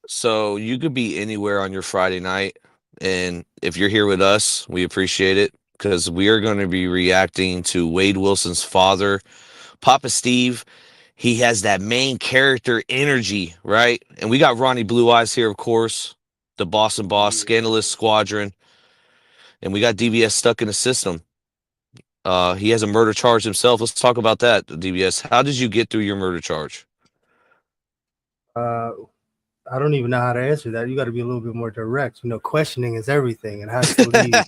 So you could be anywhere on your Friday night, and if you're here with us, we appreciate it because we are going to be reacting to Wade Wilson's father, Papa Steve. He has that main character energy, right? And we got Ronnie Blue Eyes here, of course, the Boston Boss, Scandalous Yeah. Squadron, and we got DBS stuck in the system. He has a murder charge himself. Let's talk about that, DBS. How did you get through your murder charge? Uh, I don't even know how to answer that. You got to be a little bit more direct. Questioning is everything. It has to lead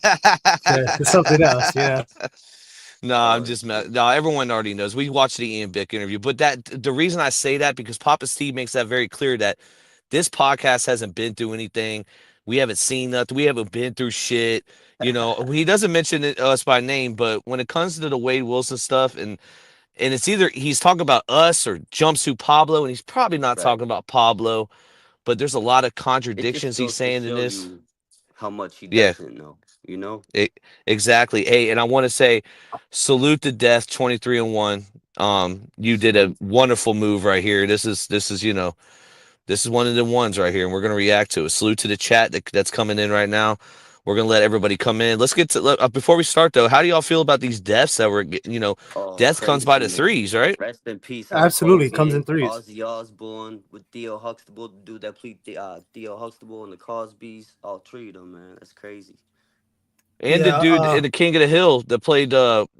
to something else. No, I'm just no. Everyone already knows. We watched the Ian Bick interview, but the reason I say that because Papa Steve makes that very clear that this podcast hasn't been through anything. We haven't seen nothing. We haven't been through shit. He doesn't mention us by name, but when it comes to the Wade Wilson stuff, and it's either he's talking about us or Jumpsuit Pablo, and he's probably not Right. talking about Pablo. But there's a lot of It just contradictions he's goes to saying in show this. you how much he Yeah, doesn't know, you know? it, exactly. Hey, and I want to say, salute to Death 23-1. You did a Salute. wonderful move right here. This is one of the ones right here, and we're gonna react to it. Salute to the chat that's coming in right now. We're gonna let everybody come in. Let's get to before we start though. How do y'all feel about these deaths that were Oh, death comes by crazy, the man. threes, right? Rest in peace, Hulk Absolutely. It comes in Hogan, threes. Ozzy Osbourne with Theo Huxtable, the dude that played Theo Huxtable and the Cosbys. All three of them, man. That's crazy. And the Yeah. dude in the King of the Hill that played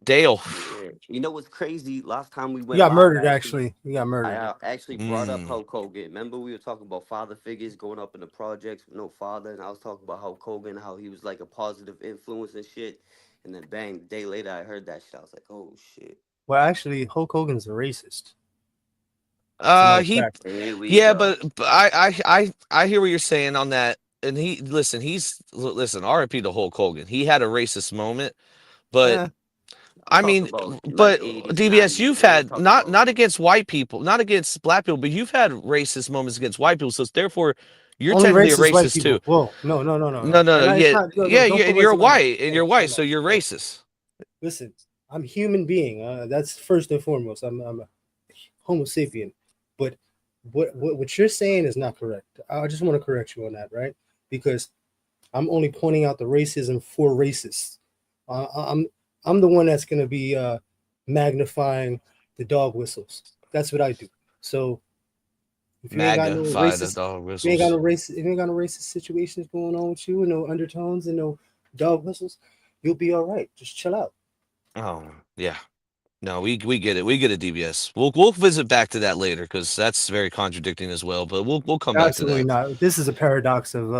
Dale. Yeah. You know what's crazy? Last time we He went got live, murdered, actually, actually. He got I murdered. actually brought up Mm. Hulk Hogan. Remember, we were talking about father figures growing up in the projects with no father, and I was talking about Hulk Hogan, how he was like a positive influence and shit. And then, bang, the day later, I heard that shit. I was like, oh shit. Well, actually, Hulk Hogan's a racist. It's a matter of He fact. Here we Yeah, go. but I hear what you're saying on that. And listen, RIP to Hulk Hogan. He had a racist moment, but Eh, I'm I talking mean, about like but 80s, DBS, 90s. you've I ain't had talking about. not against white people, not against black people, but you've had racist moments against white people. So therefore, you're only technically a racist white racist too. people. Whoa, no, no, no, no, No, no. no, no. And it's Yeah, not. No, no, yeah, don't yeah. put And words you're in my mouth. white, and Hold you're on, white, time so out. you're Hold on. racist. Listen, I'm a human being. That's first and foremost. I'm a Homo sapien. But what you're saying is not correct. I just want to correct you on that, right? Because I'm only pointing out the racism for racists. I'm the one that's going to be magnifying the dog whistles. That's what I do. So if you ain't got no Magnify the racist, dog if you ain't got whistles. no racist, if you ain't got no racist situations going on with you, and no undertones and no dog whistles, you'll be all right. Just chill out. Oh, yeah. No, we get it. We get it, DBS. We'll visit back to that later because that's very contradicting as well. But we'll come back to Absolutely that. not. This is a paradox of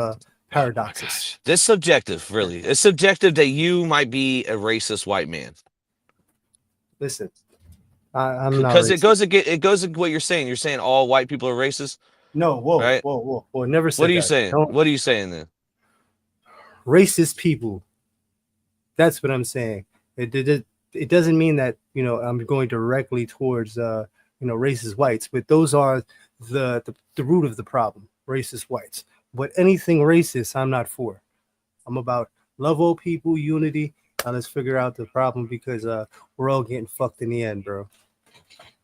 Oh my paradoxes. gosh, this subjective, really. It's subjective that you might be a racist white man Listen, I'm not because racist. it goes against what you're saying. You're saying all white people are racist, No, whoa, right? whoa, whoa, whoa. Never What said are you that. saying? Don't What are you saying then? racist people. That's what I'm saying. It doesn't mean that I'm going directly towards racist whites, but those are the root of the problem. Racist whites. But anything racist, I'm not for. I'm about love all people, unity. Now let's figure out the problem because we're all getting fucked in the end, bro.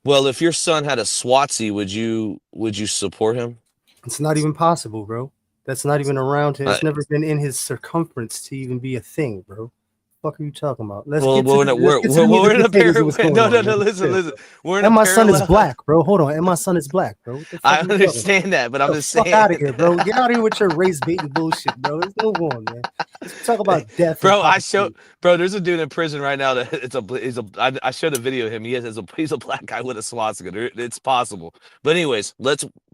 Well, if your son had a SWATC, would you support him? It's not even possible, bro. That's not even around him. Uh, It's never been in his circumference to even be a thing, bro. Fuck are you talking about? Let's well, get to let's get to the meat and we're in a potatoes of what's going no, no, on, no. man. Listen, Shit, listen. bro. We're in a And my son is parallel. black, bro. Hold on. And my son is black, bro. What the fuck I are you talking about? understand that, but I'm Get the just fuck saying. out of here, bro. Get out of here with your race baiting bullshit, bro. Let's move on, man. Let's talk about death and Bro, Papa Steve. there's a dude in prison right now that I showed a video of him. He's a black guy with a swastika. It's possible. But anyways,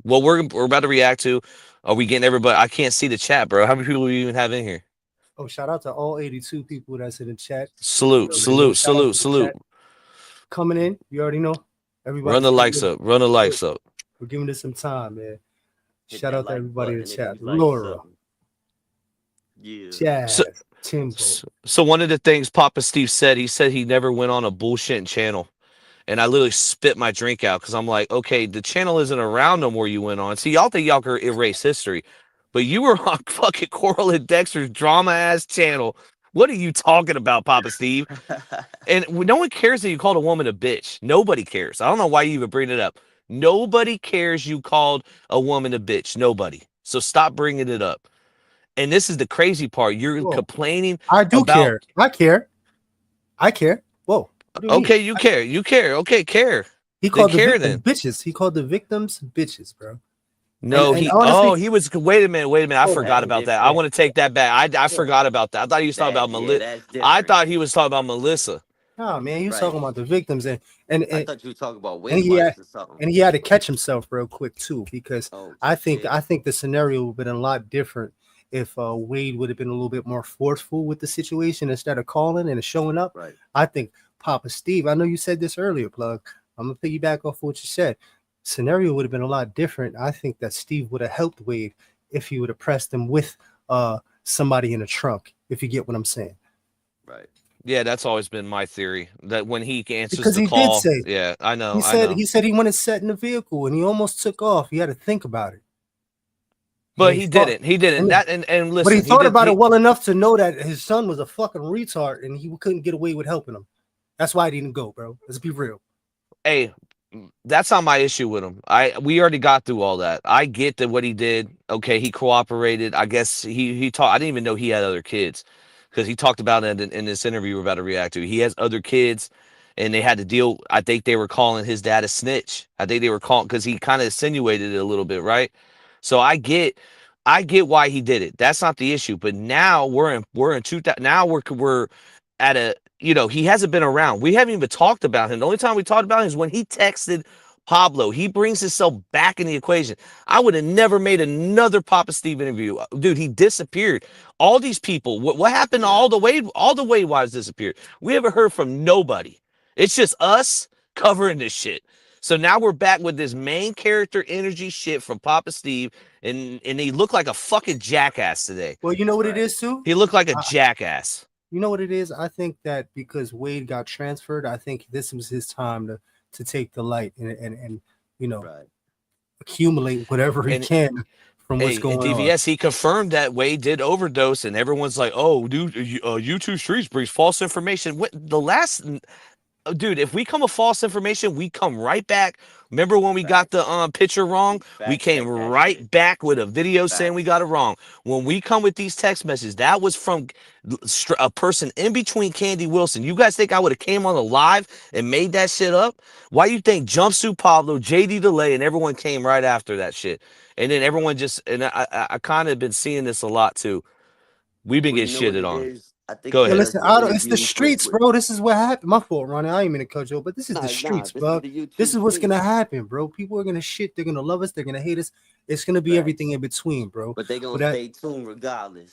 we're about to react to. Are we getting everybody? I can't see the chat, bro. How many people do we even have in here? Oh, shout out to all 82 people that's in the chat. You Salute, already know. salute, Shout out salute, to the salute. chat coming in. You already know. Run Everybody's the coming likes in. up. Run the likes up. We're giving this some time, man. Hit Shout that out to like everybody in the button if chat. you like Laura, something. Yeah. So, Jazz, Timbo. so one of the things Papa Steve said, he said he never went on a bullshit channel. And I literally spit my drink out because I'm like, okay, the channel isn't around no more. You went on. See, y'all think y'all can erase history, but you were on fucking Coral and Dexter's drama ass channel. What are you talking about, Papa Steve? And no one cares that you called a woman a bitch. Nobody cares. I don't know why you even bring it up. Nobody cares you called a woman a bitch. Nobody. So stop bringing it up. And this is the crazy part. You're Whoa. complaining. I do about- care. I care. I care. Whoa. What do you mean? Okay, you care. You care. Okay, care. He called the care victims bitches. He called the victims bitches, bro. No, And honestly, he was. Wait a minute. I Hold forgot on. about that. I want to take that back. I forgot about that. I thought he was talking about Melissa. That's I different. thought he was talking about Melissa. nah, man, he was Right. talking about the victims, I and thought you were talking about and Wade he had- Watts or something. and he had to catch himself real quick too, because Oh, I think shit. the scenario would have been a lot different if Wade would have been a little bit more forceful with the situation instead of calling and showing up. Right. I think Papa Steve, I know you said this earlier, Plug. I'm gonna piggyback off what you said. Scenario would have been a lot different. I think that Steve would have helped Wade if he would have pressed him with somebody in the trunk, if you get what I'm saying. Right. Yeah, that's always been my theory. That when he answers Because the he did call, say- yeah, I know. He said he went and sat in the vehicle and he almost took off. He had to think about it. but And he thought- didn't. He didn't. and- That and listen. But he thought did- about he- it well enough to know that his son was a fucking retard and he couldn't get away with helping him. That's why he didn't go, bro. Let's be real. Hey, that's not my issue with him. We already got through all that. I get that what he did. Okay, he cooperated. I guess he talked. I didn't even know he had other kids because he talked about it in this interview we're about to react to. He has other kids, and they had to deal. I think they were calling his dad a snitch. I think they were calling because he kind of insinuated it a little bit, right? So I get why he did it. That's not the issue. But now we're in 2000. Now we're at a. He hasn't been around. We haven't even talked about him. The only time we talked about him is when he texted Pablo. He brings himself back in the equation. I would have never made another Papa Steve interview. Dude, he disappeared. All these people, what happened to all the Wade wives disappeared. We haven't heard from nobody. It's just us covering this shit. So now we're back with this main character energy shit from Papa Steve, and he looked like a fucking jackass today. Well, you know what it Right. is too? He looked like a jackass. You know what it is? I think that because Wade got transferred, I think this was his time to take the light and Right. accumulate whatever he And- can from what's Hey, going on. DVS, he confirmed that Wade did overdose, and everyone's like, "Oh, dude, YouTube Streets brings false information." Dude, if we come with false information, we come right back. Remember when we got the picture wrong? We Fact came check that right shit. back with a video saying we Facts. got it wrong. When we come with these text messages, that was from a person in between Candy Wilson. You guys think I would have came on the live and made that shit up? Why you think Jumpsuit Pablo, JD Delay, and everyone came right after that shit? And then everyone just, and I kind of been seeing this a lot too. We've been Well, getting you know shitted what it on. is? I think Go Yeah, ahead. listen, it's the streets, bro. This is what happened. My fault, Ronnie. I ain't mean to cut you off, but this is the streets, bro. This is what's gonna happen, bro. People are gonna shit. They're gonna love us. They're gonna hate us. It's gonna be Facts. everything in between, bro. But they gonna But stay tuned regardless.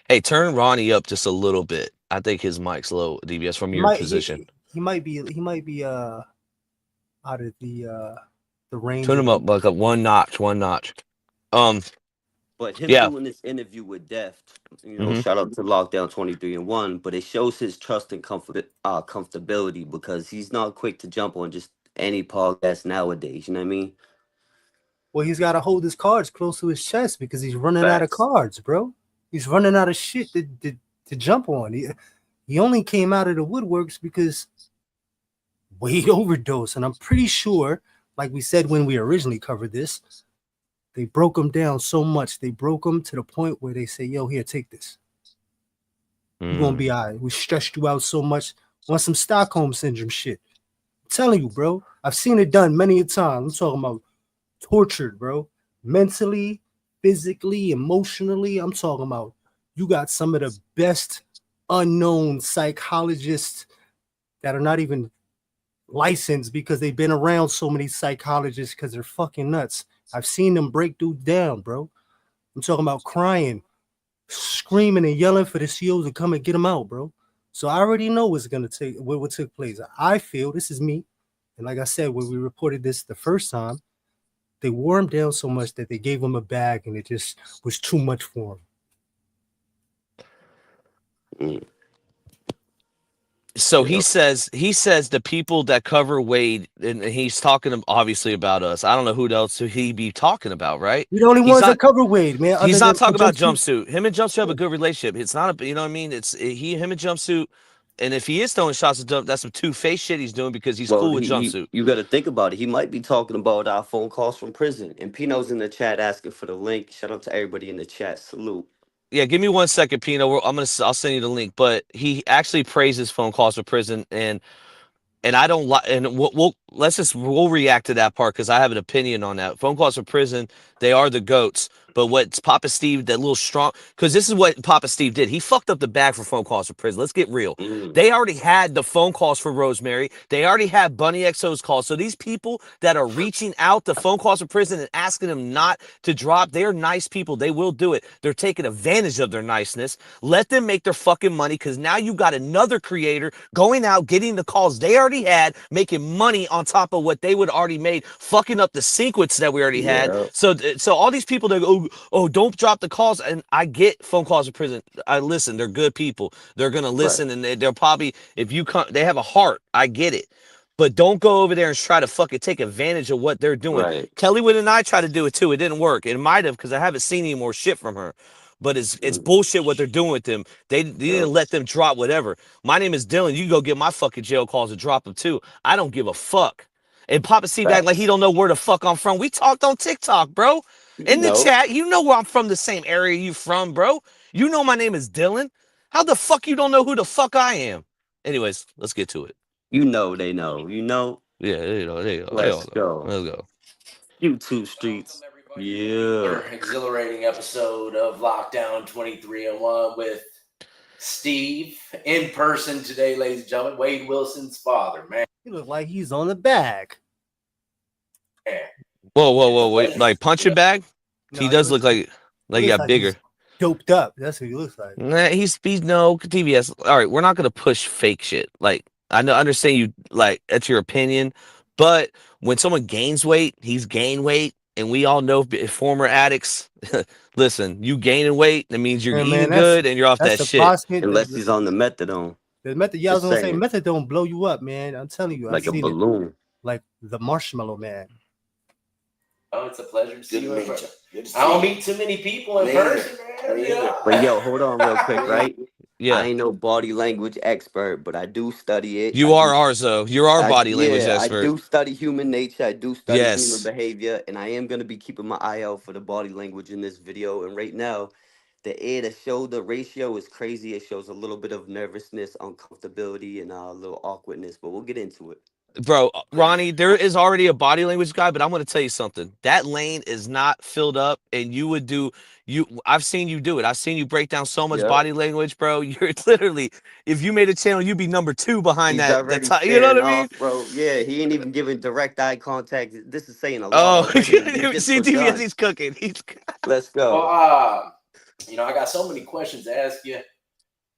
Hey, turn Ronnie up just a little bit. I think his mic's low, DBS, from your position. He might be out of the range. Turn him up like one notch. But him Yeah. doing this interview with Deft, Mhm. shout out to Lockdown 23 and 1, but it shows his trust and comfortability because he's not quick to jump on just any podcast nowadays. You know what I mean? Well, he's got to hold his cards close to his chest because he's running out of Facts. cards, bro. He's running out of shit to jump on. He only came out of the woodworks because Wade overdosed, and I'm pretty sure, like we said when we originally covered this, they broke him down so much. They broke him to the point where they say, "Yo, here, take this. You're gonna be all right. We stressed you out so much on some Stockholm syndrome shit." I'm telling you, bro. I've seen it done many a time. I'm talking about tortured, bro. Mentally, physically, emotionally. I'm talking about you got some of the best unknown psychologists that are not even licensed because they've been around so many psychologists because they're fucking nuts. I've seen them break dudes down, bro. I'm talking about crying, screaming and yelling for the CEOs to come and get them out, bro. So I already know what took place. I feel, this is me, and like I said, when we reported this the first time, they wore him down so much that they gave him a bag and it just was too much for him. So he says the people that cover Wade, and he's talking obviously about us. I don't know who else he be talking about, right? We're the only He's ones not- that cover Wade, man. He's other not than talking about Jumpsuit. Him and Jumpsuit have a good relationship. It's not you know what I mean? It's him and Jumpsuit And if he is throwing shots at Jump, that's some two-faced shit he's doing because he's cool with Jumpsuit. You got to think about it. He might be talking about our phone calls from prison. And Pino's in the chat asking for the link. Shout out to everybody in the chat. Salute. Yeah, give me 1 second, Pino. I'll send you the link. But he actually praises phone calls from prison, and I don't like. And we'll react to that part because I have an opinion on that. Phone calls from prison, they are the goats. But what's Papa Steve, that little strong, because this is what Papa Steve did. He fucked up the bag for phone calls for prison. Let's get real. They already had the phone calls for Rosemary. They already had Bunny XO's calls. So these people that are reaching out to phone calls for prison and asking them not to drop, they're nice people. They will do it. They're taking advantage of their niceness. Let them make their fucking money, because now you got another creator going out, getting the calls they already had, making money on top of what they would already made, fucking up the sequence that we already had. So all these people that go, oh, don't drop the calls. And I get phone calls in prison. I listen. They're good people. They're going to listen. Right. And they're probably, if you come, they have a heart. I get it. But don't go over there and try to fucking take advantage of what they're doing. Right. Kellywood and I tried to do it too. It didn't work. It might have, because I haven't seen any more shit from her. But it's bullshit what they're doing with them. They didn't let them drop whatever. My name is Dylan. You can go get my fucking jail calls and drop them too. I don't give a fuck. And Papa Steve act like he don't know where the fuck I'm from. We talked on TikTok, bro. In the chat, you know where I'm from, the same area you from, bro. You know my name is Dylan. How the fuck you don't know who the fuck I am? Anyways, let's get to it. You know they know. You know? Yeah, they know. Let's go. Let's go. YouTube streets. Yeah. Exhilarating episode of Lockdown 2301 with Steve in person today, ladies and gentlemen. Wade Wilson's father, man. He look like he's on the bag. Yeah. Whoa, wait, like punching bag? No, he does look like he got bigger. Doped up. That's what he looks like. Nah, he's no TBS. All right, we're not gonna push fake shit. Like, I understand you, like, that's your opinion, but when someone gains weight, he's gained weight, and we all know former addicts. Listen, you gaining weight, that means you're eating good and you're off that shit. Unless he's on the methadone. The method, yeah, I was gonna say methadone blow you up, man. I'm telling you, like a balloon, like the Marshmallow Man. Oh, it's a pleasure to see you in person. I don't meet too many people in person, man. Yeah. But yo, hold on real quick, right? Yeah. I ain't no body language expert, but I do study it. You are ours, though. You're our body language expert. I do study human nature. I do study human behavior, and I am going to be keeping my eye out for the body language in this video. And right now, the ear to shoulder ratio is crazy. It shows a little bit of nervousness, uncomfortability, and a little awkwardness, but we'll get into it. Bro, Ronnie, there is already a body language guy, but I'm going to tell you something. That lane is not filled up, and I've seen you do it. I've seen you break down so much body language, bro. You're literally, if you made a channel, you'd be number 2 behind that. You know what I mean? Bro, yeah, he ain't even giving direct eye contact. This is saying a lot. Oh, see, TVS, he's cooking. Let's go. Well, I got so many questions to ask you.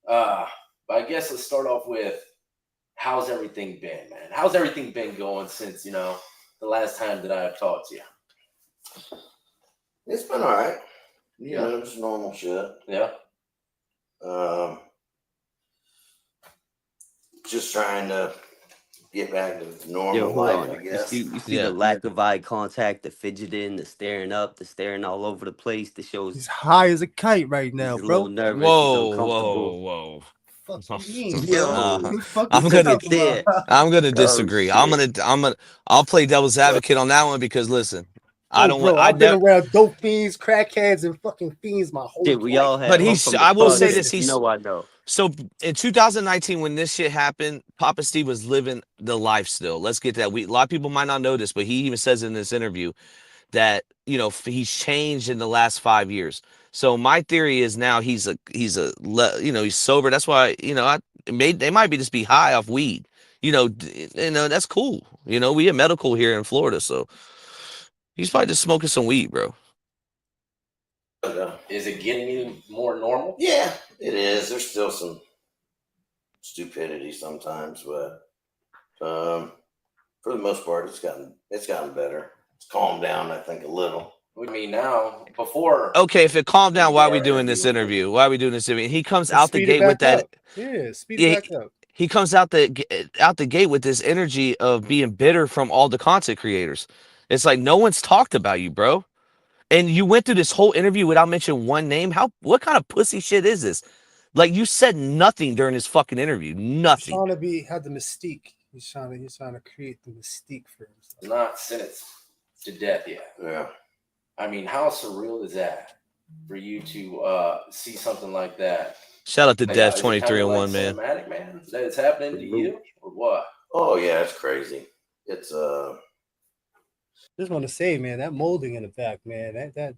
But I guess let's start off with, how's everything been, man? How's everything been going since, the last time that I've talked to you? It's been all right. Just normal shit. Yeah. Just trying to get back to normal life, I guess. You see the lack of eye contact, the fidgeting, the staring up, the staring all over the place. The shows. He's high as a kite right now, bro. Nervous, whoa. I'm gonna disagree. I'll play devil's advocate on that one because listen, I've been around dope fiends, crackheads, and fucking fiends my whole life. We all have. But I will say this. I know. So in 2019, when this shit happened, Papa Steve was living the life still. Let's get that. A lot of people might not know this, but he even says in this interview that he's changed in the last 5 years. So my theory is now he's sober. That's why they might just be high off weed. That's cool. We have medical here in Florida, so he's probably just smoking some weed, bro. Is it getting any more normal? Yeah, it is. There's still some stupidity sometimes, but for the most part, it's gotten better. It's calmed down, I think, a little. I mean, now, before. Okay, if it calmed down, why are we doing this interview? He comes out the gate with that. Speed it back up. He comes out the gate with this energy of being bitter from all the content creators. It's like no one's talked about you, bro. And you went through this whole interview without mentioning one name. What kind of pussy shit is this? Like, you said nothing during his fucking interview. He's Nothing. trying to have the mystique. He's trying to create the mystique for himself. Not sentenced to death yet. Yeah. I mean, how surreal is that for you to see something like that? Shout out to Like, Death is it 23 kinda and like 1, man. cinematic, man? That it's happening to you or what? Oh yeah, it's crazy. It's Just want to say, man, that molding in the back, man, that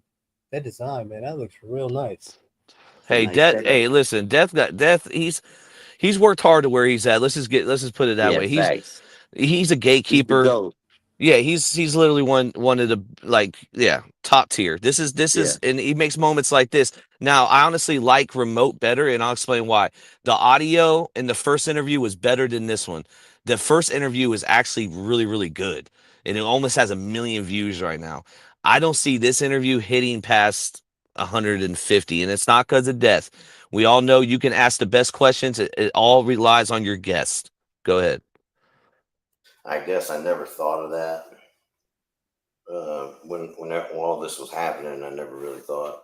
design, man, that looks real nice. Hey, Nice Death. setup. Hey, listen, Death. He's worked hard to where he's at. Let's just put it that way. Facts. He's a He's the gatekeeper. GOAT. Yeah, he's literally one of the, like, yeah, top tier. This is, and he makes moments like this. Now, I honestly like Remote better, and I'll explain why. The audio in the first interview was better than this one. The first interview was actually really, really good, and it almost has 1 million views right now. I don't see this interview hitting past 150, and it's not because of Death. We all know you can ask the best questions. It all relies on your guest. Go ahead. I guess I never thought of that. When all this was happening, I never really thought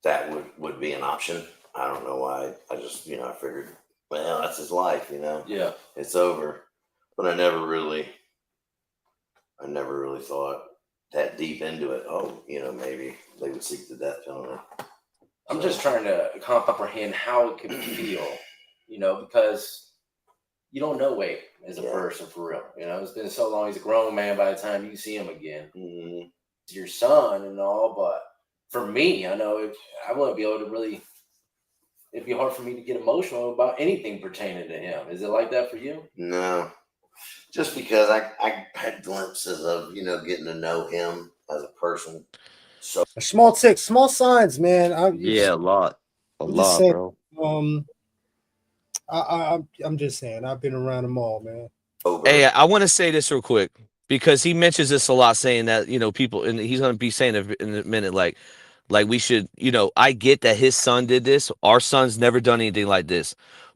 that would be an option. I don't know why. I just, I figured, well, that's his life, Yeah. it's over. But I never really thought that deep into it. Oh, maybe they would seek the death penalty. I'm just trying to comprehend how it could feel, because you don't know Wade as a person for real. It's been so long. He's a grown man by the time you see him again. Mm-hmm. It's your son and all, but for me, I know I wouldn't be able to really. It'd be hard for me to get emotional about anything pertaining to him. Is it like that for you? No, just because I had glimpses of getting to know him as a person. So Small signs, man. A lot, I'm just saying, bro. I'm just saying, I've been around them all, man. Hey, I want to say this real quick because he mentions this a lot, saying that people, and he's going to be saying it in a minute, like we should, I get that his son did this. Our son's never done anything like this,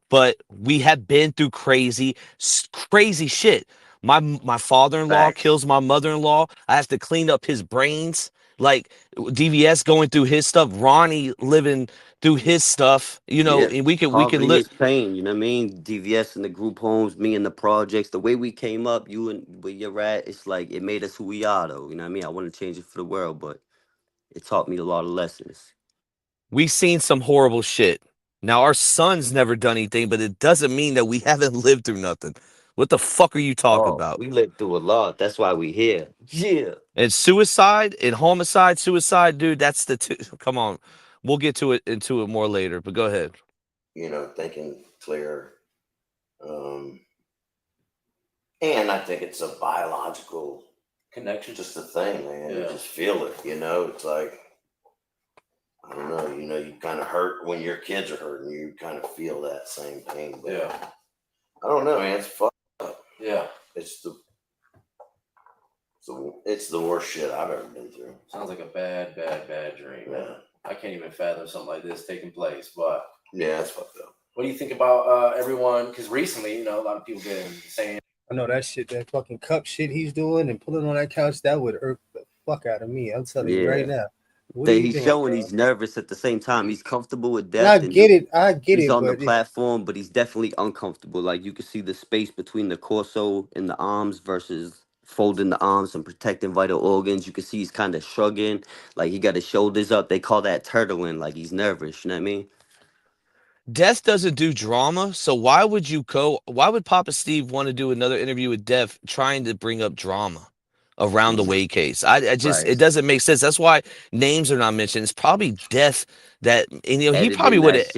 but we have been through crazy shit. My father-in-law kills my mother-in-law. I have to clean up his brains. Like, DVS going through his stuff, Ronnie living through his stuff, and we can His pain, you know what I mean? DVS in the group homes, me in the projects, the way we came up, you and where you're at, it's like it made us who we are, though. You know what I mean? I want to change it for the world, but it taught me a lot of lessons. We've seen some horrible shit. Now, our son's never done anything, but it doesn't mean that we haven't lived through nothing. What the fuck are you talking about? We lived through a lot. That's why we here. Yeah. And suicide and homicide, suicide, dude, that's the two. Come on. We'll get to it more later, but go ahead. Thinking clear. And I think it's a biological connection. Just a thing, man. Yeah. You just feel it, It's like, I don't know, you kind of hurt when your kids are hurting. You kind of feel that same pain. But Yeah. I don't know, man. It's fucked up. Yeah. It's the worst shit I've ever been through. Sounds like a bad dream, man. Yeah. I can't even fathom something like this taking place, but Yeah, it's fucked up. what do you think about everyone? Because recently, a lot of people been saying, I know that shit, that fucking cup shit he's doing and pulling on that couch, that would irk the fuck out of me. I'm telling you right now. He's showing he's nervous at the same time. He's comfortable with death. I get it. He's on the platform, but he's definitely uncomfortable. Like, you can see the space between the torso and the arms versus folding the arms and protecting vital organs. You can see he's kind of shrugging, like he got his shoulders up. They call that turtling, like he's nervous. You know what I mean? Death doesn't do drama, so why would Papa Steve want to do another interview with Death trying to bring up drama around the Wade case? It doesn't make sense. That's why names are not mentioned. It's probably Death that, and he probably would have,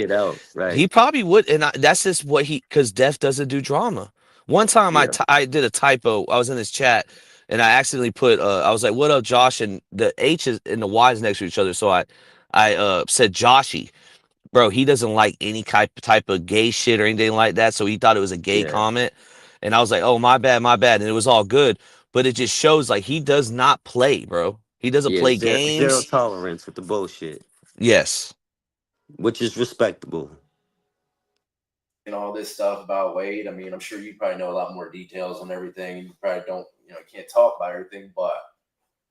he probably would, and that's just what because Death doesn't do drama. One time I did a typo. I was in his chat and I accidentally put I was like, "What up, Josh?" And the H is and the Y is next to each other, so I said Joshy. Bro, he doesn't like any type of gay shit or anything like that, so he thought it was a gay comment. And I was like, "Oh, my bad." And it was all good, but it just shows like he does not play, bro. He doesn't play games. Zero tolerance with the bullshit. Yes. Which is respectable. And all this stuff about Wade. I mean, I'm sure you probably know a lot more details on everything. You probably don't, can't talk about everything, but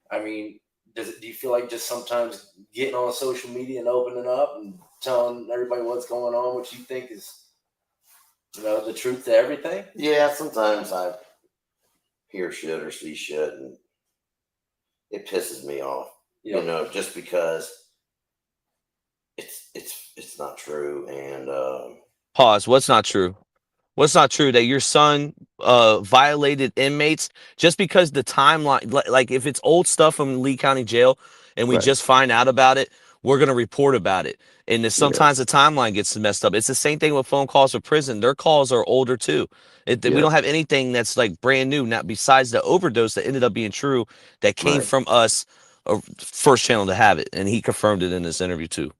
I mean, do you feel like just sometimes getting on social media and opening up and telling everybody what's going on, what you think is, the truth to everything? Yeah, sometimes I hear shit or see shit, and it pisses me off. Yeah. Just because it's not true. And Pause. What's not true? What's not true? That your son violated inmates just because the timeline, like if it's old stuff from Lee County Jail and we Right. just find out about it, we're gonna report about it. And then Yeah. sometimes the timeline gets messed up. It's the same thing with phone calls for prison. Their calls are older too. We Yeah. don't have anything that's like brand new, not besides the overdose that ended up being true that came Right. from us, First Channel to have it, and he confirmed it in this interview too.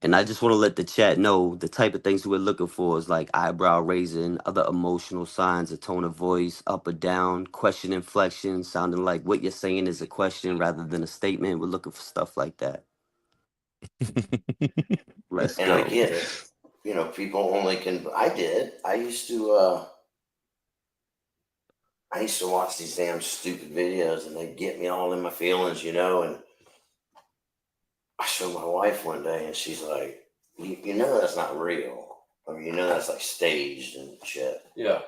And I just want to let the chat know the type of things we're looking for is like eyebrow raising, other emotional signs, a tone of voice, up or down, question inflection, sounding like what you're saying is a question rather than a statement. We're looking for stuff like that. Let's and go. I get it. People only can. I did. I used to watch these damn stupid videos, and they get me all in my feelings, and I showed my wife one day, and she's like, you know that's not real. I mean, that's like staged and shit. Yeah.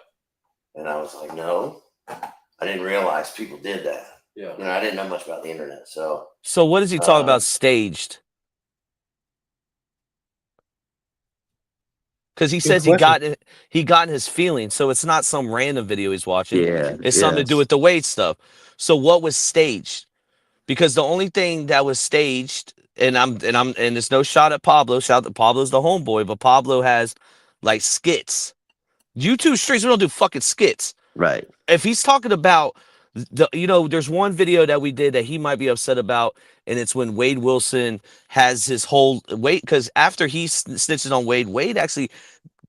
And I was like, no, I didn't realize people did that. Yeah. I didn't know much about the internet. So what does he talk about staged? Because he says he got in his feelings, so it's not some random video he's watching. Yeah. It's something to do with the weight stuff. So what was staged? Because the only thing that was staged, and there's no shot at Pablo. Pablo's the homeboy, but Pablo has like skits. YouTube streets, we don't do fucking skits. Right. If he's talking about there's one video that we did that he might be upset about, and it's when Wade Wilson has his whole weight, because after he snitches on Wade actually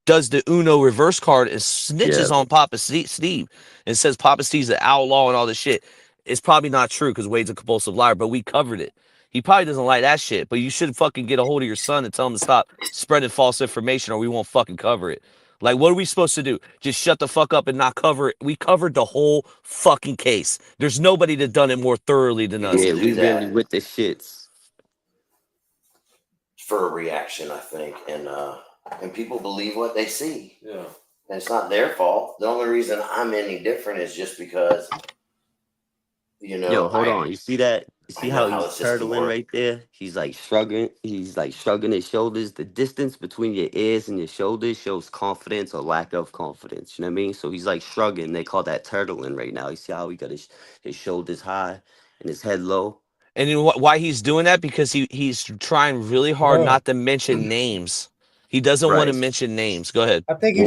does the Uno reverse card and snitches on Papa Steve and says Papa Steve's an outlaw and all this shit. It's probably not true because Wade's a compulsive liar, but we covered it. He probably doesn't like that shit, but you should fucking get a hold of your son and tell him to stop spreading false information, or we won't fucking cover it. Like, what are we supposed to do? Just shut the fuck up and not cover it? We covered the whole fucking case. There's nobody that done it more thoroughly than us. Yeah, we really with the shits. For a reaction, I think, and people believe what they see. Yeah. And it's not their fault. The only reason I'm any different is just because, Yo, hold on. You see that? You see how he's the system turtling works. right there? He's like shrugging. He's like shrugging his shoulders. The distance between your ears and your shoulders shows confidence or lack of confidence. You know what I mean? So he's like shrugging. They call that turtling right now. You see how he got his shoulders high and his head low? And you know why he's doing that? Because he's trying really hard not to mention names. He doesn't want to mention names. Go ahead. I think he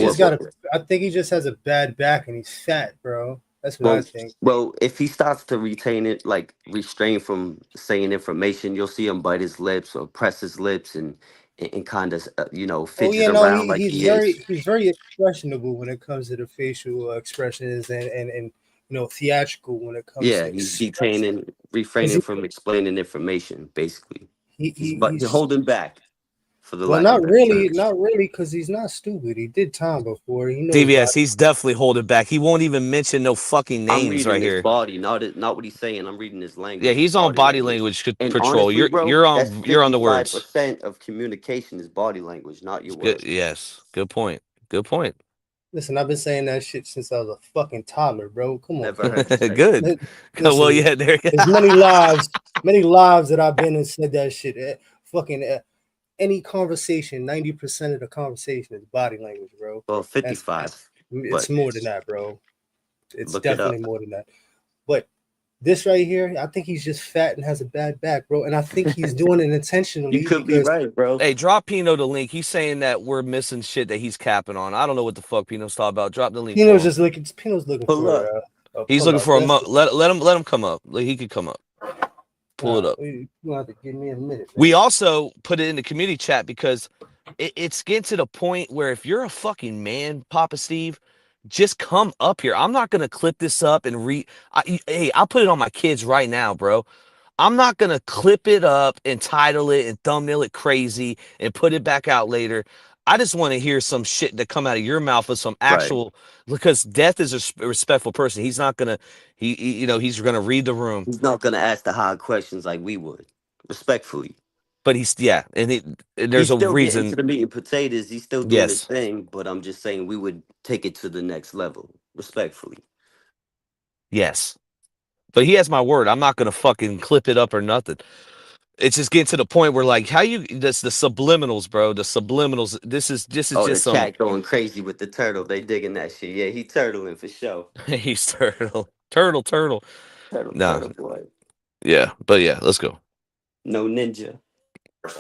just has a bad back and he's fat, bro. That's what I think. Well, if he starts to restrain from saying information, you'll see him bite his lips or press his lips and kind of fidget around like he's very expressionable when it comes to the facial expressions and theatrical when it comes to he's refraining from explaining information, basically. He's holding back for the not really, because he's not stupid. He did time before. DVS, he's definitely holding back. He won't even mention no fucking names right here. Body, not what he's saying. I'm reading his language. Yeah, he's on body language patrol. Honestly, you're on the words. 5% of communication is body language, not your words. Yes, good point. Good point. Listen, I've been saying that shit since I was a fucking toddler, bro. Come on. Never heard you good. Listen, well, yeah, there. There's many lives that I've been and said that shit. Any conversation, 90% of the conversation is body language, bro. Well, 55. It's more than that, bro. It's Look definitely more than that. But this right here, I think he's just fat and has a bad back, bro. And I think he's doing it intentionally. You could be right, bro. Hey, drop Pino the link. He's saying that we're missing shit that he's capping on. I don't know what the fuck Pino's talking about. Drop the link. Pino's looking for he's looking for a let him come up. He could come up. Pull it up. You have to give me a minute. Man. We also put it in the community chat because it's getting to the point where if you're a fucking man, Papa Steve, just come up here. I'm not gonna clip this up and I'll put it on my kids right now, bro. I'm not gonna clip it up and title it and thumbnail it crazy and put it back out later. I just want to hear some shit that come out of your mouth of some actual, because Death is a respectful person. He's not gonna, he's gonna read the room. He's not gonna ask the hard questions like we would, respectfully. But he's and there's He's a still getting reason. to the meat and potatoes. He's still doing his Yes, thing, but I'm just saying we would take it to the next level, respectfully. yes. But he has my word. I'm not gonna fucking clip it up or nothing. It's just getting to the point where like the subliminals, bro. The subliminals. This is Oh, the just some. chat going crazy with the turtle. They digging that shit. Yeah, he turtling for sure. He's turtle. Nah, Turtle boy. yeah, but yeah, let's go. No ninja.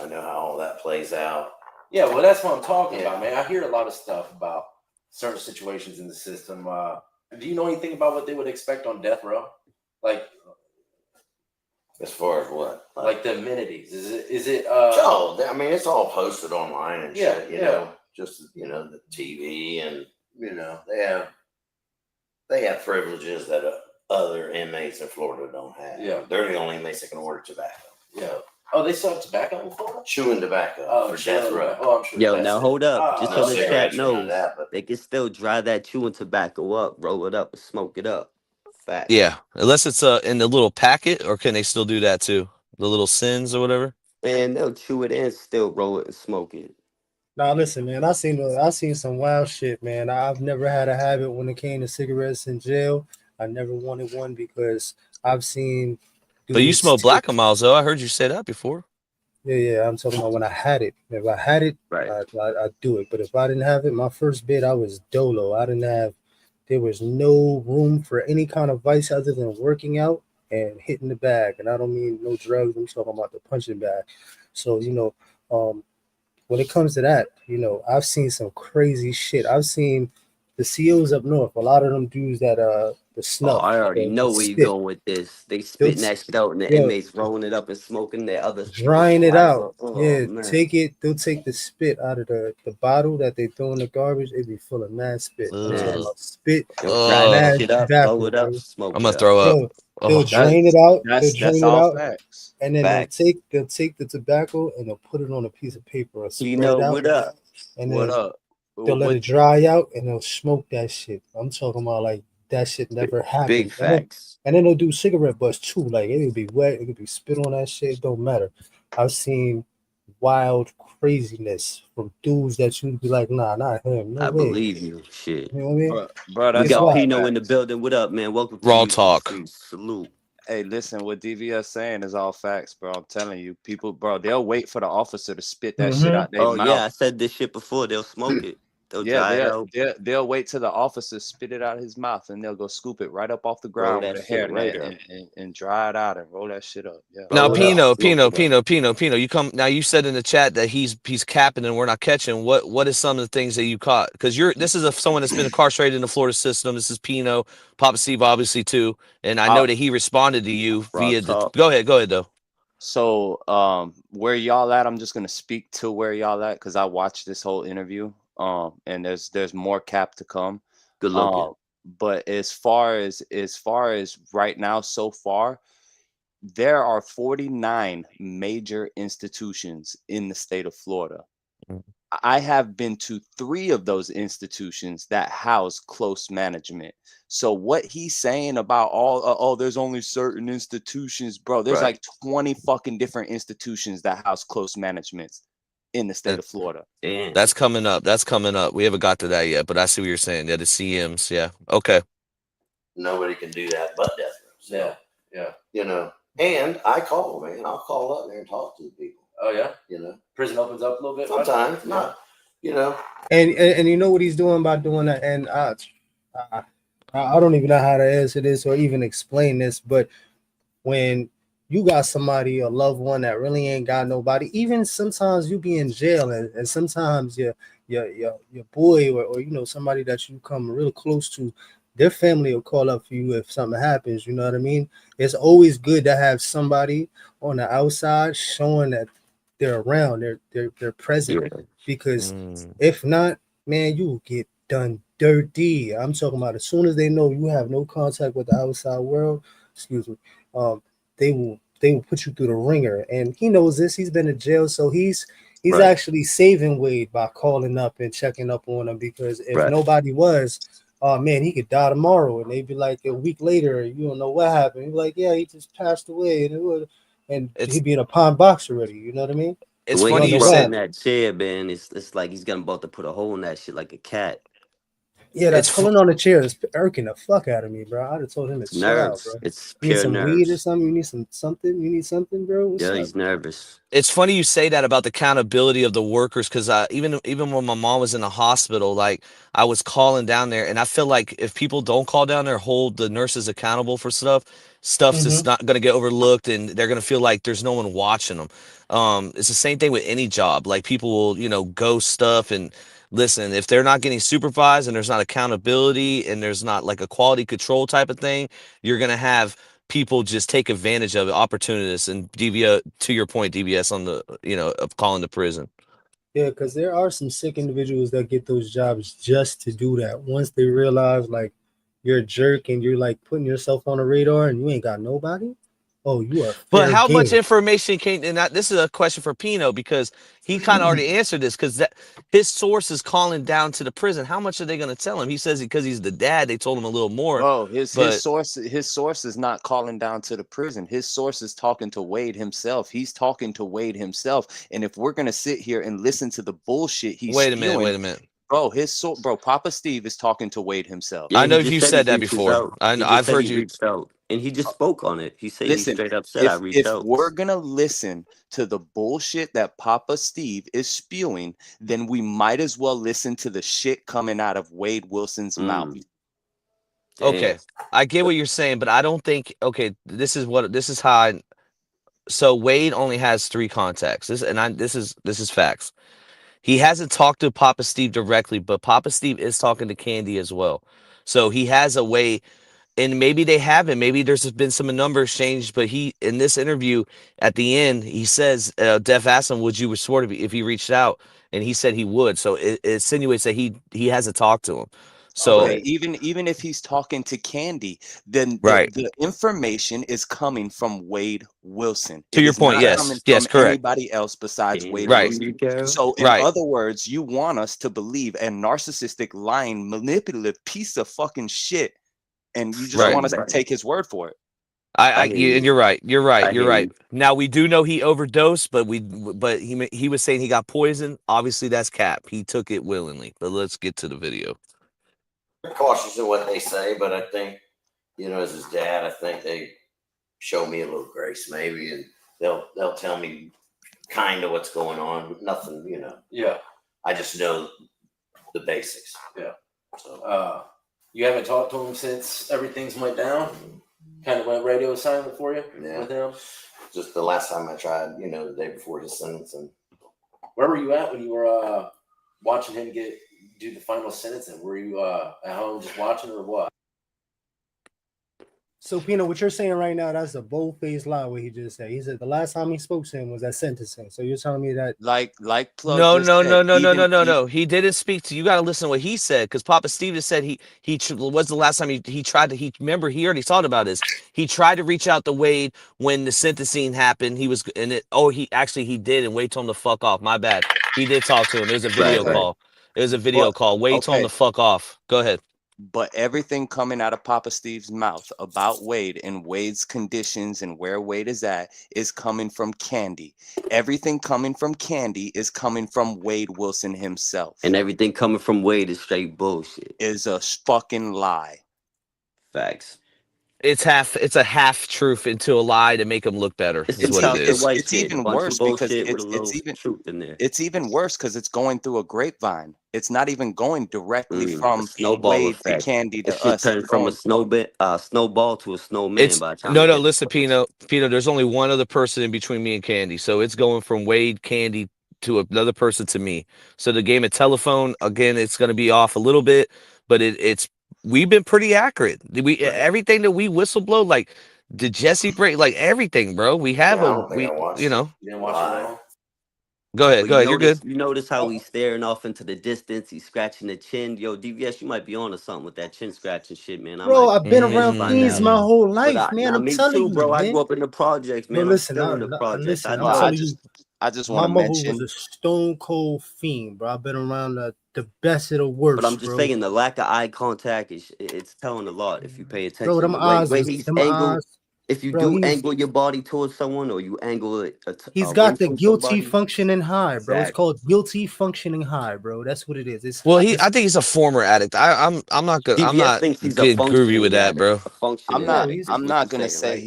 I know how all that plays out. Yeah, well, that's what I'm talking about, man. I hear a lot of stuff about certain situations in the system. Do you know anything about what they would expect on death row? Like, as far as what? Like the amenities. Is it oh, I mean, it's all posted online and shit, you know. Just, you know, the TV and, you know, they have privileges that other inmates in Florida don't have. Yeah. They're the only inmates that can order tobacco. Yeah. Oh, they sell tobacco in Florida? Chewing tobacco for death row. Oh, I'm sure. Yo, now hold up. Just so the chat cigarettes or none knows, of that, but they can still dry that chewing tobacco up, roll it up, and smoke it up. Fact. Yeah, unless it's in the little packet, or can they still do that too? The little sins or whatever. And they'll chew it and still roll it and smoke it. Now listen, man, I seen some wild shit, man. I've never had a habit when it came to cigarettes in jail. I never wanted one because I've seen. But you dudes smoke take- Black and Miles, though. I heard you say that before. Yeah. I'm talking about when I had it. If I had it, Right. I'd do it. But if I didn't have it, my first bit, I was dolo. There was no room for any kind of vice other than working out and hitting the bag. And I don't mean no drugs. I'm talking about the punching bag. So, when it comes to that, I've seen some crazy shit. I've seen the COs up north. A lot of them dudes that the snuff. Oh, I already know where you're going with this. They spitting that shit out, and the inmates rolling it up and smoking their other drying it out. Man. They'll take the spit out of the bottle that they throw in the garbage. It be full of mad spit. I'm talking about spit. They'll dry that shit up, blow it up, smoke. I'm gonna throw up. They'll drain it out. That's all facts. And then they'll take the tobacco and they'll put it on a piece of paper. What up? And then they'll let it dry out and they'll smoke that shit. I'm talking about like that shit never happened. Big facts. And then they'll do cigarette butts too. Like it could be wet, it could be spit on that shit. It don't matter. I've seen wild craziness from dudes that you'd be like, nah, not him. No I way. believe you. Shit. You know what I mean? Bro, We got Pino in the building. What up, man? Welcome to Raw Talk. Salute. Hey, listen, what DVS saying is all facts, bro. I'm telling you, people, bro, they'll wait for the officer to spit that shit out their mouth. Yeah, I said this shit before. They'll smoke it. They'll wait till the officer spit it out of his mouth, and they'll go scoop it right up off the ground with a hairnet and dry it out and roll that shit up. Yeah. Now, Pino, you come now. You said in the chat that he's capping and we're not catching. What is some of the things that you caught? Because this is someone that's been incarcerated in the Florida system. This is Pino, Papa Steve, obviously too, and I know that he responded to you via the. Go ahead though. So, where y'all at? I'm just gonna speak to where y'all at because I watched this whole interview. And there's more cap to come. Good looking. But as far as right now, so far, there are 49 major institutions in the state of Florida. I have been to 3 of those institutions that house close management. So what he's saying about there's only certain institutions, bro. There's like 20 fucking different institutions that house close managements in the state of Florida. Damn. That's coming up. We haven't got to that yet, but I see what you're saying. Yeah, the CMs. Yeah. Okay. Nobody can do that but death row. So, yeah. And I call, man. I'll call up there and talk to the people. Oh yeah. Prison opens up a little bit. Sometimes, not. And you know what he's doing by doing that. And I don't even know how to answer this or even explain this, but when you got somebody, a loved one that really ain't got nobody, even sometimes you be in jail and sometimes your boy or somebody that you come real close to, their family will call up for you if something happens. You know what I mean? It's always good to have somebody on the outside showing that they're around, they're present, because if not, man, you will get done dirty. I'm talking about as soon as they know you have no contact with the outside world, they will put you through the ringer. And he knows this. He's been in jail, so he's actually saving Wade by calling up and checking up on him, because if nobody was, man, he could die tomorrow. And they'd be like a week later, you don't know what happened. He'd be like, yeah, he just passed away. And and It's he'd be in a pine box already. You know what I mean? The it's way funny he you the broke said in web. that chair, man, it's like he's about to put a hole in that shit like a cat. Yeah, that it's pulling on the chair is irking the fuck out of me, bro. I'd have told him to It's chill out, nerves. bro. It's You need pure some weed or nerves. something? You need something? You need something, bro? What's Yeah, up? he's nervous. it's funny you say that about the accountability of the workers because even when my mom was in the hospital, like I was calling down there, and I feel like if people don't call down there, hold the nurses accountable for stuff's Mm-hmm. just not going to get overlooked, and they're going to feel like there's no one watching them. It's the same thing with any job. Like people will, ghost stuff and listen. If they're not getting supervised and there's not accountability and there's not like a quality control type of thing, you're going to have people just take advantage of it, opportunists, and to your point, DBS on the of calling the prison. Yeah, because there are some sick individuals that get those jobs just to do that. Once they realize like you're a jerk and you're like putting yourself on a radar and you ain't got nobody, oh, you are But fair how much game. information came? And this is a question for Pino because he kind of already answered this because his source is calling down to the prison. How much are they going to tell him? He says because he's the dad, they told him a little more. Bro, his but source is not calling down to the prison. His source is talking to Wade himself. He's talking to Wade himself. And if we're gonna sit here and listen to the bullshit he's wait a spewing, minute. bro, Papa Steve is talking to Wade himself. Yeah, I he know just you said he said that reaches before. out. He just I've said heard he you. reached out, and he just spoke on it. He said he Listen, straight up said I reached if out. we're gonna listen to the bullshit that Papa Steve is spewing, then we might as well listen to the shit coming out of Wade Wilson's mouth. Damn. Okay, I get what you're saying, but I don't think. Okay, this is how. So Wade only has 3 contacts. This is facts. He hasn't talked to Papa Steve directly, but Papa Steve is talking to Candy as well. So he has a way, and maybe they haven't. Maybe there's been some number exchange, but he in this interview at the end he says, Def asked him, "Would you swear if he reached out?" And he said he would. So it insinuates that he hasn't talked to him. So Okay, even if he's talking to Candy, then right. the information is coming from Wade Wilson. To It your is point, not coming yes, from correct. anybody else besides Wade Right. Wilson. So in Right. other words, you want us to believe a narcissistic, lying, manipulative piece of fucking shit, and you just Right. want us to take his word for it. And you're right. You're I hear right. you. Now we do know he overdosed, but he was saying he got poisoned. Obviously, that's cap. He took it willingly. But let's get to the video. They're cautious in what they say, but I think, as his dad, I think they show me a little grace maybe, and they'll tell me kind of what's going on. Nothing, Yeah. I just know the basics. Yeah. So You haven't talked to him since everything's went down? Kind of went radio silent for you with him? just the last time I tried, the day before his sentencing. Where were you at when you were watching him do the final sentencing? Were you at home just watching or what? So, Pino, what you're saying right now, that's a bold-faced lie what he just said. He said the last time he spoke to him was at sentencing. So you're telling me that Like Plug No. said, He didn't speak to you. Got to listen to what he said because Papa Steve just said he was the last time he tried to. He remember he already thought about this. He tried to reach out to Wade when the sentencing happened. He was in it. Oh, he did, and Wade told him to fuck off. My bad. He did talk to him. It was a video Right. call. It was a video call. Wade told him to fuck off. Go ahead. But everything coming out of Papa Steve's mouth about Wade and Wade's conditions and where Wade is at is coming from Candy. Everything coming from Candy is coming from Wade Wilson himself. And everything coming from Wade is straight bullshit. Is a fucking lie. Facts. It's a half truth into a lie to make him look better. Is what it is. It's even worse because it's even worse because it's going through a grapevine. It's not even going directly from Wade to Candy to us. Turned from a snowball to a snowman. No. Listen, Pino. There's only one other person in between me and Candy, so it's going from Wade, Candy to another person to me. So the game of telephone again, it's going to be off a little bit, but it's. We've been pretty accurate. Everything that we whistleblow, like the Jesse break, like everything, bro. We have You didn't watch it all? Go ahead. You're good. You notice how he's staring off into the distance. He's scratching the chin. Yo, DVS, you might be on to something with that chin scratching shit, man. Bro, I've been around things my whole life, man. I'm telling you, bro. man. I grew up in the projects, man. Listen, I'm still in the projects. I just want to mention. My mother was a stone cold fiend, bro. I've been around the best of the worst. But I'm just saying the lack of eye contact it's telling a lot if you pay attention. Bro, them eyes, if you Bro, do angle your body towards someone or you angle it he's away got the from guilty somebody, functioning high, bro. It's exactly. called guilty functioning high, bro. That's what it is. It's Well, I think he's a former addict. I'm not gonna DBS thinks he's a get groovy with functioning that, addict. bro. A functioning addict. I'm Is what not you're gonna saying, say right?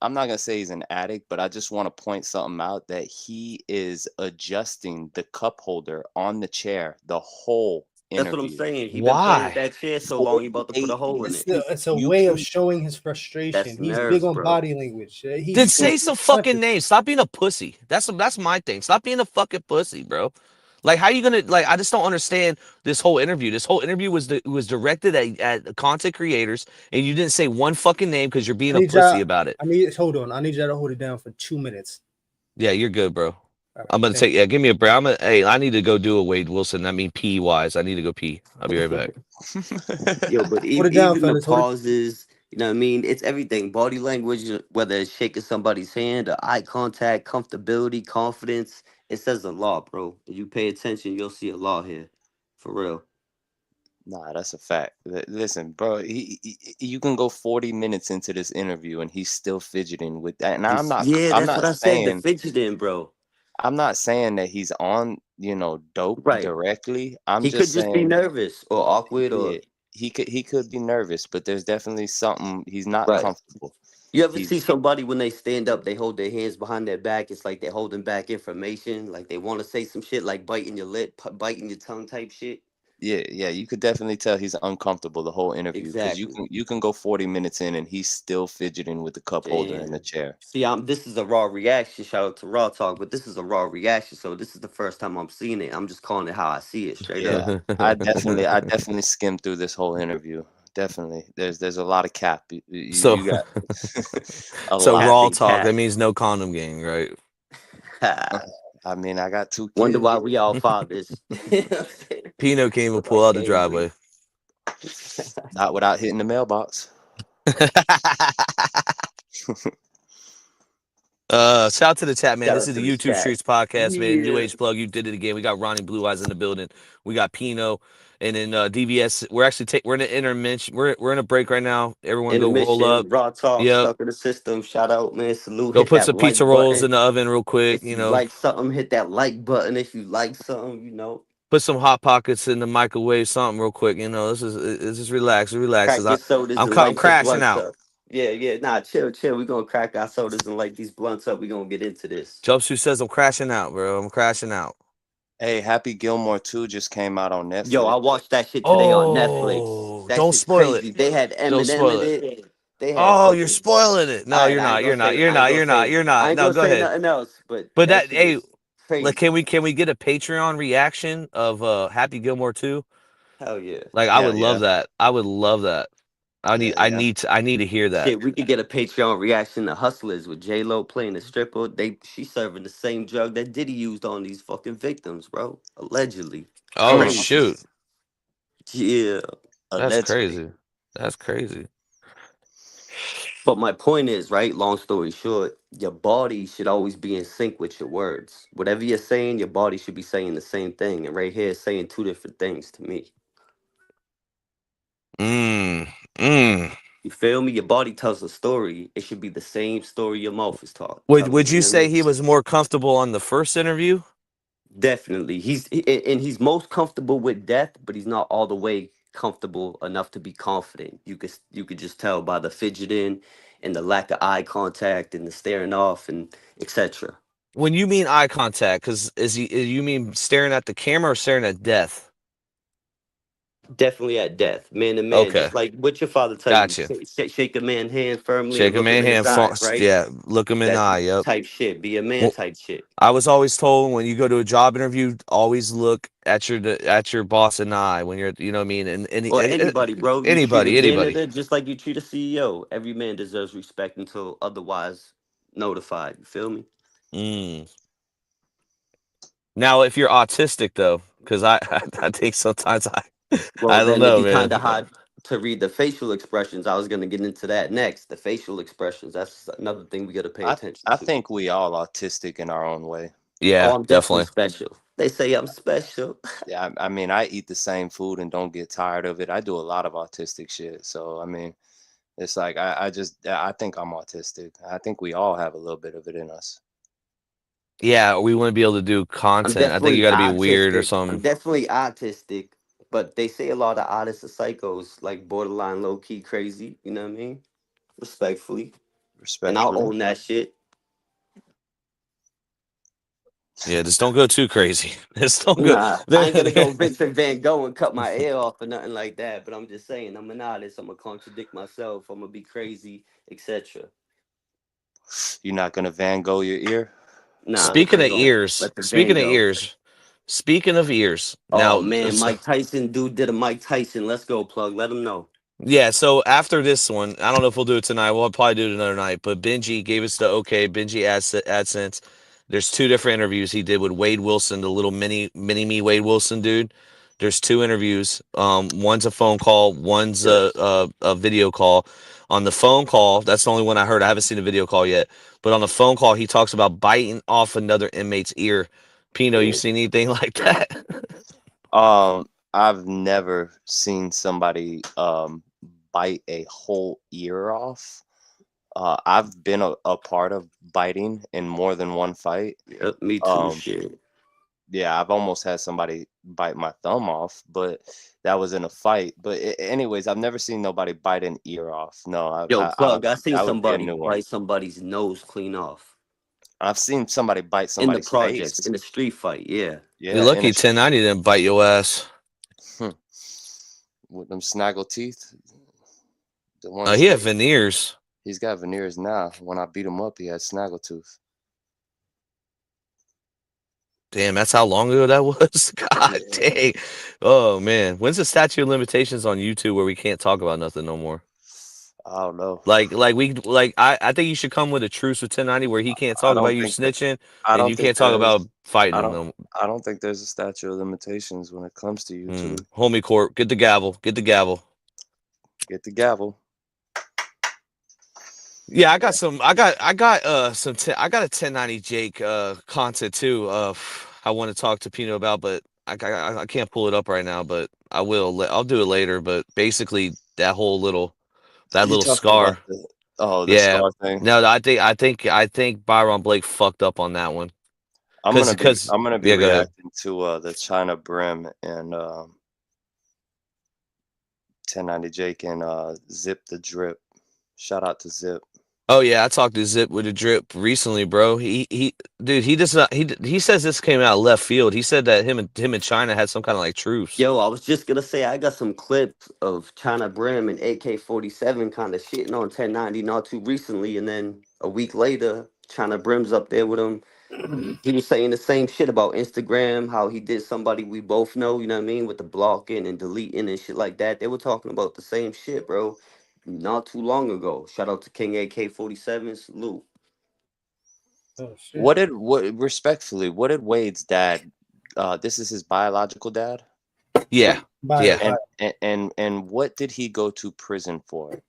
I'm not gonna say he's an addict, but I just want to point something out that he is adjusting the cup holder on the chair the whole That's what I'm interview. saying. He been playing with Why? that chair so long, he about to put a 48 hole in years. it. it's a You way of can- showing his That's frustration. He's big nerves, on bro. body language. Then say some fucking name. Stop being a pussy. That's my thing. Stop being a fucking pussy, bro. Like, how you gonna like? I just don't understand this whole interview. This whole interview was directed at content creators, and you didn't say one fucking name because you're being a pussy about it. Hold on. I need you to hold it down for 2 minutes. Yeah, you're good, bro. Right, I'm gonna take. Yeah, give me a break. Hey, I need to go do a Wade Wilson. I mean, pee wise. I need to go pee. I'll be right back. Yo, but Hold it down, even the fellas. Hold it. pauses, you know what I mean? It's everything. Body language, whether it's shaking somebody's hand or eye contact, comfortability, confidence. It says a lot, bro. If you pay attention, you'll see a lot here. For real. Nah, that's a fact. Listen, bro, you can go 40 minutes into this interview and he's still fidgeting with that. And I'm not That's what I said. The fidgeting, bro. I'm not saying that he's on, dope Right. directly. I'm He just could just be saying, nervous or awkward or yeah, he could be nervous, but there's definitely something he's not right. comfortable. You ever He's see somebody when they stand up, they hold their hands behind their back? It's like they're holding back information. Like they want to say some shit like biting your lip, biting your tongue type shit. yeah, you could definitely tell he's uncomfortable the whole interview because Exactly. you can go 40 minutes in and he's still fidgeting with the cup holder in the Damn. chair. See, this is a raw reaction. Shout out to Raw Talk, but this is a raw reaction. So this is the first time I'm seeing it. I'm just calling it how I see it, straight up. Yeah, I definitely skimmed through this whole interview. Definitely, there's a lot of cap. So, You got a so lot. raw Captain talk. Cap. That means no condom gang, right? I mean, I got 2 kids. Wonder why we all fathers. Pino can't even pull out the driveway. Not without hitting the mailbox. Shout out to the chat, man. Shout This out is to the the YouTube chat. Streets podcast, man. New Yeah. Age Plug, you did it again. We got Ronnie Blue Eyes in the building. We got Pino, and then DVS. We're actually we're in an intermission. We're in a break right now. Everyone go roll up. Raw Talk, Yep. Stuck in the System. Shout out, man. Salute. Go Hit put that some like pizza rolls button. in the oven real quick. If you like something, hit that like button. If you like something, Put some hot pockets in the microwave, something real quick. This is just relax. crack your sodas I'm and light your crashing blunts out. up. Yeah. Nah, chill. We're gonna crack our sodas and light these blunts up. We're gonna get into this. Jumpsuit says I'm crashing out, bro. I'm crashing out. Hey, Happy Gilmore 2 just came out on Netflix. Yo, I watched that shit today on Netflix. That Don't shit's spoil crazy. it. They had Don't Eminem spoil in it. it. They had You're spoiling it. No, you're not. You're not. You're not. You're not. You're I not. ain't No, gonna go say ahead. nothing else, but that, shit hey, is crazy. like, can we get a Patreon reaction of Happy Gilmore 2? Hell yeah. Like, I would love that. I would love that. I need to hear that. Shit, we could get a Patreon reaction to Hustlers with J-Lo playing the stripper. She's serving the same drug that Diddy used on these fucking victims, bro. Allegedly. Oh Crazy. shoot. Yeah. That's crazy. That's crazy. But my point is, right, long story short, your body should always be in sync with your words. Whatever you're saying, your body should be saying the same thing. And right here is saying two different things to me. You feel me? Your body tells a story. It should be the same story your mouth is taught. Would you say he was more comfortable on the first interview? Definitely. He's most comfortable with death, but he's not all the way comfortable enough to be confident. You could just tell by the fidgeting and the lack of eye contact and the staring off and etc. When you mean eye contact, because you mean staring at the camera or staring at death? Definitely at death, man to man. Okay. Just like what your father tells you, shake a man's hand firmly. Shake a man's hand, right? Yeah, look him in the eye. Yep. Type shit. Be a man. Type shit. I was always told when you go to a job interview, always look at your boss in the eye when you're, you know what I mean, and anybody, bro. Anybody. Janitor, just like you treat a CEO. Every man deserves respect until otherwise notified. You feel me? Now, if you're autistic, though, because I think sometimes well, I don't know, man. man. Kind of hard to read the facial expressions. I was gonna get into that next. The facial expressions. That's another thing we got to pay attention to. I think we all autistic in our own way. Yeah, I'm definitely special. They say I'm special. Yeah, I mean, I eat the same food and don't get tired of it. I do a lot of autistic shit. So, I mean, It's like I think I'm autistic. I think we all have a little bit of it in us. Yeah, we want to be able to do I'm content. I think you definitely got to be weird or autistic. I'm something. definitely autistic, but they say a lot of artists are psychos, like borderline low key crazy. You know what I mean? Respectfully, and I'll Respectfully. own that shit. Yeah, just don't go too crazy. Just don't go. Nah, I ain't gonna go Vincent Van Gogh and cut my ear off or nothing like that. But I'm just saying, I'm an artist. I'm gonna contradict myself. I'm gonna be crazy, etc. You're not gonna Van Gogh your ear? Nah, Speaking I of ain't gonna ears, let the Van Gogh. speaking of ears. Oh Now, man, Mike Tyson dude did a Mike Tyson. Let's go, plug. Let him know. yeah, so after this one, I don't know if we'll do it tonight. We'll probably do it another night. But Benji gave us the okay. Benji AdSense. There's 2 different interviews he did with Wade Wilson, the little mini me Wade Wilson dude. There's 2 interviews. One's a phone call, one's Yes. a video call. On the phone call, that's the only one I heard. I haven't seen the video call yet. But on the phone call, he talks about biting off another inmate's ear. Pino, you Yeah. seen anything like that? I've never seen somebody bite a whole ear off. I've been a part of biting in more than one fight. Yep, me too. Shit. Yeah, I've almost had somebody bite my thumb off, but that was in a fight. But anyways, I've never seen nobody bite an ear off. No, Yo, plug. I seen that would be a somebody new one. bite somebody's nose clean off I've seen somebody bite in the somebody's projects face. in a street fight. Yeah. Yeah, You're in lucky a street 1090 didn't bite your ass. with them snaggle teeth. The ones He had veneers. he's got veneers now. When I beat him up, he had snaggletooth. Damn, that's how long ago that was? God Yeah. dang. Oh man. When's the statute of limitations on YouTube where we can't talk about nothing no more? I don't know. I think you should come with a truce with 1090 where he can't talk don't about you think that- snitching I and don't you think can't talk there's- about fighting I him. don't, I don't think there's a statute of limitations when it comes to YouTube. Homie court, get the gavel. Get the gavel. Get the gavel. Yeah, I got I got a 1090 Jake content too. I want to talk to Pino about, but I can't pull it up right now, but I will. I'll do it later. But basically, that little talking scar. about the Yeah. scar thing. No, I think Byron Blake fucked up on that one. I'm gonna be Yeah, go ahead. reacting to the China Brim and 1090 Jake and Zip the Drip. Shout out to Zip. Oh yeah, I talked to Zip with a drip recently, bro. Dude, he does not. He says this came out of left field. He said that him and China had some kind of like truce. Yo, I was just gonna say I got some clips of China Brim and AK-47 kind of shitting on 1090 not too recently, and then a week later, China Brim's up there with him. He was saying the same shit about Instagram, how he did somebody we both know, you know what I mean, with the blocking and deleting and shit like that. They were talking about the same shit, bro, not too long ago. Shout out to King AK-47, salute. Oh shit. What did Wade's dad? This is his biological dad. Yeah. Bye, Yeah. bye. And what did he go to prison for?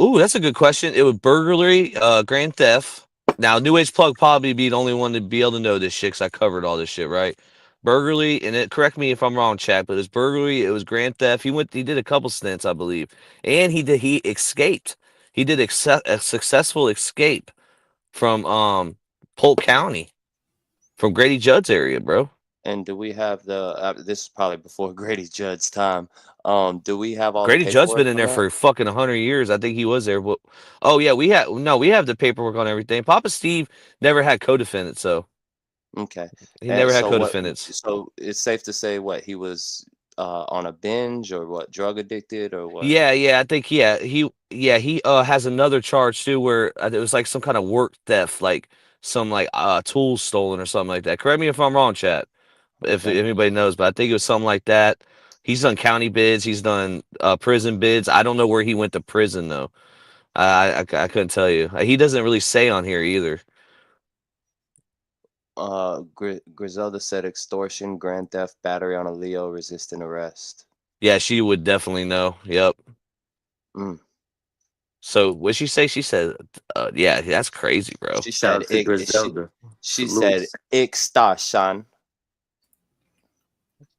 Ooh, that's a good question. It was burglary, grand theft. Now, New Age Plug probably be the only one to be able to know this shit because I covered all this shit, right? Burglary, and correct me if I'm wrong, chat, but it's burglary. It was grand theft. He did a couple stints, I believe, and he escaped. He did a successful escape from Polk County, from Grady Judd's area, bro. And do we have the? This is probably before Grady Judd's time. Do we have all Grady the Judd's been paperwork in on there that? for fucking 100 years. I think he was there. But, oh yeah, we have the paperwork on everything. Papa Steve never had co-defendants, so Okay. he never had so co-defendants. So it's safe to say what he was on a binge or what, drug addicted or what? Yeah, I think he has another charge too where it was like some kind of work theft, like some like tools stolen or something like that. Correct me if I'm wrong, chat. If Okay. anybody knows, but I think it was something like that. He's done county bids. He's done prison bids. I don't know where he went to prison though. I couldn't tell you. He doesn't really say on here either. Griselda said extortion, grand theft, battery on a Leo, resisting arrest. Yeah, she would definitely know. Yep. Mm. So what she say? She said, "Yeah, that's crazy, bro." She Shout said out to Griselda. she Salute. said extortion.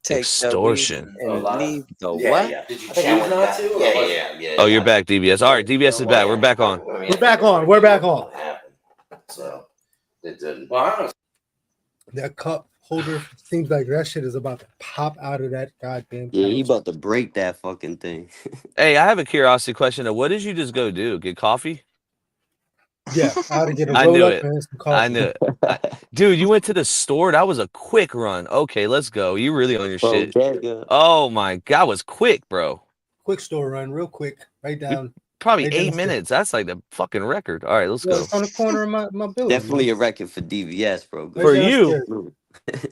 take Extortion. the weed and leave the Yeah, what? yeah. Did you I think I choose went not back. to, or Yeah. Oh, you're back, DBS. All right, DBS is back. We're back on. We're back on. We're back on. So it didn't. Well, I don't know. That cup holder seems like that shit is about to pop out of that goddamn. Yeah, he couch. about to break that fucking thing. Hey, I have a curiosity question. What did you just go do? Get coffee? Yeah, I had to get a I roll knew up it. and some coffee. I knew it. Dude, you went to the store? That was a quick run. Okay, let's go. You really on your shit. Oh my God, was quick, bro. Quick store run, real quick, right down. Probably right 8 downstairs. minutes. That's like the fucking record. All right, let's Yeah, go. it's on the corner of my building. Definitely a record for DVS, bro. Right For downstairs. you.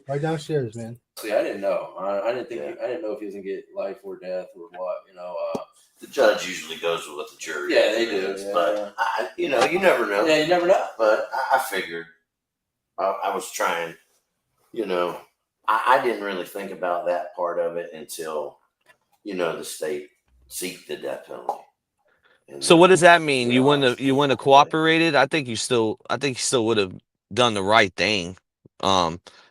Right downstairs, man. See, I didn't know. I didn't think. I didn't know if he was gonna get life or death or what. The judge usually goes with what the jury. Yeah, they do. is, Yeah. But you never know. Yeah, you never know. But I figured. I was trying. I didn't really think about that part of it until, the state seeked the death penalty. And So what does that mean? You wouldn't realized- have cooperated? I think you still would have done the right thing.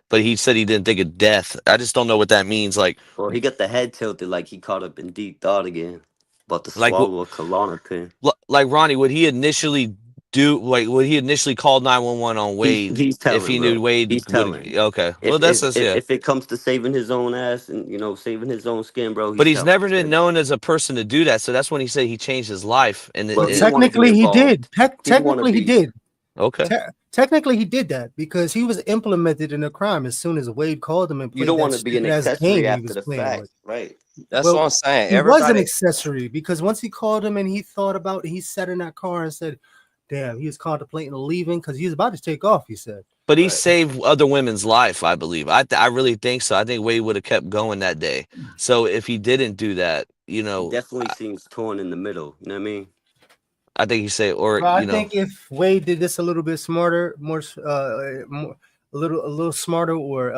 But he said he didn't think of death. I just don't know what that means. Like, Well, he got the head tilted like he caught up in deep thought again. About to Like swallow a Klonopin. like Ronnie, would he initially call 911 on Wade He's telling, if he knew bro. Wade He's would? telling. Okay, well that's if, yeah. if it comes to saving his own ass and saving his own skin, bro. But he's telling never us, been man. known as a person to do that. So that's when he said he changed his life. And Well, Well, he don't wanna be technically, he involved. did. He wanna Technically, he be- did. okay. Technically, he did that because he was implemented in a crime as soon as Wade called him and played You don't want to be an accessory after the fact, right? That's Well, what I'm saying. He was an Everybody, accessory because once he called him and he sat in that car and said, damn, he was contemplating leaving because he was about to take off, he said. But he Right. saved other women's life, I believe. I really think so. I think Wade would have kept going that day. So if he didn't do that, He definitely seems torn in the middle. You know what I mean? I think he said, or Well, I think if Wade did this a little bit smarter, a little smarter, or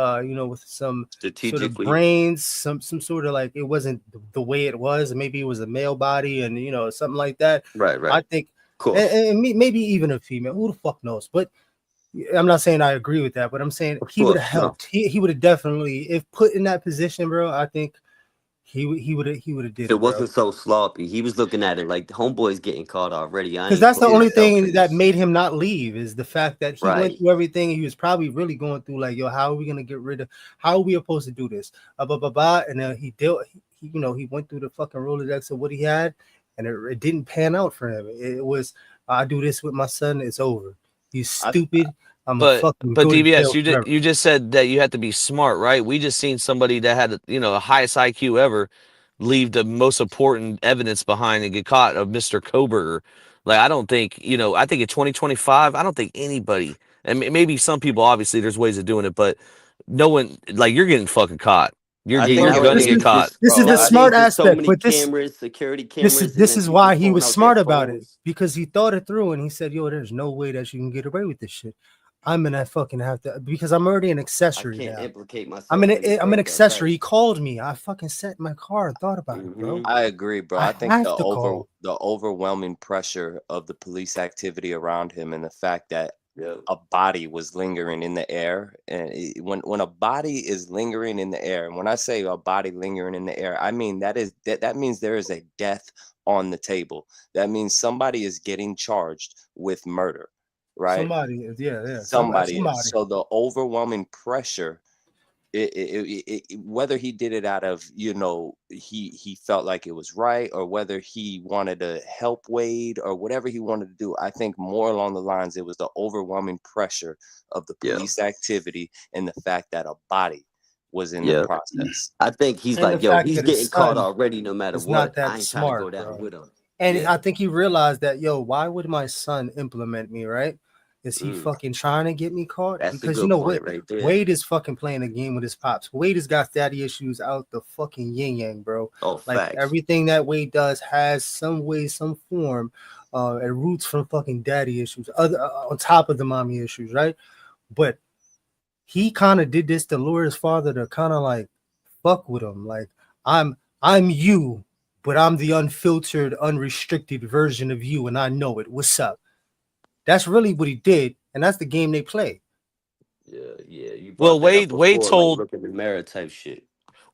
with some sort of Strategically. brains, some sort of like it wasn't the way it was, maybe it was a male body and something like that. Right. I think, Cool. and maybe even a female. Who the fuck knows? But I'm not saying I agree with that, but I'm saying Of he would course, have helped. He would have definitely, if put in that position, bro. I think he would have did If it wasn't so sloppy, he was looking at it like the homeboy's getting caught already. because that's the only thing that made him not leave is the fact that he went Right. through everything. He was probably really going through like, yo, how are we gonna get rid of? How are we supposed to do this? And then he went through the fucking Rolodex of what he had, and it didn't pan out for him. It was, I do this with my son, it's over. He's stupid. but fucking DBS, you just said that you had to be smart, right? We just seen somebody that had the highest IQ ever leave the most important evidence behind and get caught of Mr. Koberger. Like, I don't think, I think in 2025, I don't think anybody, and maybe some people, obviously there's ways of doing it, but no one, like, you're getting fucking caught. You're gonna get caught. This is the smart aspect, but this security cameras. this is why he was smart about it, because he thought it through and he said, yo, there's no way that you can get away with this shit. I'm gonna fucking have to, because I'm already an accessory. I can't now. implicate myself. I'm an accessory. He called me. I fucking sat in my car and thought about it, bro. I agree, bro. I I think have the to call. overwhelming pressure of the police activity around him and the fact that Yeah. a body was lingering in the air, and when a body is lingering in the air, and when I say a body lingering in the air, I mean that means there is a death on the table. That means somebody is getting charged with murder, right? Somebody, yeah. Somebody. So the overwhelming pressure, whether he did it out of he felt like it was right, or whether he wanted to help Wade, or whatever he wanted to do, I think more along the lines it was the overwhelming pressure of the police activity and the fact that a body was in the process. I think he's And like, the yo, fact he's that his getting caught son already, no matter is what. not that I ain't smart, trying to go down bro. with him. And I think he realized that, yo, why would my son implement me, right? Is he fucking trying to get me caught? That's a Because good point Wade, right there. Wade is fucking playing a game with his pops. Wade has got daddy issues out the fucking yin yang, bro. Oh, Like facts. everything that Wade does has some way, some form, and roots from fucking daddy issues, other on top of the mommy issues, right? But he kind of did this to lure his father to kind of like fuck with him. Like, I'm you, but I'm the unfiltered, unrestricted version of you, and I know it. What's up? That's really what he did, and that's the game they play. Yeah. You Well, brought that up Wade before, told like, look in the mirror type shit.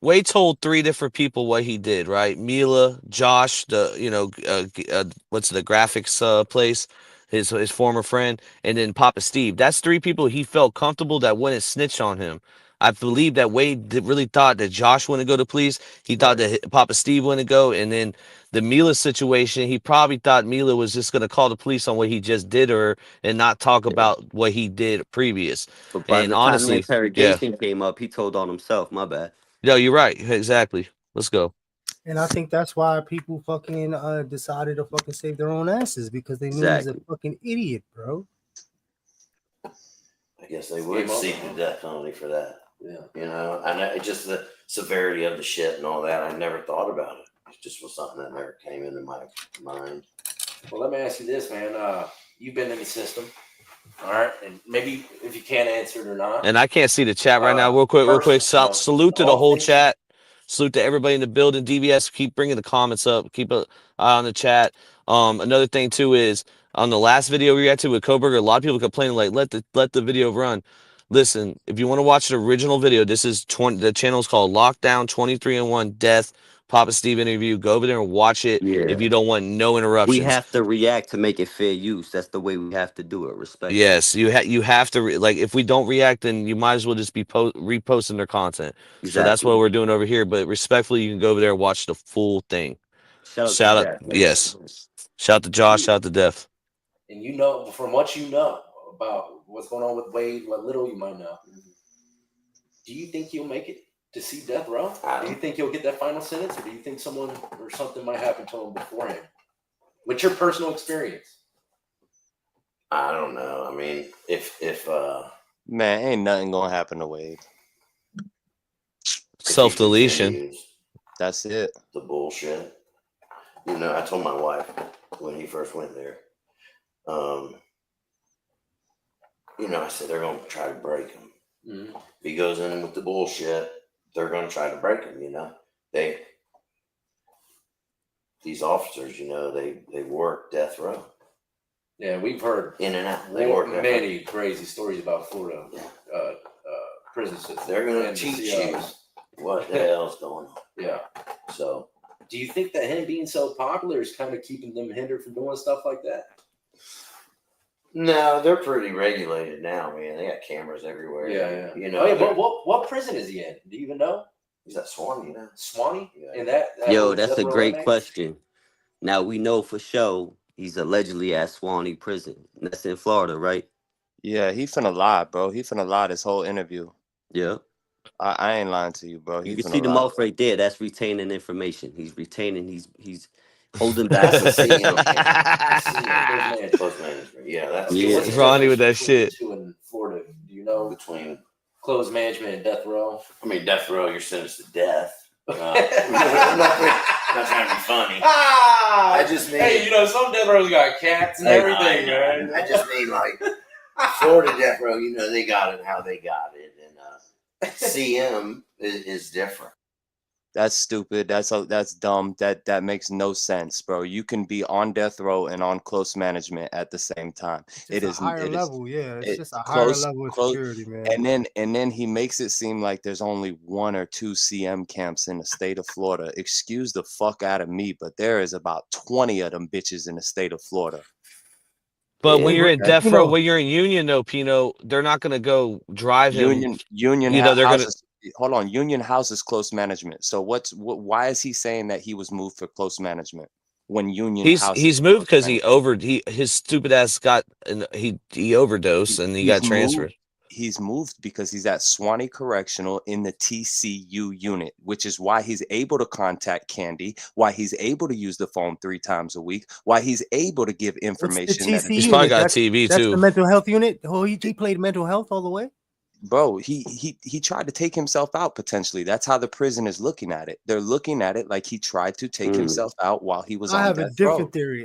Wade told 3 different people what he did, right? Mila, Josh, what's the graphics place, his former friend, and then Papa Steve. That's 3 people he felt comfortable that wouldn't snitch on him. I believe that Wade really thought that Josh wouldn't go to police. He thought that Papa Steve wouldn't go, and then the Mila situation, he probably thought Mila was just going to call the police on what he just did to her and not talk about what he did previous. But by And the time the honestly, yeah. interrogation came up, he told on himself. My bad. No, you're right. Exactly. Let's go. And I think that's why people fucking decided to fucking save their own asses, because they knew he was a fucking idiot, bro. I guess they would seek the death penalty for that. Yeah. You know, and it's just the severity of the shit and all that. I never thought about it. It just was something that never came into my mind. Well, let me ask you this, man. You've been in the system, all right? And maybe if you can't answer it or not. And I can't see the chat right now. Real quick. Salute to the whole chat. Salute to everybody in the building. DBS, keep bringing the comments up. Keep an eye on the chat. Another thing too is on the last video we reacted with Koberger, a lot of people complaining like let the video run. Listen, if you want to watch the original video, this is the channel is called Lockdown 23-in-1 Death Papa Steve interview. Go over there and watch it if you don't want no interruptions. We have to react to make it fair use. That's the way we have to do it. Respect. Yes, you have to like if we don't react, then you might as well just be reposting their content. Exactly. So that's what we're doing over here. But respectfully, you can go over there and watch the full thing. Shout out, yes. Shout out to Josh. Shout out to Def. And you know, from what you know about what's going on with Wade, what little you might know, do you think he'll make it to see death row? Do you think he'll get that final sentence, or do you think someone or something might happen to him beforehand? What's your personal experience? I don't know. I mean, if man, ain't nothing gonna happen to Wade. Self-deletion. That's it. The bullshit. You know, I told my wife when he first went there. You know, I said they're gonna try to break him. Mm-hmm. If he goes in with the bullshit, they're gonna try to break him. You know, these officers, you know, they work death row. Yeah, we've heard in and out. They work many crazy stories about Florida prison system. They're gonna teach you what the hell's going on. Yeah. So, do you think that him being so popular is kind of keeping them hindered from doing stuff like that? No, they're pretty regulated now, man. They got cameras everywhere. Yeah. You know. Oh, yeah, but what prison is he in? Do you even know? He's at Swanee, you know. Swanee? Yeah. And that Yo, that's a great question. Now we know for sure he's allegedly at Swanee prison. That's in Florida, right? Yeah, he finna lie, bro. He finna lie this whole interview. Yeah. I ain't lying to you, bro. You can see the mouth right there. That's retaining information. He's retaining. He's holding back. Close management. Yeah, that's Ronnie with that shit. In Florida, do you know between closed management and death row? I mean, death row, you're sentenced to death. I'm not trying to be funny. I just mean, hey, you know, some death rows got cats and everything, man. I just mean like Florida death row. You know, they got it how they got it, and CM is different. That's stupid. That's dumb. That makes no sense, bro. You can be on death row and on close management at the same time. It is a higher level, yeah. It's just a higher level of security, man. And then he makes it seem like there's only 1 or 2 CM camps in the state of Florida. Excuse the fuck out of me, but there is about 20 of them bitches in the state of Florida. But when you're in death row, when you're in Union, though, Pino, they're not gonna go drive him. Union, you know, they're gonna. Hold on, Union houses close management. So why is he saying that he was moved for close management when Union he's moved because his stupid ass he overdosed and he got transferred. He's moved because he's at Swanee Correctional in the TCU unit, which is why he's able to contact Candy, why he's able to use the phone 3 times a week, why he's able to give information. He's probably got TV that's too. The mental health unit. Oh, he played mental health all the way. Bro, he tried to take himself out potentially. That's how the prison is looking at it. They're looking at it like he tried to take himself out while he was on death row.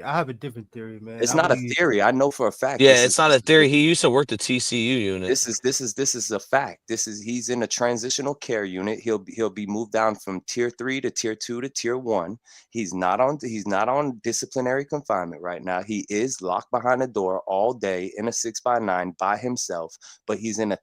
I have a different theory, man. It's not a theory. I know for a fact. Yeah, it's not a theory. He used to work the TCU unit. This is a fact. He's in a transitional care unit. He'll be moved down from tier 3 to tier 2 to tier 1. He's not on disciplinary confinement right now. He is locked behind a door all day in a 6x9 by himself, but he's in a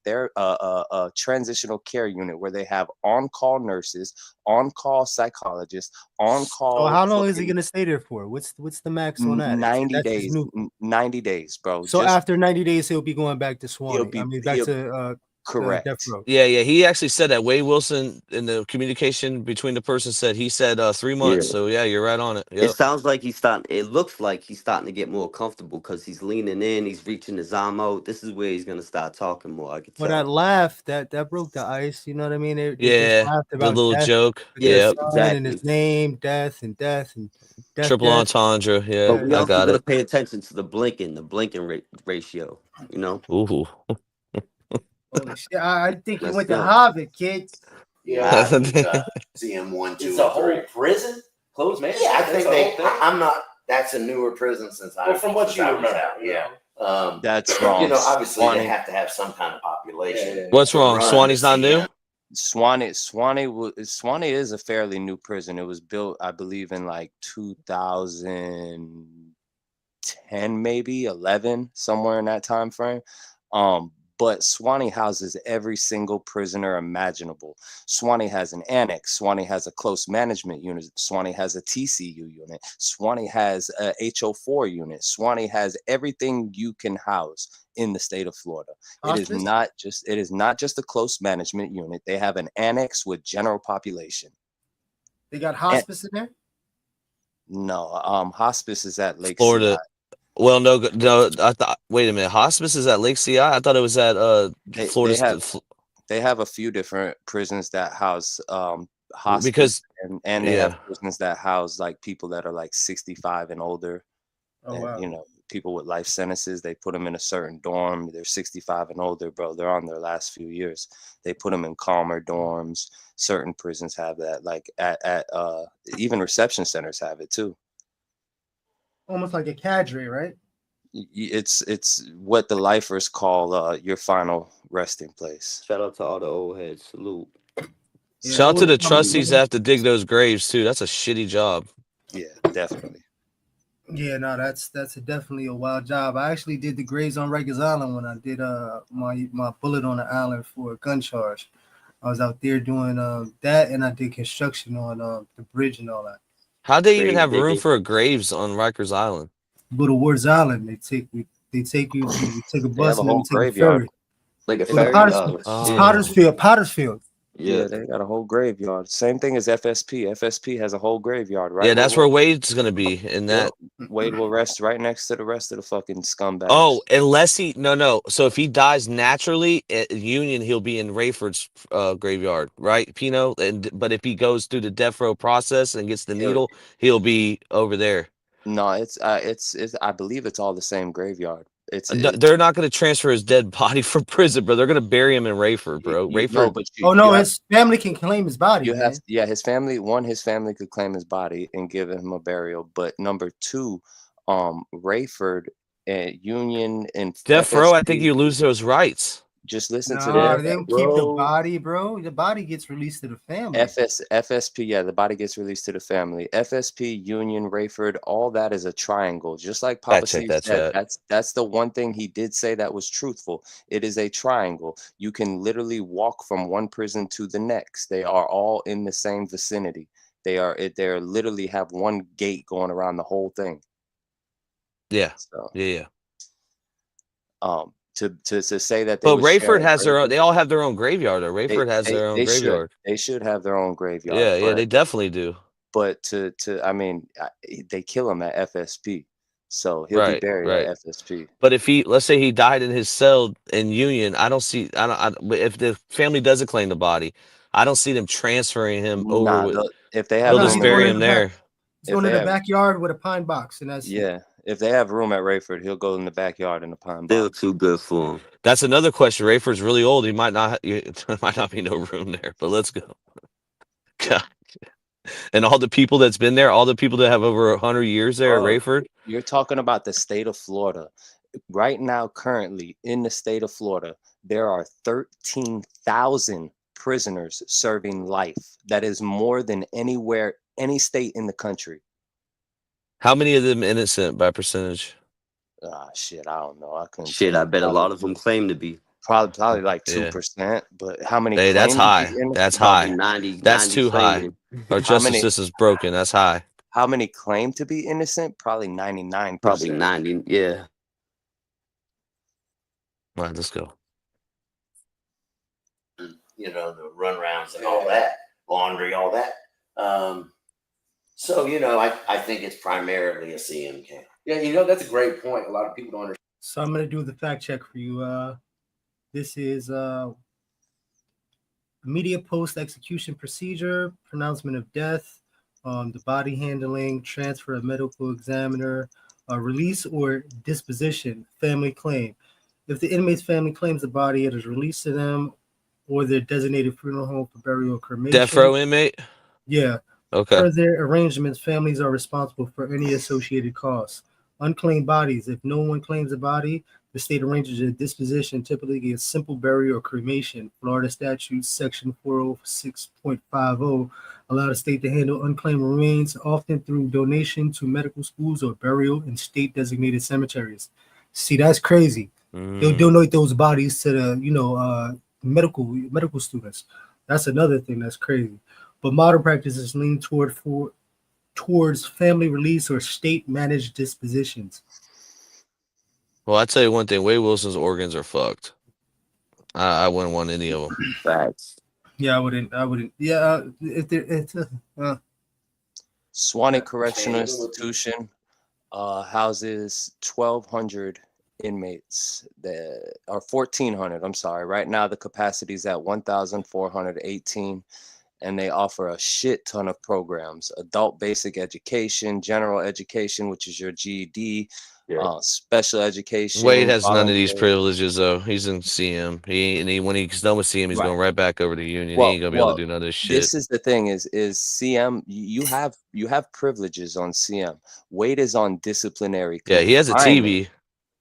a transitional care unit where they have on-call nurses, on-call psychologists, on-call. So how long is he gonna stay there for? What's the max on that? 90 That's his days. new. 90 days, bro. So Just after 90 days, he'll be going back to Swanee. be- I mean, back he'll- to correct. Death Row. Yeah. He actually said that. Wade Wilson in the communication between the person said 3 months. Yeah. So yeah, you're right on it. It Yep. sounds like he's starting. It looks like he's starting to get more comfortable because he's leaning in. He's reaching his arm out. This is where he's gonna start talking more. I could tell. Well, that laugh that broke the ice. You know what I mean? They just Yeah, laughed the about little death, joke. with their Yeah, son and his exactly. name, death and death. triple entendre. Yeah, But we I also got gotta it. pay attention to the blinking ratio. You know. Ooh. Holy shit! I think you Let's went to go. Harvard, kid. Yeah, See him 1, 2, it's a and whole 3. prison closed man. Yeah, I That's think the they. whole thing? I'm not. That's a newer prison since I. Well, from what since you I was remember, out, you yeah. know. That's wrong. You know, obviously Swanee. they have to have some kind of population. Yeah. What's to wrong? run Swanee's the not new. CM. Swanee is a fairly new prison. It was built, I believe, in like 2010, maybe 11, somewhere in that time frame. But Swanee houses every single prisoner imaginable. Swanee has an annex. Swanee has a close management unit. Swanee has a TCU unit. Swanee has a HO4 unit. Swanee has everything you can house in the state of Florida. It is not just a close management unit. They have an annex with general population. They got hospice in there. No, hospice is at Lake Florida. CI. Well, no. I thought. Wait a minute. Hospice is at Lake CI. I thought it was at Florida. They have a few different prisons that house hospice, Because and they have prisons that house like people that are like 65 and older. Oh and, wow. You know, people with life sentences. They put them in a certain dorm. They're 65 and older, bro. They're on their last few years. They put them in calmer dorms. Certain prisons have that. Like at even reception centers have it too. Almost like a cadre, right? It's what the lifers call your final resting place. Shout out to all the old heads. Salute. shout out to the trustees that have to dig those graves too. That's a shitty job. Yeah, definitely. Yeah, no, that's definitely a wild job. I actually did the graves on Rikers Island when I did my bullet on the island for a gun charge. I was out there doing that, and I did construction on the bridge and all that. How'd they even have room for graves on Rikers Island? Go to Ward's Island. They take you take a bus and then we take a ferry. Like a Well, ferry. Pottersfield. Yeah, they got a whole graveyard. Same thing as FSP. FSP has a whole graveyard, right? Yeah, that's where Wade's gonna be. In that, Wade will rest right next to the rest of the fucking scumbags. oh, unless no. So if he dies naturally at Union, he'll be in Rayford's graveyard, right, Pino? But if he goes through the death row process and gets the needle, he'll be over there. No, it's I believe it's all the same graveyard. They're not going to transfer his dead body from prison, bro. They're going to bury him in Rayford, bro. Rayford. His family can claim his body. His family could claim his body and give him a burial. But number two, Rayford and Union and death row, I think you lose those rights. Just listen to that. They don't keep the body, bro. The body gets released to the family. FSP, yeah, the body gets released to the family. FSP, Union, Rayford, all that is a triangle. Just like Papa Steve said, that's the one thing he did say that was truthful. It is a triangle. You can literally walk from one prison to the next. They are all in the same vicinity. They literally have one gate going around the whole thing. Yeah. So, yeah. To say that, but Rayford has their own. They all have their own graveyard. Or Rayford has their own graveyard. They should have their own graveyard. Yeah, they definitely do. But I mean, they kill him at FSP, so he'll be buried at FSP. But if let's say he died in his cell in Union, if the family doesn't claim the body, I don't see them transferring him over. If they have, they'll just bury him there. He's going to the backyard with a pine box, and that's it. If they have room at Rayford, he'll go in the backyard in the pine box. They're too good for him. That's another question. Rayford's really old. He might not. There might not be no room there. But let's go. God. And all the people that's been there, all the people that have over 100 years there at Rayford. You're talking about the state of Florida. Right now, currently in the state of Florida, there are 13,000 prisoners serving life. That is more than any state in the country. How many of them innocent by percentage? Shit, I don't know. I couldn't. Shit, I bet a lot of them claim to be. Probably like Yeah. 2%. But how many? Hey, that's claim to be high. innocent? That's Probably high. 90, That's 90 too high. claiming. Our How justice many? system's broken. That's high. How many claim to be innocent? Probably 99%. Probably 90. Yeah. All right, let's go. You know, the run rounds and all that, laundry, all that. So, you know, I think it's primarily a CM camp. Yeah, you know, that's a great point. A lot of people don't understand. So I'm gonna do the fact check for you. This is immediate post-execution procedure, pronouncement of death, the body handling, transfer of medical examiner, release or disposition, family claim. If the inmate's family claims the body, it is released to them or their designated funeral home for burial or cremation. Death row inmate? Yeah. Okay. Per their arrangements, families are responsible for any associated costs. Unclaimed bodies. If no one claims a body, the state arranges a disposition, typically gets simple burial or cremation. Florida statute section 406.50 allow the state to handle unclaimed remains, often through donation to medical schools or burial in state designated cemeteries. See, that's crazy. They'll donate those bodies to the medical students. That's another thing that's crazy. But modern practices lean towards family release or state managed dispositions. Well, I tell you one thing: Wade Wilson's organs are fucked. I wouldn't want any of them. Facts. Yeah, I wouldn't. Yeah, it's Swanee Correctional Institution houses 1,200 inmates that are 1,400. I'm sorry. Right now, the capacity is at 1,418, and they offer a shit ton of programs: adult basic education, general education, which is your GED, special education. Wade has none of these privileges though. He's in CM. When he's done with CM, he's going right back over to Union. He ain't gonna be able to do none of this shit. This is the thing: is CM? You have privileges on CM. Wade is on disciplinary. Yeah, he has a TV.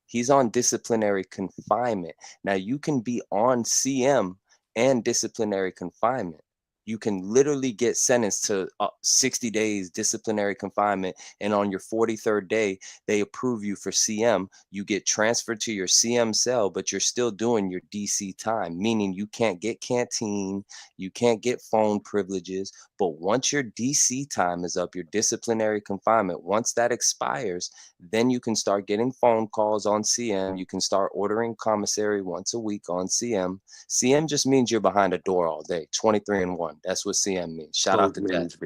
He's on disciplinary confinement. Now you can be on CM and disciplinary confinement. You can literally get sentenced to 60 days disciplinary confinement, and on your 43rd day, they approve you for CM. You get transferred to your CM cell, but you're still doing your DC time, meaning you can't get canteen, you can't get phone privileges. But once your DC time is up, your disciplinary confinement, once that expires, then you can start getting phone calls on CM. You can start ordering commissary once a week on CM. CM just means you're behind a door all day, 23-1. That's what CM means. Shout out to Death.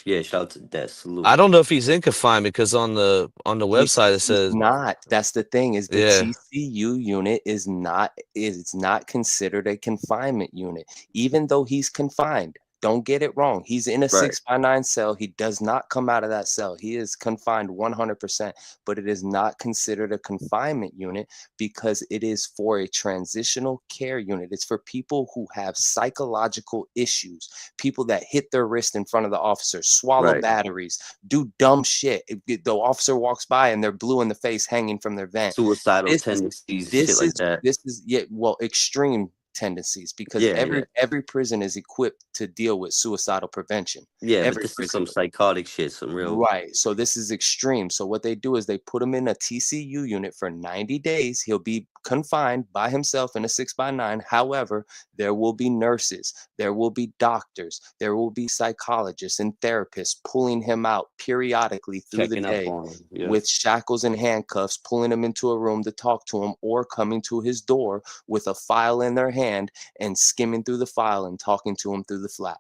Yeah, shout out to Death. Salute. I don't know if he's in confinement because on the website it says not. That's the thing, is the TCU unit is not considered a confinement unit, even though he's confined. Don't get it wrong. He's in a 6x9 cell. He does not come out of that cell. He is confined 100%, but it is not considered a confinement unit because it is for a transitional care unit. It's for people who have psychological issues, people that hit their wrist in front of the officer, swallow batteries, do dumb shit. If the officer walks by and they're blue in the face hanging from their vent. Suicidal tendencies, shit like that. This is extreme tendencies, because every prison is equipped to deal with suicidal prevention. But this is some psychotic shit, some real So this is extreme. So what they do is they put him in a TCU unit for 90 days. He'll be confined by himself in a 6x9. However, there will be nurses, there will be doctors, there will be psychologists and therapists pulling him out periodically through the day with shackles and handcuffs, pulling him into a room to talk to him, or coming to his door with a file in their hand and skimming through the file and talking to him through the flap.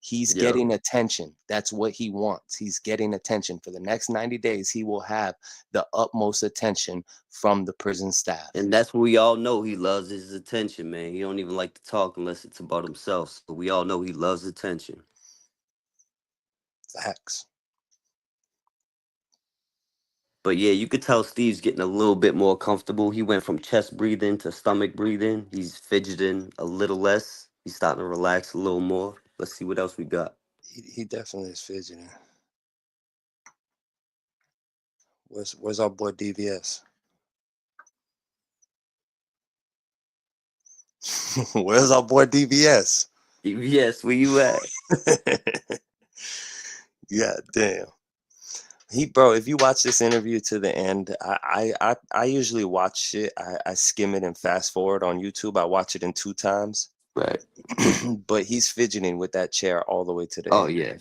He's getting attention. That's what he wants. He's getting attention. For the next 90 days, he will have the utmost attention from the prison staff. And that's what we all know. He loves his attention, man. He don't even like to talk unless it's about himself. So we all know he loves attention. Facts. But yeah, you could tell Steve's getting a little bit more comfortable. He went from chest breathing to stomach breathing. He's fidgeting a little less. He's starting to relax a little more. Let's see what else we got. He definitely is fidgeting. Where's our boy DVS? Where's our boy DVS? DVS, where you at? Yeah, damn. Bro, if you watch this interview to the end, I usually watch it. I skim it and fast forward on YouTube. I watch it in 2 times. Right. But he's fidgeting with that chair all the way to the Oh end. yeah.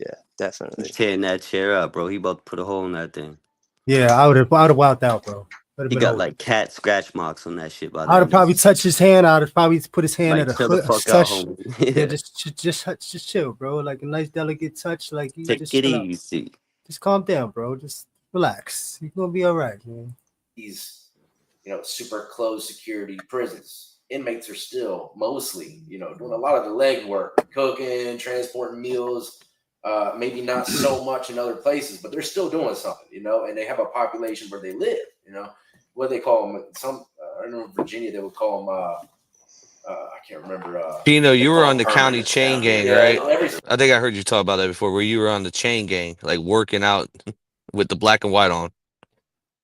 Yeah, definitely. He's tearing that chair up, bro. He about to put a hole in that thing. Yeah, I would have wilded out, bro. He got like cat scratch marks on that shit. By I'd have probably touched his hand. I'd have probably put his hand like, at chill the a fuck out, touch. homie. Yeah, just chill, bro. Like a nice delicate touch. Like you Take just it chill out. easy. Just calm down, bro. Just relax. You're gonna be all right, man. These, super closed security prisons. Inmates are still mostly, doing a lot of the leg work, cooking, transporting meals. Maybe not so much in other places, but they're still doing something, and they have a population where they live, what they call them. I know in Virginia, they would call them, I can't remember. Pino, you were on the county chain gang, right? Yeah, I think I heard you talk about that before, where you were on the chain gang, like working out with the black and white on.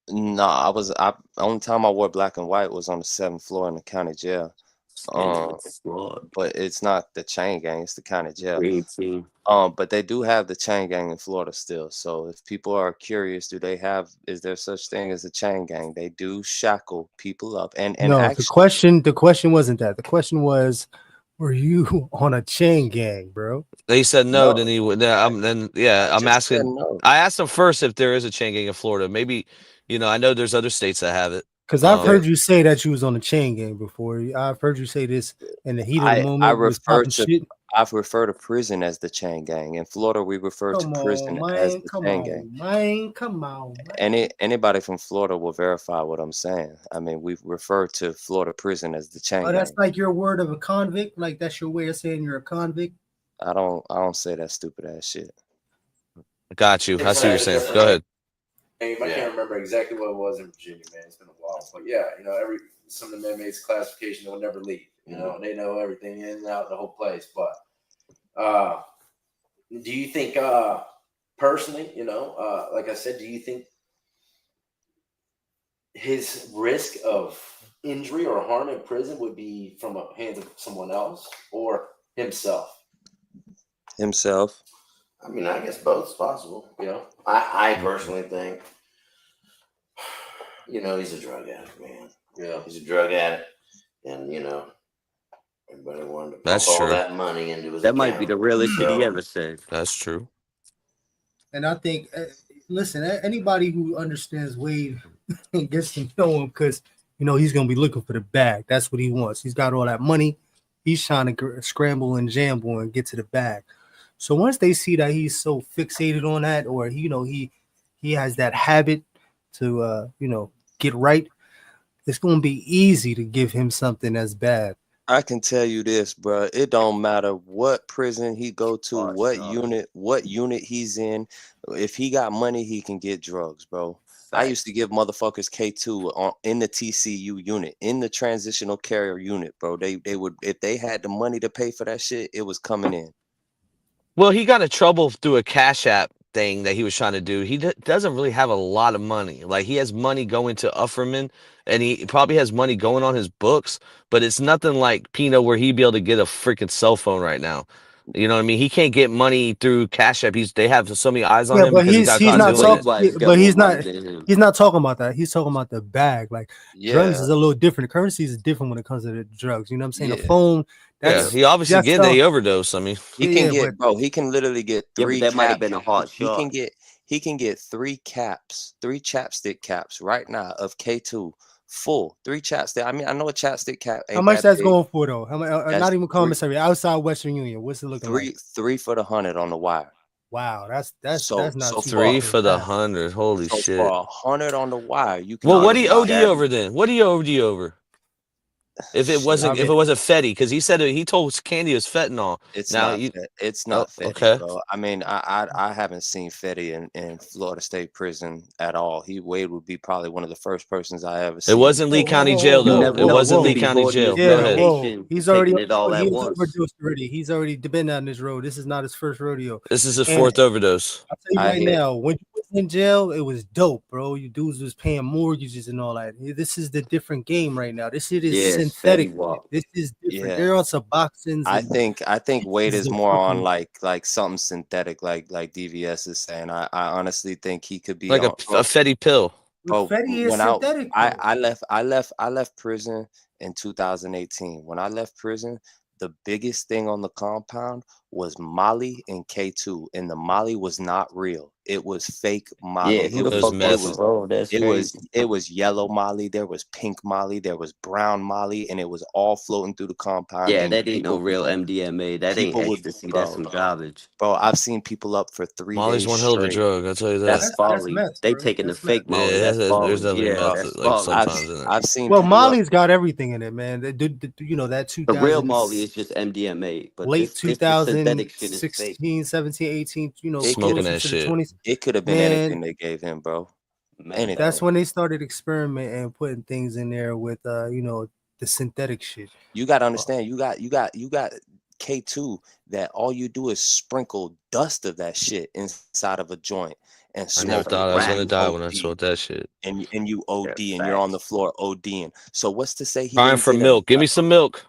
No, only time I wore black and white was on the 7th floor in the county jail. But it's not the chain gang, it's the county jail. But they do have the chain gang in Florida still. So if people are curious, is there such thing as a chain gang? They do shackle people up. And no, actually, the question wasn't that. The question was, were you on a chain gang, bro? They said no. No. Then he would. I'm asking. No. I asked him first if there is a chain gang in Florida. Maybe, I know there's other states that have it. Because I've heard you say that you was on a chain gang before. I've heard you say this in the heat of the moment. I've referred to prison as the chain gang. In Florida, we refer to prison as the chain gang. Man, come on. Anybody from Florida will verify what I'm saying. I mean, we refer to Florida prison as the chain gang. That's like your word of a convict? Like that's your way of saying you're a convict? I don't say that stupid ass shit. Got you. I see what you're saying. Go ahead. I can't remember exactly what it was in Virginia, man. It's been a while. But yeah, some of the inmates classification, they'll never leave. And they know everything in and out the whole place. But do you think personally, like I said, do you think his risk of injury or harm in prison would be from the hands of someone else or himself? Himself. I mean, I guess both is possible. I personally think, he's a drug addict, man. Yeah, he's a drug addict, and everybody wanted to That's pump true. all that money into his. That might be the realest shit he ever said. That's true. And I think, listen, anybody who understands Wade gets to know him because he's gonna be looking for the bag. That's what he wants. He's got all that money. He's trying to scramble and jamble and get to the bag. So once they see that he's so fixated on that, or he has that habit to get right, it's gonna be easy to give him something that's bad. I can tell you this, bro. It don't matter what prison he go to, what unit he's in. If he got money, he can get drugs, bro. I used to give motherfuckers K2 in the TCU unit, in the transitional carrier unit, bro. They would, if they had the money to pay for that shit, it was coming in. Well, he got in trouble through a Cash App thing that he was trying to do. He doesn't really have a lot of money. Like, he has money going to Ufferman, and he probably has money going on his books, but it's nothing like Pino where he'd be able to get a freaking cell phone right now. You know what I mean? He can't get money through Cash App. They have so many eyes on him. But he's not talking about that. He's talking about the bag. Like, drugs is a little different. The currency is different when it comes to the drugs. You know what I'm saying? The phone. He obviously get the overdose. I mean, he can literally get 3. That might have been a hard shot. He can get 3 caps, 3 chapstick caps right now of K2 full. 3 chapstick. I mean, I know a chapstick cap. How much that's going for though? How much? Not even commissary. Outside Western Union. What's it looking like? 3 for the 100 on the wire. Wow, that's not so 3 for the 100. Holy shit! For 100 on the wire, you can. Well, what do you OD over then? What do you OD over? If it wasn't Fetty, because he said he told Candy it was fentanyl. It's not Fetty, okay. Bro. I mean, I haven't seen Fetty in Florida State Prison at all. Wade would be probably one of the first persons I ever seen. It wasn't Lee County Jail though. It wasn't Lee County Jail. Yeah, he's already overdosed already. He's already been down this road. This is not his first rodeo. This is his 4th overdose. I'll tell you right now, when you in jail, it was dope, bro. You dudes was paying mortgages and all that. This is the different game right now. This shit is Yeah, synthetic. Fetty Wap. This is different. Yeah. They're on Suboxones. I think Wade is is the more on fucking- like something synthetic, like DVS is saying. I honestly think he could be like on, a Fetty pill. bro, Fetty is when synthetic. I left prison in 2018. When I left prison, the biggest thing on the compound was Molly and K2, and the Molly was not real. It was fake Molly. Yeah, who the was fuck meth. was bro? That's crazy. It was yellow Molly, there was pink Molly, there was brown Molly, and it was all floating through the compound. Yeah, and that ain't no real MDMA. That ain't people would- ecstasy. bro, That's some garbage. Bro, I've seen people up for 3 Molly's days one hell of a straight. drug. I'll tell you that. That's folly. meth, They bro. taking That's the fake meth. Molly. Yeah, That's there's folly. definitely Yeah, meth, that's like folly. sometimes in it. I've seen Well, people up- Molly's got everything in it, man. You know that 2000 The real Molly is just MDMA, but late this synthetic shit is fake. 2016, 17, 18, you know, Smoking closer that to the shit. 20s. it could have been Man. anything they gave him, bro. Anything. That's when they started experimenting and putting things in there with you know, the synthetic shit. You got to understand, you got K2 that all you do is sprinkle dust of that shit inside of a joint and I never smoke thought I was gonna and die when I OD, saw that shit. and you OD Yeah, and you're on the facts. floor ODing. So what's to say he Crying didn't for get milk. Give me some milk.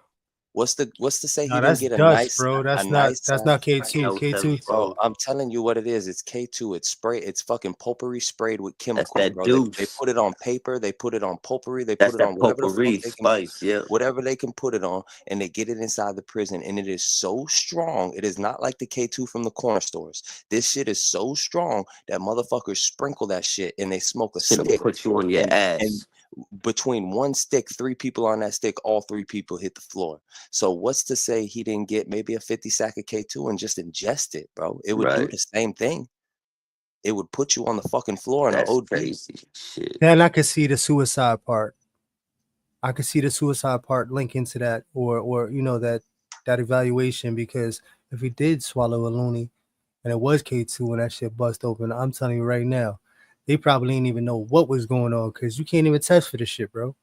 What's to say he No, didn't that's get a dust, nice bro. That's a not nice that's sound? not K2. That was K2. Bro, I'm telling you what it is. It's K2. It's spray. It's fucking potpourri sprayed with chemicals, that bro. deuce. They put it on paper. They put it on potpourri. They That's put it on that whatever the fuck potpourri they can, spice. Yeah. whatever they can put it on, and they get it inside the prison. And it is so strong. It is not like the K2 from the corner stores. This shit is so strong that motherfuckers sprinkle that shit and they smoke a Shit will stick. put you on your and- ass. Between one stick, 3 people on that stick, all 3 people hit the floor. So what's to say he didn't get maybe a 50 sack of K2 and just ingest it, bro? It would do Right. the same thing. It would put you on the fucking floor in an That's OD. crazy shit. Then I could see the suicide part. I could see the suicide part link into that, or you know, that evaluation, because if he did swallow a loony and it was K2 when that shit bust open, I'm telling you right now, they probably didn't even know what was going on, because you can't even test for this shit, bro.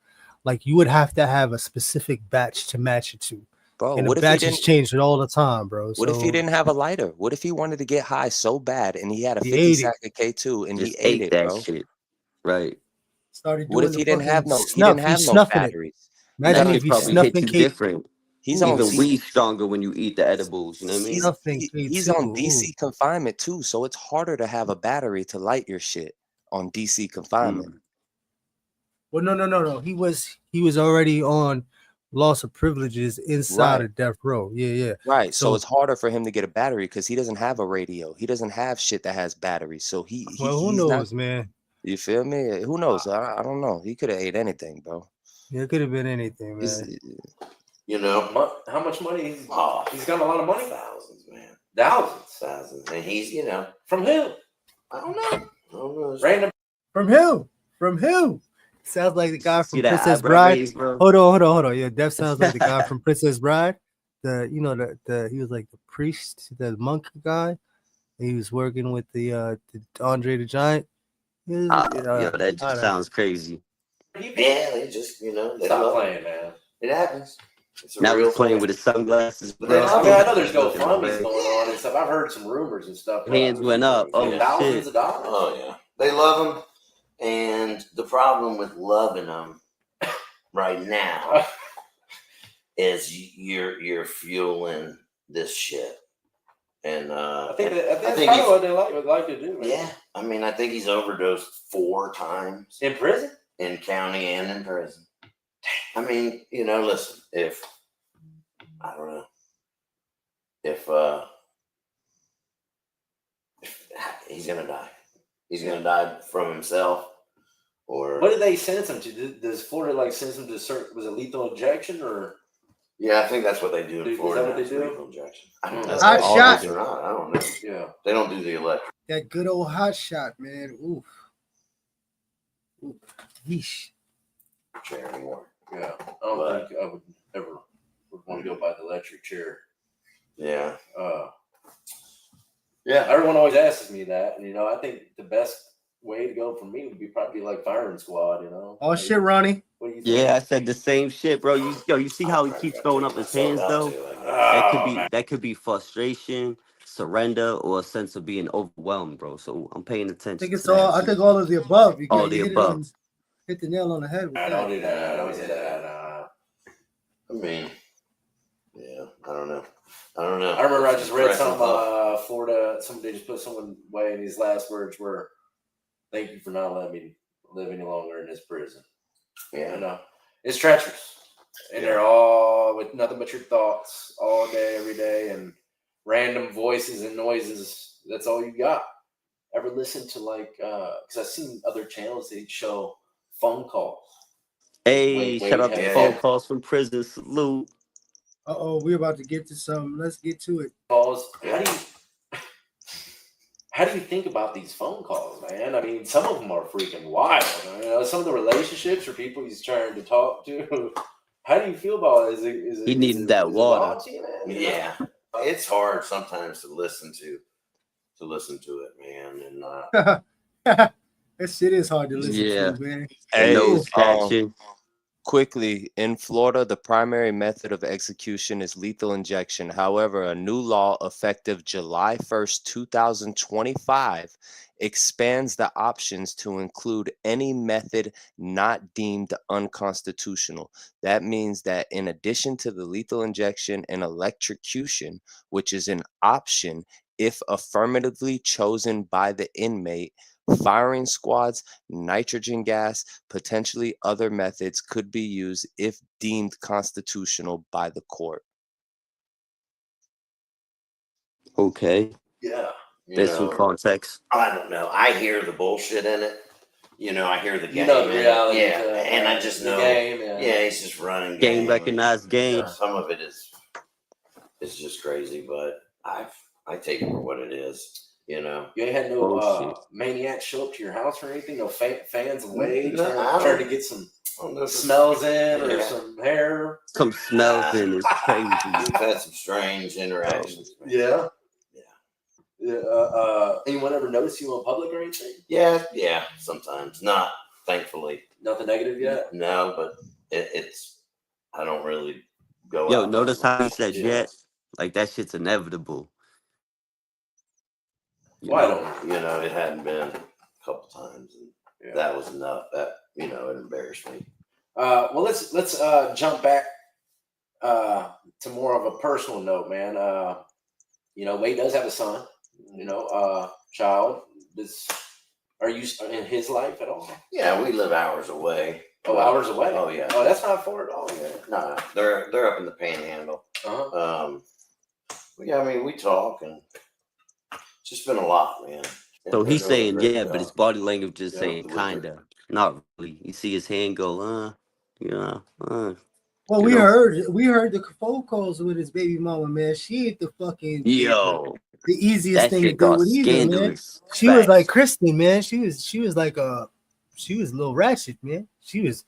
Like, you would have to have a specific batch to match it to. Bro, And what the if he batches didn't? changed it all the time, bro. What if he So didn't have a lighter? What if he wanted to get high so bad and he had a He 50 ate it. sack of K2 and Just he ate it, that bro? shit. Right. started What doing if he the didn't have fucking no? He snuff. didn't have He's no snuffing it. batteries. Imagine That if shit he's probably hit snuffing you K. different. He's on Even C- weed stronger when you eat the edibles. You know what I mean? he's Nothing, he's K2, on DC confinement too, so it's harder to have a battery to light your shit on DC confinement. Well, no. He was already on loss of privileges inside Right. of death row. Yeah. Right. So So- it's harder for him to get a battery because he doesn't have a radio. He doesn't have shit that has batteries. So Well, who he's knows, not, man? you feel me? Who knows? I don't know. He could have ate anything, bro. Yeah, it could have been anything, He's- man. You know, How much money? oh, He's got a lot of money. thousands, man, Thousands. thousands, and he's, you know, From who? I don't know. Random. From who? From who? Sounds like the guy from See that Princess eyebrow Bride. raise, bro? Hold on. Yeah, Def sounds like the guy from Princess Bride. He was like the priest, the monk guy. He was working with the Andre the Giant. He was, Yo, that I just don't- sounds crazy. Yeah, they just, you know, they Stop love it. playing, man. It happens. It's a Now real he's playing thing. with his sunglasses. But bro. then I mean, I know there's Looking GoFundMe's away. going on and stuff. I've heard some rumors and stuff. but Hands went up. Oh, thousands shit. of dollars. Oh yeah, they love them, and the problem with loving them right now is you're fueling this shit, and I think that's I think probably he's- what they would like to do. Man. yeah, I mean, I think he's overdosed 4 times In prison? in county and in prison. I mean, you know, listen, if I don't know, if he's gonna die from himself, or What did they sentence him to? Does Florida like sentence him to certain? Was it lethal injection or? yeah, I think that's what they do in Is that Florida. what they now, is do? lethal injection. I don't know. That's Hot All shot. those or not, I don't know. Yeah. They don't do the electric. that good old hot shot, man. Oof. Yeesh. chair anymore. Yeah. I don't think I would ever want to go by the electric chair. Yeah. Yeah. Everyone always asks me that, and I think the best way to go for me would be probably like firing squad. Oh shit, Ronnie. What do you think? Yeah, I said the same shit, bro. You see how he keeps throwing up his hands though? That could be frustration. surrender or a sense of being overwhelmed, bro. So I'm paying I attention think to it's all. I that. think all of the above. You, All you the hit it above. on, hit the nail on the head with I that. don't do that. I don't say that. I mean, yeah, I don't know. I don't know. I remember I It's just read impressive, some Florida. Somebody just put someone away, and his last words were, "Thank you for not letting me live any longer in this prison." Yeah. You know, it's treacherous, and they're all with nothing but your thoughts all day, every day, and random voices and noises. That's all you got. Ever listen to like? Because I've seen other channels they show phone calls. Hey, shout out to phone Yeah. calls from prison. Salute. Oh, we're about to get to some. Let's get to it. Calls. How do you think about these phone calls, man? I mean, some of them are freaking wild. You know, some of the relationships or people he's trying to talk to. How do you feel about it? Is He needed that water. Yeah. It's hard sometimes to listen to it, man. And That shit is hard to listen Yeah. to, man. And Hey, those catching. quickly, in Florida, the primary method of execution is lethal injection. However, a new law effective July 1st, 2025 expands the options to include any method not deemed unconstitutional. That means that in addition to the lethal injection and electrocution, which is an option if affirmatively chosen by the inmate, firing squads, nitrogen gas, potentially other methods could be used if deemed constitutional by the court. Okay. yeah. There's some context. I don't know. I hear the bullshit in it. I hear the game. You know the in it. reality. Yeah. And I just the know. game. Yeah, he's just running Game recognized game. Some of it is just crazy, but I take it for what it is. You ain't had no shit. maniacs show up to your house or anything. No fans away No, trying to get some smells in or some hair. Some smells in is crazy. We've had some strange interactions. Man. Yeah. Anyone ever notice you in public or anything? Yeah. Sometimes, not thankfully. Nothing negative yet. No, but it's. I don't really go. Yo, out notice that how he much. said jet? Like that shit's inevitable. Well, I don't. It hadn't been a couple times, and that was enough. That it embarrassed me. Well, let's jump back to more of a personal note, man. Wade does have a son. Child. Are you in his life at all? Yeah, we live hours away. Oh, hours away. Oh yeah. Oh, that's not far at all. Yeah. No, they're up in the Panhandle. Yeah, I mean, we talk, and it's just been a lot, man. So he's saying but his body language is saying kinda. Not really. You see his hand go, Well, we heard the phone calls with his baby mama, man. She ain't the fucking the easiest thing to do with either, man. She was like Kristen, man. She was like she was a little ratchet, man. She was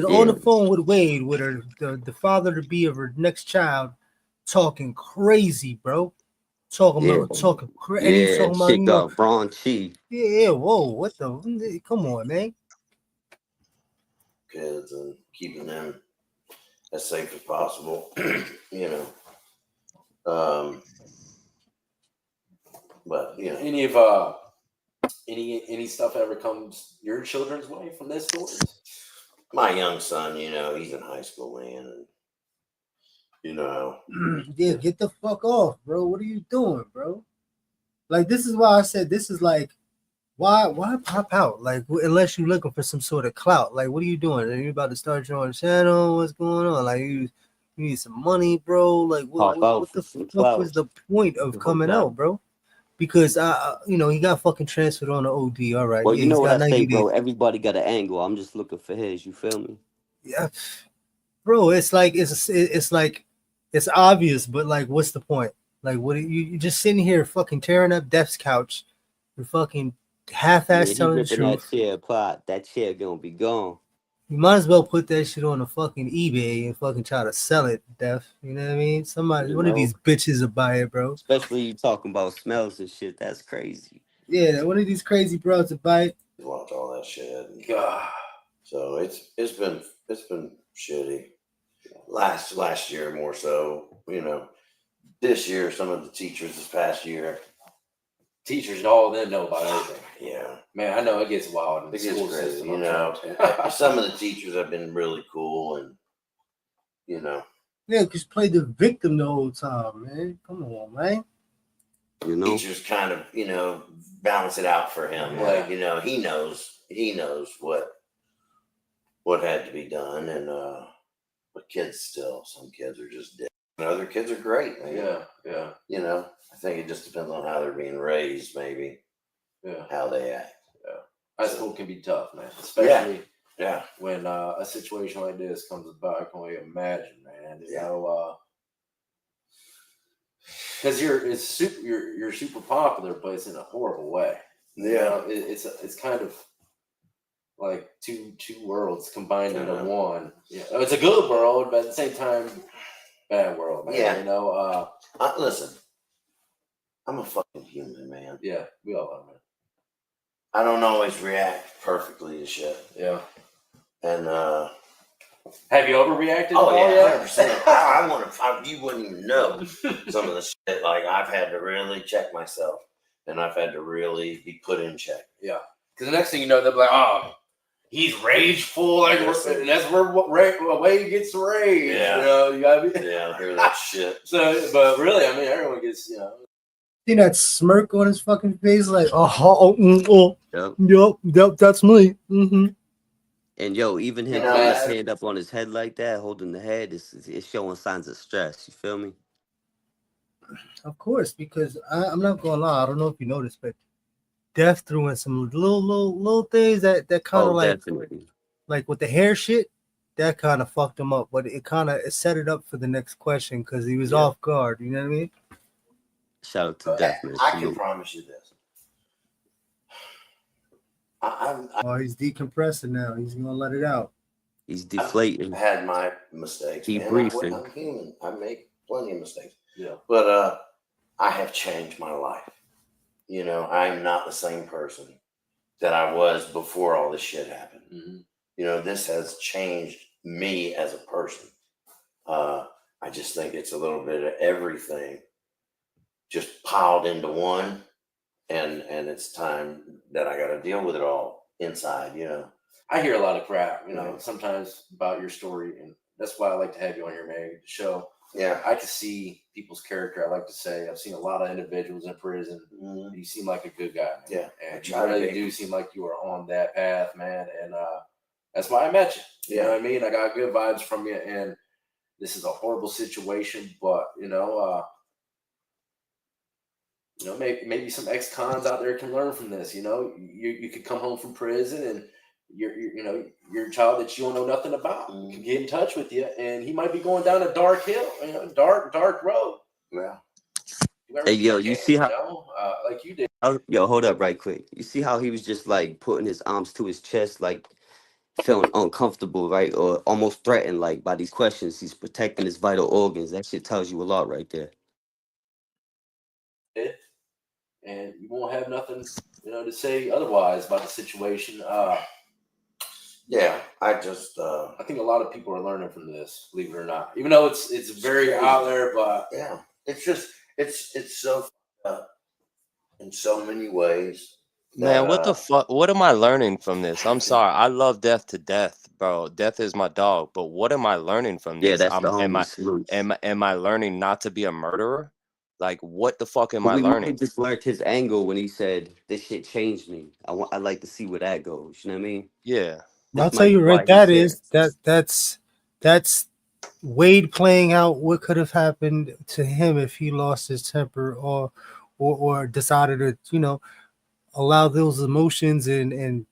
on the phone with Wade, with her the father to be of her next child, talking crazy, bro. Talking crazy. Yeah, shit got raunchy. Yeah, whoa, what the? Come on, man. Kids and keeping them as safe as possible, But any stuff ever comes your children's way from this story? My young son, he's in high school, man, and yeah, get the fuck off, bro. What are you doing, bro? Like, this is why I said this is like, why pop out? Like, unless you're looking for some sort of clout. Like, what are you doing? Are you about to start your own channel? What's going on? Like, you need some money, bro. Like, what the fuck was the point of coming out, bro? Because he got fucking transferred on the OD. All right. Well, you know what I say, bro. Everybody got an angle. I'm just looking for his. You feel me? Yeah, bro. It's like it's obvious, but like, what's the point? Like, what you just sitting here fucking tearing up Def's couch, you're fucking half-ass telling the truth. That chair gonna be gone. You might as well put that shit on a fucking eBay and fucking try to sell it, Def. You know what I mean? One of these bitches will buy it, bro. Especially you talking about smells and shit. That's crazy. Yeah, one of these crazy bros will buy it. Watch all that shit. God. So it's been shitty. Last year more so, this year, some of the teachers this past year. Teachers and all of them know about everything. Yeah, Man, I know it gets wild in the it gets school crazy. system. You I'm know, sure. some of the teachers have been really cool, and you know, Yeah, because play the victim the whole time, man. Come on, man. You know, teachers kind of balance it out for him. Yeah. Like he knows what had to be done, and but some kids are just dead. And other kids are great, man. Yeah. I think it just depends on how they're being raised, maybe Yeah. how they act. High school can be tough, man. Especially Yeah, when a situation like this comes about. I can only imagine, man. Yeah. Because you're super popular, but it's in a horrible way. yeah. It's kind of like two worlds combined into Uh-huh. one. Yeah, it's a good world, but at the same time, bad world, man. Yeah. Listen, I'm a fucking human, man. Yeah, we all are, man. I don't always react perfectly to shit, Yeah. and Have you overreacted? oh at all yeah, yet? 100%. I want to. You wouldn't even know some of the shit. Like I've had to really check myself, and I've had to really be put in check. Yeah. Because the next thing you know, they'll be like, "Oh, he's rageful," like, Yes, and that's where Wade gets rage. Yeah. You know, you gotta be. Yeah, I hear that shit. So, but really, I mean, everyone gets, See that smirk on his fucking face, like, yep, that's me. Mm-hmm. and yo, even him You know, putting his I- hand up on his head like that, holding the head, it's showing signs of stress. You feel me? Of course, because I'm not gonna lie, I don't know if you noticed, but Def threw in some little things that kind of Definitely. like with the hair shit, that kind of fucked him up. But it kind of set it up for the next question because he was Yeah. off guard. You know what I mean? Shout out to But Def, man. I can Salute. promise you this. I Oh, he's decompressing now. He's gonna let it out. He's deflating. had my mistakes. Keep man. briefing. I'm human. I make plenty of mistakes. Yeah. But I have changed my life. I'm not the same person that I was before all this shit happened. Mm-hmm. This has changed me as a person. I just think it's a little bit of everything just piled into one, and it's time that I got to deal with it all inside. I hear a lot of crap, Yeah. sometimes about your story, and that's why I like to have you on here, man. To show Yeah. I can see people's character. I like to say I've seen a lot of individuals in prison. Mhm. You seem like a good guy, man. Yeah, I And you try to really be. do seem like you are on that path, man. And that's why I met you. You know what I mean? I got good vibes from you, and this is a horrible situation, but maybe some ex-cons out there can learn from this. You could come home from prison, and your child that you don't know nothing about can get in touch with you, and he might be going down a dark hill, dark road. Yeah. Hey, yo, you see how? Like you did. Yo, hold up, right quick. You see how he was just like putting his arms to his chest, like feeling uncomfortable, right, or almost threatened, like by these questions. He's protecting his vital organs. That shit tells you a lot, right there. And you won't have nothing, to say otherwise about the situation. Yeah, I just I think a lot of people are learning from this, believe it or not. Even though it's very out there, but yeah, it's so fucked up in so many ways. Man, what the fuck? What am I learning from this? I'm sorry. I love Death to death, bro. Death is my dog. But what am I learning from this? Yeah, that's the am homie. am I learning not to be a murderer? Like, what the fuck am But I we learning? just learned his angle when he said, "This shit changed me." I'd like to see where that goes. You know what I mean? Yeah. I'll tell you right. That's Wade playing out what could have happened to him if he lost his temper or decided to allow those emotions and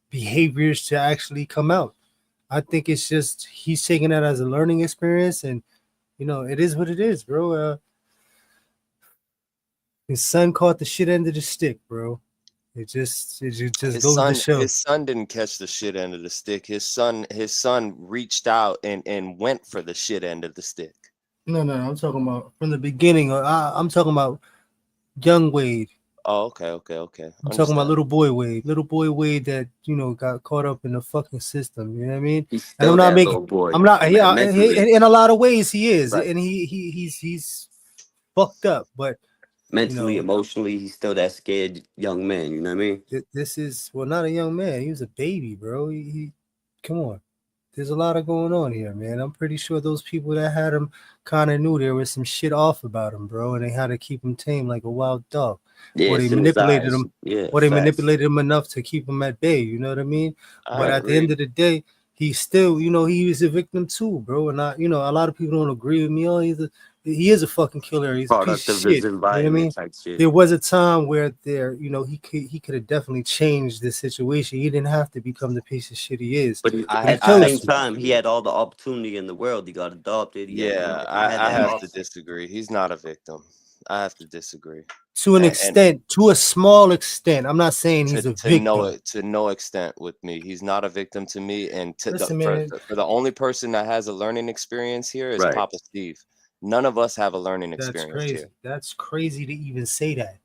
behaviors to actually come out. I think it's just he's taking that as a learning experience, and it is what it is, bro. His son caught the shit end of the stick, bro. It just goes to show. His son didn't catch the shit end of the stick. His son reached out and went for the shit end of the stick. No, I'm talking about from the beginning. I'm talking about young Wade. Oh, okay. I'm talking about little boy Wade that got caught up in the fucking system. You know what I mean? And I'm not making. I'm not. Yeah, in a lot of ways he is, right. and he's fucked up. But Mentally, know, emotionally, he's still that scared young man. You know what I mean? this is not a young man. He was a baby, bro. He come on. There's a lot of going on here, man. I'm pretty sure those people that had him kind of knew there was some shit off about him, bro, and they had to keep him tame like a wild dog. Yeah, or they it's in his manipulated eyes. him, Yeah, or they facts. manipulated him enough to keep him at bay. You know what I mean? I But at the agree. end of the day, he's still, he was a victim too, bro. And a lot of people don't agree with me. Oh, he is a fucking killer. He's a piece Product of of shit. his You know what I mean? environment type shit. There was a time where he could have definitely changed the situation. He didn't have to become the piece of shit he is. But at the same time, he had all the opportunity in the world. He got adopted. He had the money. He had I that have off. to disagree. He's not a victim. I have to disagree. To an extent, to a small extent. I'm not saying he's a victim. To no extent with me. He's not a victim to me. And Listen, for the only person that has a learning experience here is Right. Papa Steve. None of us have a learning experience That's crazy. here. That's crazy to even say that.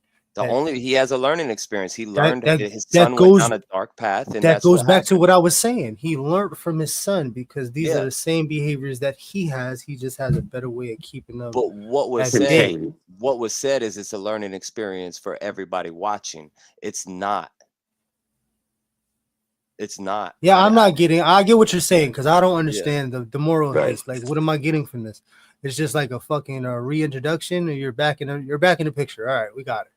He has a learning experience. He learned that his son went down a dark path, and that goes back to what I was saying. He learned from his son because these Yeah. are the same behaviors that he has. He just has a better way of keeping them. But what was said is it's a learning experience for everybody watching. It's not. It's not. Yeah, I get what you're saying because I don't understand the moral of Right. this. Like, what am I getting from this? It's just like a fucking reintroduction, and you're back in the picture. All right, we got it.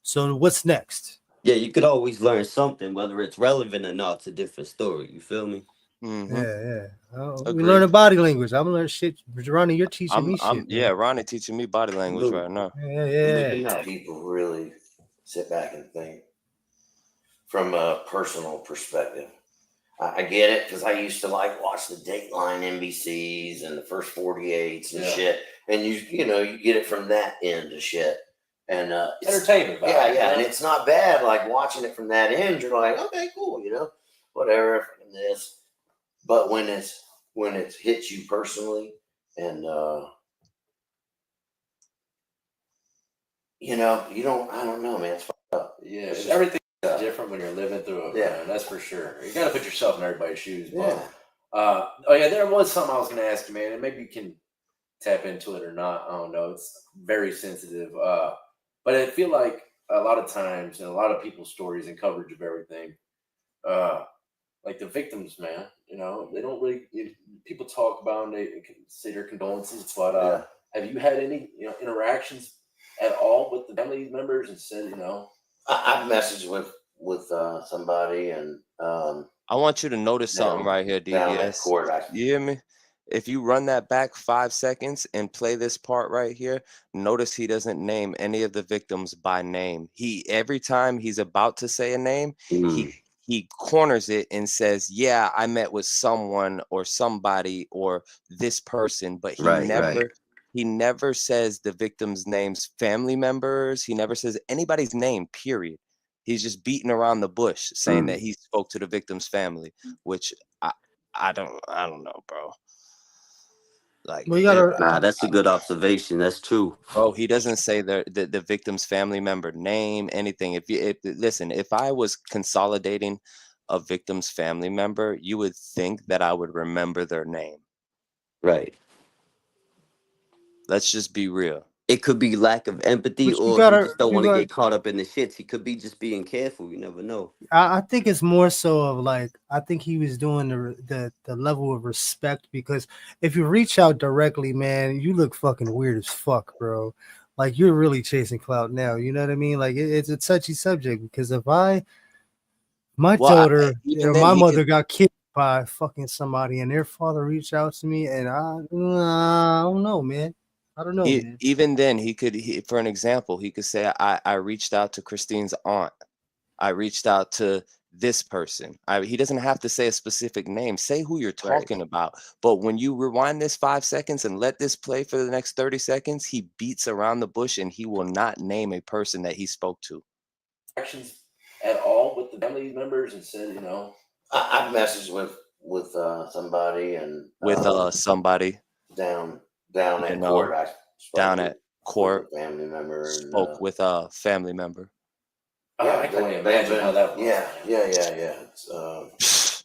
So what's next? Yeah, you could always learn something, whether it's relevant or not. It's a different story. You feel me? Mm-hmm. Yeah. We learning body language. I'm learning shit. Ronnie, you're teaching me shit. Yeah, Ronnie teaching me body language right now. Yeah. People really sit back and think from a personal perspective. I get it because I used to watch the Dateline NBCs and the First 48s and shit, and you get it from that end of shit. And entertainment. And it's not bad. Like watching it from that end, you're like, okay, cool, whatever. And this, but when it hits you personally, and you don't. I don't know, man. It's fucked up. Yeah, everything's different when you're living through it. Man. That's for sure. You got to put yourself in everybody's shoes. But, there was something I was going to ask you, man, and maybe you can tap into it or not. I don't know. It's very sensitive. But I feel like a lot of times and a lot of people's stories and coverage of everything, like the victims, man, they don't really, people talk about them, they say their condolences, but have you had any, interactions at all with the family members and said, I've messaged with somebody, and I want you to notice something right here, DBS. You hear me? If you run that back 5 seconds and play this part right here, notice he doesn't name any of the victims by name. Every time he's about to say a name, he corners it and says, "Yeah, I met with someone or somebody or this person," but he never says the victim's names, family members. He never says anybody's name, period. He's just beating around the bush saying that he spoke to the victim's family, which I don't know, bro. Like, that's a good observation. That's true. Bro, he doesn't say the victim's family member name, anything. Listen, if I was consolidating a victim's family member, you would think that I would remember their name. Right. Let's just be real. It could be lack of empathy, or he just don't want to get caught up in the shits. He could be just being careful. You never know. I think it's more so of I think he was doing the level of respect, because if you reach out directly, man, you look fucking weird as fuck, bro. Like, you're really chasing clout now. You know what I mean? Like, it's a touchy subject, because if my daughter or my mother got killed by fucking somebody and their father reached out to me, and I don't know, man. I don't know. Man. Even then, for an example, he could say, I reached out to Christine's aunt. I reached out to this person. He doesn't have to say a specific name. Say who you're talking about. But when you rewind this 5 seconds and let this play for the next 30 seconds, he beats around the bush and he will not name a person that he spoke to. Actions at all with the family members and said, I've messaged with somebody, and with somebody down at court. Down at court, family member spoke with a family member. I can only imagine how that was. Yeah. It's,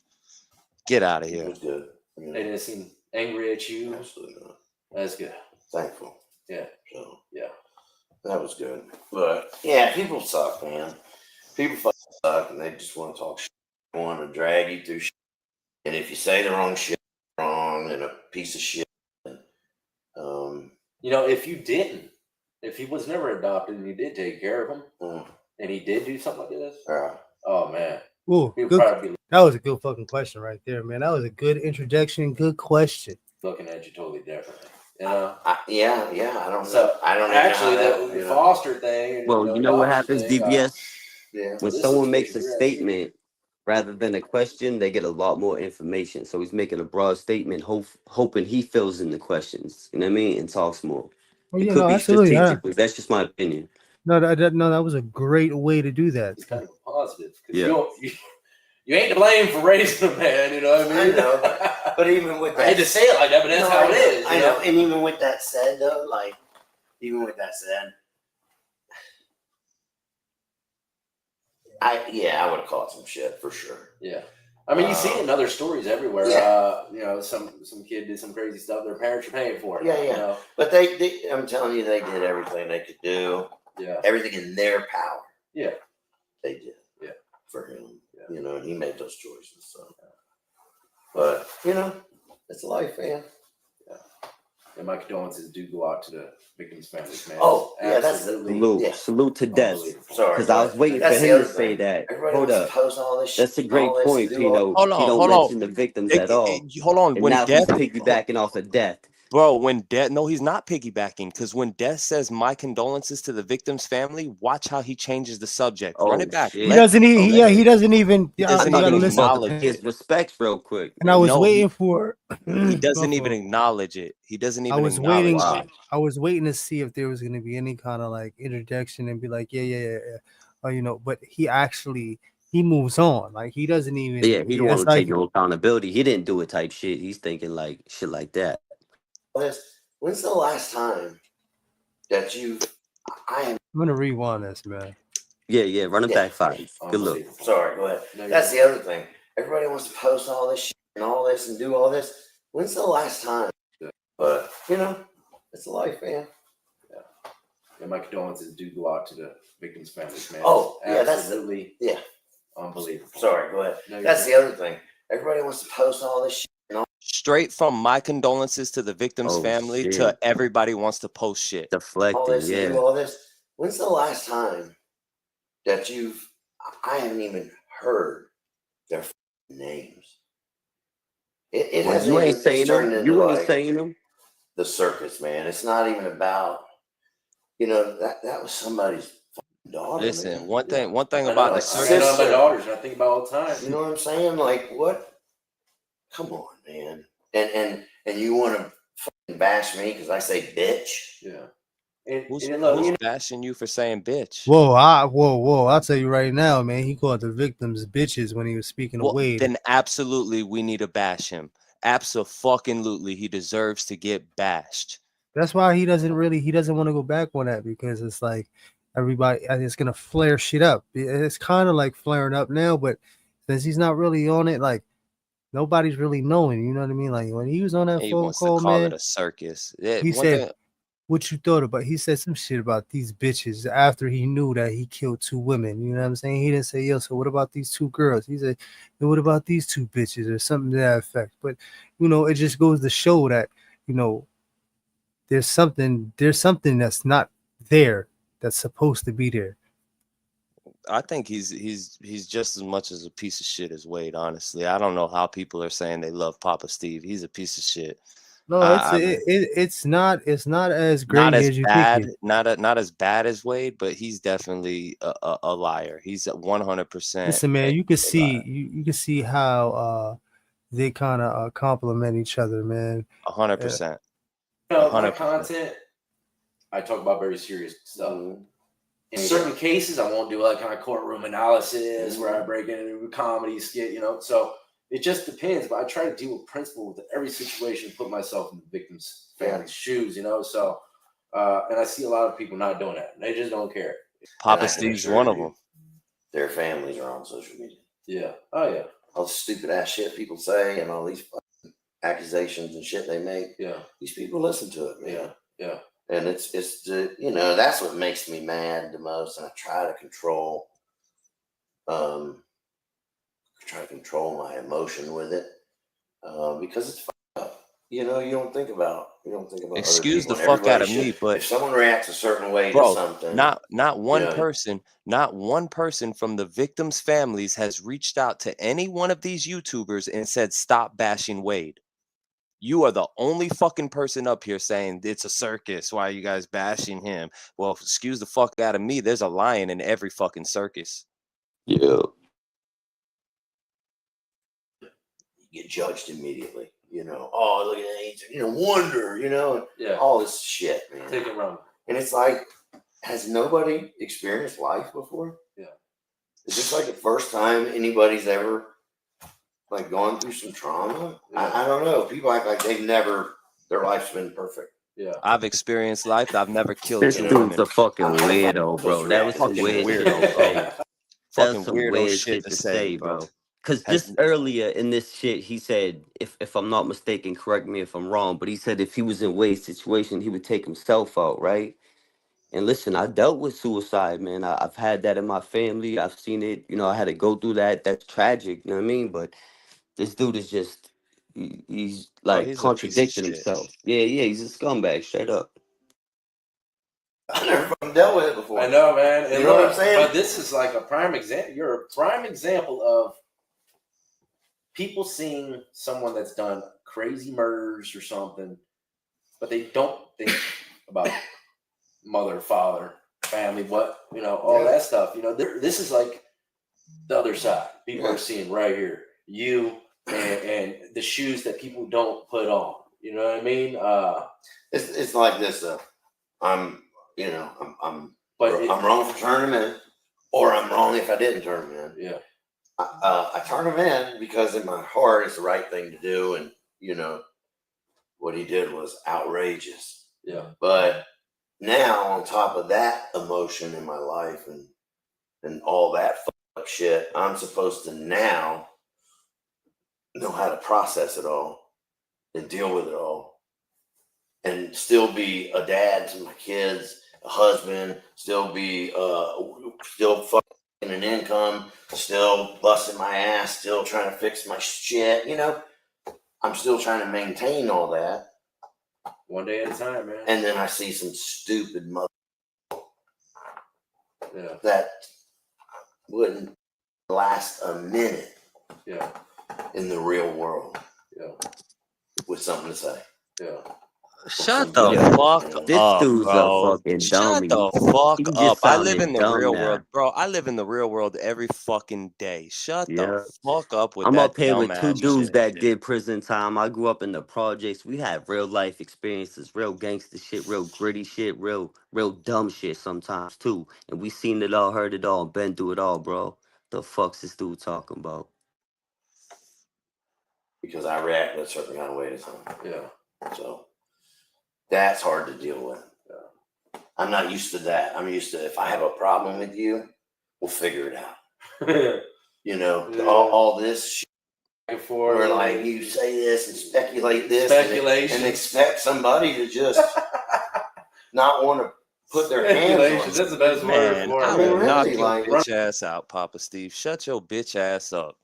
get out of here. It was good. They didn't seem angry at you. Absolutely not. That's good. Thankful. Yeah. So yeah. That was good. But yeah, people suck, man. People fucking suck, and they just want to talk shit. They want to drag you through shit. And if you say the wrong shit, wrong and a piece of shit. You know, if he was never adopted and you did take care of him, and he did do something like this, oh man, Ooh, good, that was a good fucking question right there, man. That was a good introduction, good question. Looking at you totally differently. You know? Yeah. I don't know. Actually, the foster thing. Well, you know what happens, thing, DBS? Yeah. When someone makes a statement rather than a question, they get a lot more information. So he's making a broad statement, hoping he fills in the questions. You know what I mean? And talks more. Oh, It yeah, could no, be absolutely. strategically. That's just my opinion. No, that was a great way to do that. It's kind of positive. Yeah. You ain't to blame for raising a man, you know what I mean? I know, but even with that, I hate to say it like that, but that's how it is. I know, and even with that said, though, I would have caught some shit for sure. Yeah. I mean, you see it in other stories everywhere. Yeah. You know, some kid did some crazy stuff. Their parents are paying for it. Yeah. You know? But they, I'm telling you, they did everything they could do. Yeah. Everything in their power. Yeah. They did. Yeah. For him. Yeah. You know, and he made those choices. So. But, you know, it's life, man. Yeah. And my condolences do go out to the victims' families, man. Oh, yeah, absolutely. Salute. Salute to death. Sorry. Because I was waiting for him to say that. Everybody Hold wants up. to post all this That's a shit, great all this, point, and do Pino. Hold on, He don't hold mention on. the victims at all. Hold on. And When now Death, he's piggybacking off of death. bro, when Death, no, he's not piggybacking, because when Death says my condolences to the victim's family, watch how he changes the subject. Run it back. Shit. He doesn't even. He doesn't even. He doesn't I even thought he acknowledge his it. respects real quick. And I was No, waiting for. He doesn't even acknowledge it. He doesn't even I was acknowledge waiting. it. I was waiting to see if there was going to be any kind of like introduction and be like, yeah. You know, but he moves on. Like he doesn't even. Yeah, he don't want to like, take no accountability. He didn't do it type shit. He's thinking like shit like that. When's the last time that I'm gonna rewind this, man. Yeah, running back 5. Good look. Sorry, go ahead. That's the other thing. Everybody wants to post all this shit and all this and do all this. When's the last time? But you know, it's life, man. Yeah. And my condolences do go out to the victims' families, man. Oh, yeah, absolutely. Yeah. Unbelievable. Sorry, go ahead. That's the other thing. Everybody wants to post all this shit. Straight from my condolences to the victim's family to everybody wants to post shit. Deflecting, all this. When's the last time that I haven't even heard their names? It Well, hasn't you ain't even saying turned them. into You ain't like saying them. the circus, man. It's not even about, you know, that was somebody's daughter. Listen, man. one thing I about know, the like, I circus. got my daughters, and I think about all the time. You know what I'm saying? Like, what? Come on, man. And you want to fucking bash me because I say bitch? Yeah. Who's Look, bashing you for saying bitch? Whoa! I'll tell you right now, man. He called the victims bitches when he was speaking Well, of Wade. then absolutely we need to bash him. Absolutely, he deserves to get bashed. That's why he doesn't want to go back on that, because it's like everybody it's gonna flare shit up. It's kind of like flaring up now, but since he's not really on it, like nobody's really knowing. You know what I mean? Like when he was on that He phone wants call, to call man, it a circus. Yeah, he one said, thing, "What you thought about?" He said some shit about these bitches after he knew that he killed 2 women. You know what I'm saying? He didn't say, "Yo, so what about these 2 girls?" He said, "What about these 2 bitches?" or something to that effect. But you know, it just goes to show that, you know, there's something that's not there that's supposed to be there. I think he's just as much as a piece of shit as Wade. Honestly, I don't know how people are saying they love Papa Steve. He's a piece of shit. No, it's not as great Not as as you bad, think. not as bad as Wade, but he's definitely a liar. He's 100%. Listen, man, you can see you can see how they kind of complement each other, man. 100%. My content, I talk about very serious stuff. In certain cases, I won't do like kind of courtroom analysis where I break into a comedy skit, you know. So it just depends. But I try to deal with principle with every situation, put myself in the victim's family's shoes, you know. So, and I see a lot of people not doing that. They just don't care. Papa Steve's one of them. Their families are on social media. Yeah. Oh yeah. All the stupid ass shit people say and all these accusations and shit they make. Yeah. These people listen to it, man. Yeah. And it's the, you know, that's what makes me mad the most. And I try to control my emotion with it, because it's fucked up. You know, you don't think about Excuse other the people. fuck out of me, but if someone reacts a certain way bro, to something, not one know, person, not one person from the victims' families has reached out to any one of these YouTubers and said, stop bashing Wade. You are the only fucking person up here saying it's a circus. Why are you guys bashing him? Well, excuse the fuck out of me. There's a lion in every fucking circus. Yeah. you get judged immediately. You know, oh, look at that, you know, wonder, you know, Yeah. all this shit, man. Take it wrong. And it's like, has nobody experienced life before? Yeah. Is this like the first time anybody's ever like gone through some trauma? Yeah. I don't know. People act like they've never, their life's been perfect. Yeah. I've experienced life. I've never killed This two dude's women. a fucking weirdo, bro. That was some Fucking weird shit weirdo, to bro. say. That Fucking was some weirdo weird shit to to say, say, bro. bro. Because Has- just earlier in this shit, he said, if I'm not mistaken, correct me if I'm wrong, but he said if he was in Wade's situation, he would take himself out, right? And listen, I dealt with suicide, man. I've had that in my family. I've seen it. You know, I had to go through that. That's tragic. You know what I mean? But this dude is just, he's Bro, like he's a piece of contradicting shit. himself. Yeah, he's a scumbag, straight up. I never fucking dealt with it before. I know, man. And You know what I'm saying? But this is like a prime example. You're a prime example of people seeing someone that's done crazy murders or something, but they don't think about mother, father, family, what, you know, all that stuff. You know, this is like the other side. People are seeing right here. You and the shoes that people don't put on. You know what I mean? It's like this though. I'm wrong for turning them in, or I'm wrong if I didn't turn them in. Yeah. I turn them in because in my heart it's the right thing to do, and you know what he did was outrageous. Yeah. But now on top of that emotion in my life and all that fuck shit, I'm supposed to now know how to process it all and deal with it all, and still be a dad to my kids, a husband, still fucking an income, still busting my ass, still trying to fix my shit. You know, I'm still trying to maintain all that. One day at a time, man. And then I see some stupid mother Yeah. that wouldn't last a minute Yeah. in the real world Yeah. with something to say. Yeah. Shut the Yeah. fuck This up, dude's bro. a fucking Shut dummy. the fuck He up. just I live sounded in the dumb real now. world, bro. I live in the real world every fucking day. Shut Yeah. the fuck up with I'm that up here with two dumbass dudes shit. that did prison time. I grew up in the projects. We had real life experiences, real gangster shit, real gritty shit, real dumb shit sometimes too. And we seen it all, heard it all, been through it all, bro. The fuck's this dude talking about? Because I react in a certain kind of way to something. Yeah. So that's hard to deal with. I'm not used to that. I'm used to, if I have a problem with you, we'll figure it out. You know, all this shit. Where like you say this and speculate this and expect somebody to just not want to put their hands on it. That's the best word Man, for it. I will really, knock your like- bitch ass out, Papa Steve. Shut your bitch ass up.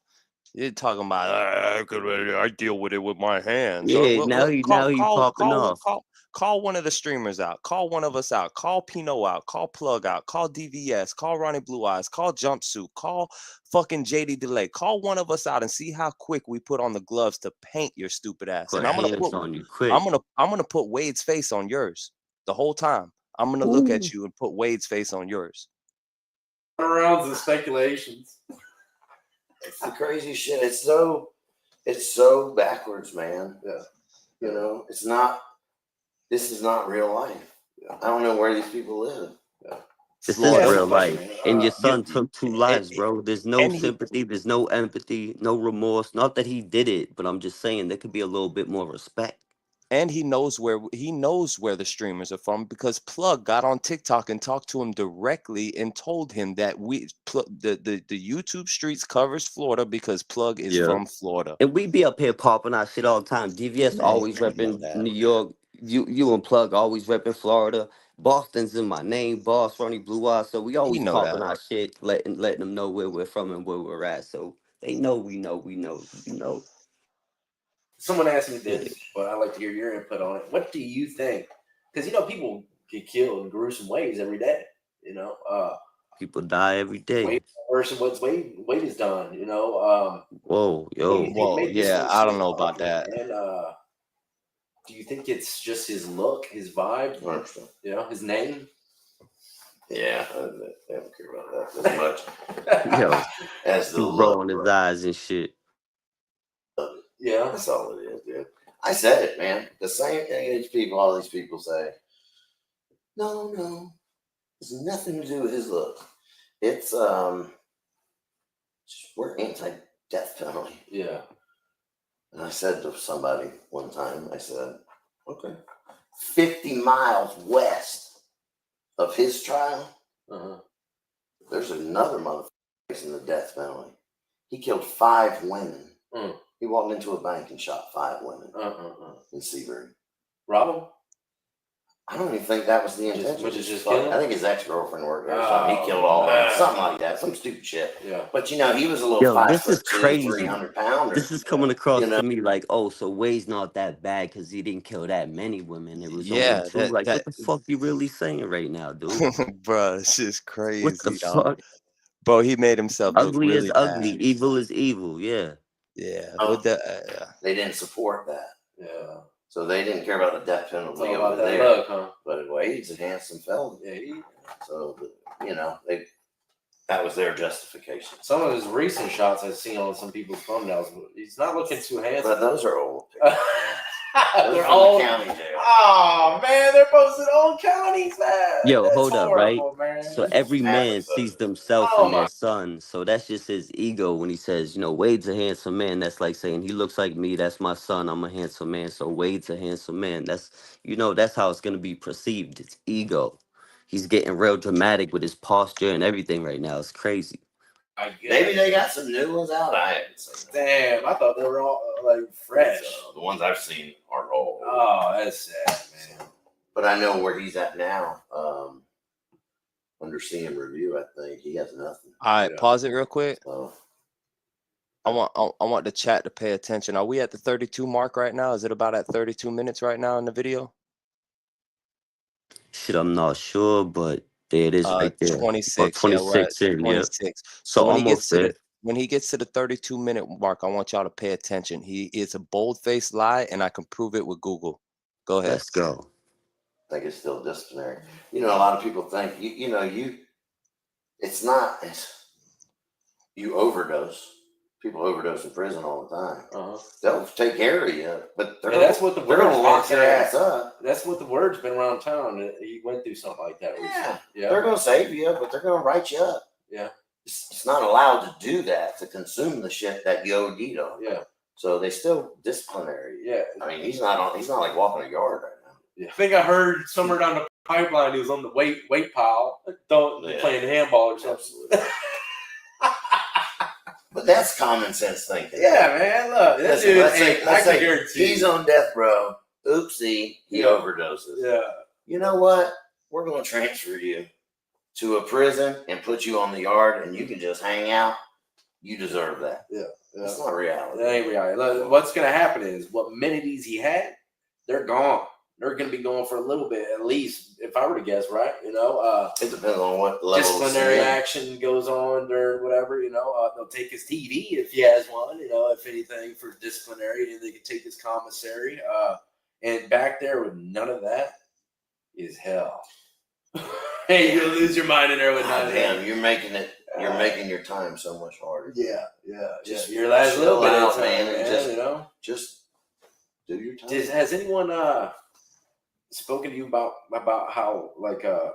You're talking about I deal with it with my hands. Yeah, now he popping off. Call one of the streamers out. Call one of us out. Call Pino out. Call Plug out. Call DVS. Call Ronnie Blue Eyes. Call Jumpsuit. Call fucking JD Delay. Call one of us out and see how quick we put on the gloves to paint your stupid ass. Put And I'm gonna hands put on you quick. I'm gonna put Wade's face on yours the whole time. I'm gonna look at you and put Wade's face on yours. Arounds and speculations. It's the crazy shit. It's so backwards, man. Yeah. You know, this is not real life. I don't know where these people live. This Florida. is real life. And your son you- took two lives, bro. There's no and he- sympathy, there's no empathy, no remorse. Not that he did it, but I'm just saying there could be a little bit more respect. And he knows where the streamers are from because Plug got on TikTok and talked to him directly and told him that the YouTube streets covers Florida because Plug is Yeah. from Florida. And we be up here popping our shit all the time. DVS Man, always you know repping that. New York. You and Plug always repping Florida. Boston's in my name, Boss Ronnie Blue Eyes. So we He always know talking that. our shit, letting them know where we're from and where we're at. So they know we know. Someone asked me Yeah. this, but I'd like to hear your input on it. What do you think? Because people get killed in gruesome ways every day. People die every day. Way worse than what Wade has done. Whoa, yo. Whoa, yeah, I don't know about that. And do you think it's just his look, his vibe, his name? Yeah, I don't care about that as much. Yo, As the rolling his eyes and shit. Yeah, that's all it is, dude. I said it, man. The same thing all these people say. No, it's nothing to do with his look. It's we're anti-death penalty. Yeah. And I said to somebody one time, I said, okay, 50 miles west of his trial, there's another motherfucker facing the death penalty. He killed 5 women. He walked into a bank and shot 5 women in Sebring. Rob him? I don't even think that was the intention. Which is just killing? I think his ex-girlfriend worked there or something. He killed all of them. Something like that. Some stupid shit. Yeah. But he was a little 5'2", this is crazy. 300 pounder. This is coming across to me like, oh, so Wade's not that bad because he didn't kill that many women. It was only 2. What the fuck you really saying right now, dude? Bro, this is crazy. What the fuck? Bro, he made himself ugly look really is ugly, bad. evil is evil. Yeah. Yeah. They didn't support that. Yeah. So they didn't care about the death penalty over that there. look, huh? But Wade's a handsome fella. Yeah. So that was their justification. Some of his recent shots I've seen on some people's thumbnails, he's not looking too handsome. But those are old pictures. They're old. County jail. Oh man, they're posted old counties, man. Yo, That's hold up, right? man. So every man sees themselves in their son. So that's just his ego when he says, Wade's a handsome man. That's like saying he looks like me. That's my son. I'm a handsome man. So Wade's a handsome man. That's that's how it's gonna be perceived. It's ego. He's getting real dramatic with his posture and everything right now. It's crazy. Maybe they got some new ones out. I haven't seen them. Damn, I thought they were all fresh. The ones I've seen are old. Oh, that's sad, man. But I know where he's at now. Under CM review, I think he has nothing. All right, pause it real quick. So, I want the chat to pay attention. Are we at the 32 mark right now? Is it about at 32 minutes right now in the video? Shit, I'm not sure, but there it is right there. 26. 26 yeah, in, 26. yeah. So when he gets to the 32-minute mark, I want y'all to pay attention. He is a bold-faced lie, and I can prove it with Google. Go ahead. Let's go. I think it's still disciplinary. A lot of people think it's not. You overdose. People overdose in prison all the time. They'll take care of you, but that's what they're going to lock your ass up. That's what the word's been around town. He went through something like that recently. Yeah. They're going to save you, but they're going to write you up. Yeah. It's not allowed to do that, to consume the shit that you OD'd on. Yeah. So they still disciplinary. Yeah. I mean, he's not like walking a yard right now. Yeah. I think I heard somewhere down the pipeline he was on the weight pile, playing handball or something. Absolutely. But that's common sense thinking. Yeah, man. Look, let's say he's on death row. Oopsie, he overdoses. Yeah. You know what? We're going to transfer you to a prison and put you on the yard, and you can just hang out. You deserve that. Yeah. That's not reality. That ain't reality. Look, what's going to happen is what amenities he had, they're gone. They're going to be going for a little bit, at least, if I were to guess, right? It depends on what level disciplinary action goes on or whatever. They'll take his TV if he has one. If anything for disciplinary, and they can take his commissary. And back there with none of that is hell. Hey, you'll lose your mind in there with none of that. Damn, you're making it. You're making your time so much harder. Yeah. Just your last little bit of time, man, and just do your time. Has anyone spoken to you about how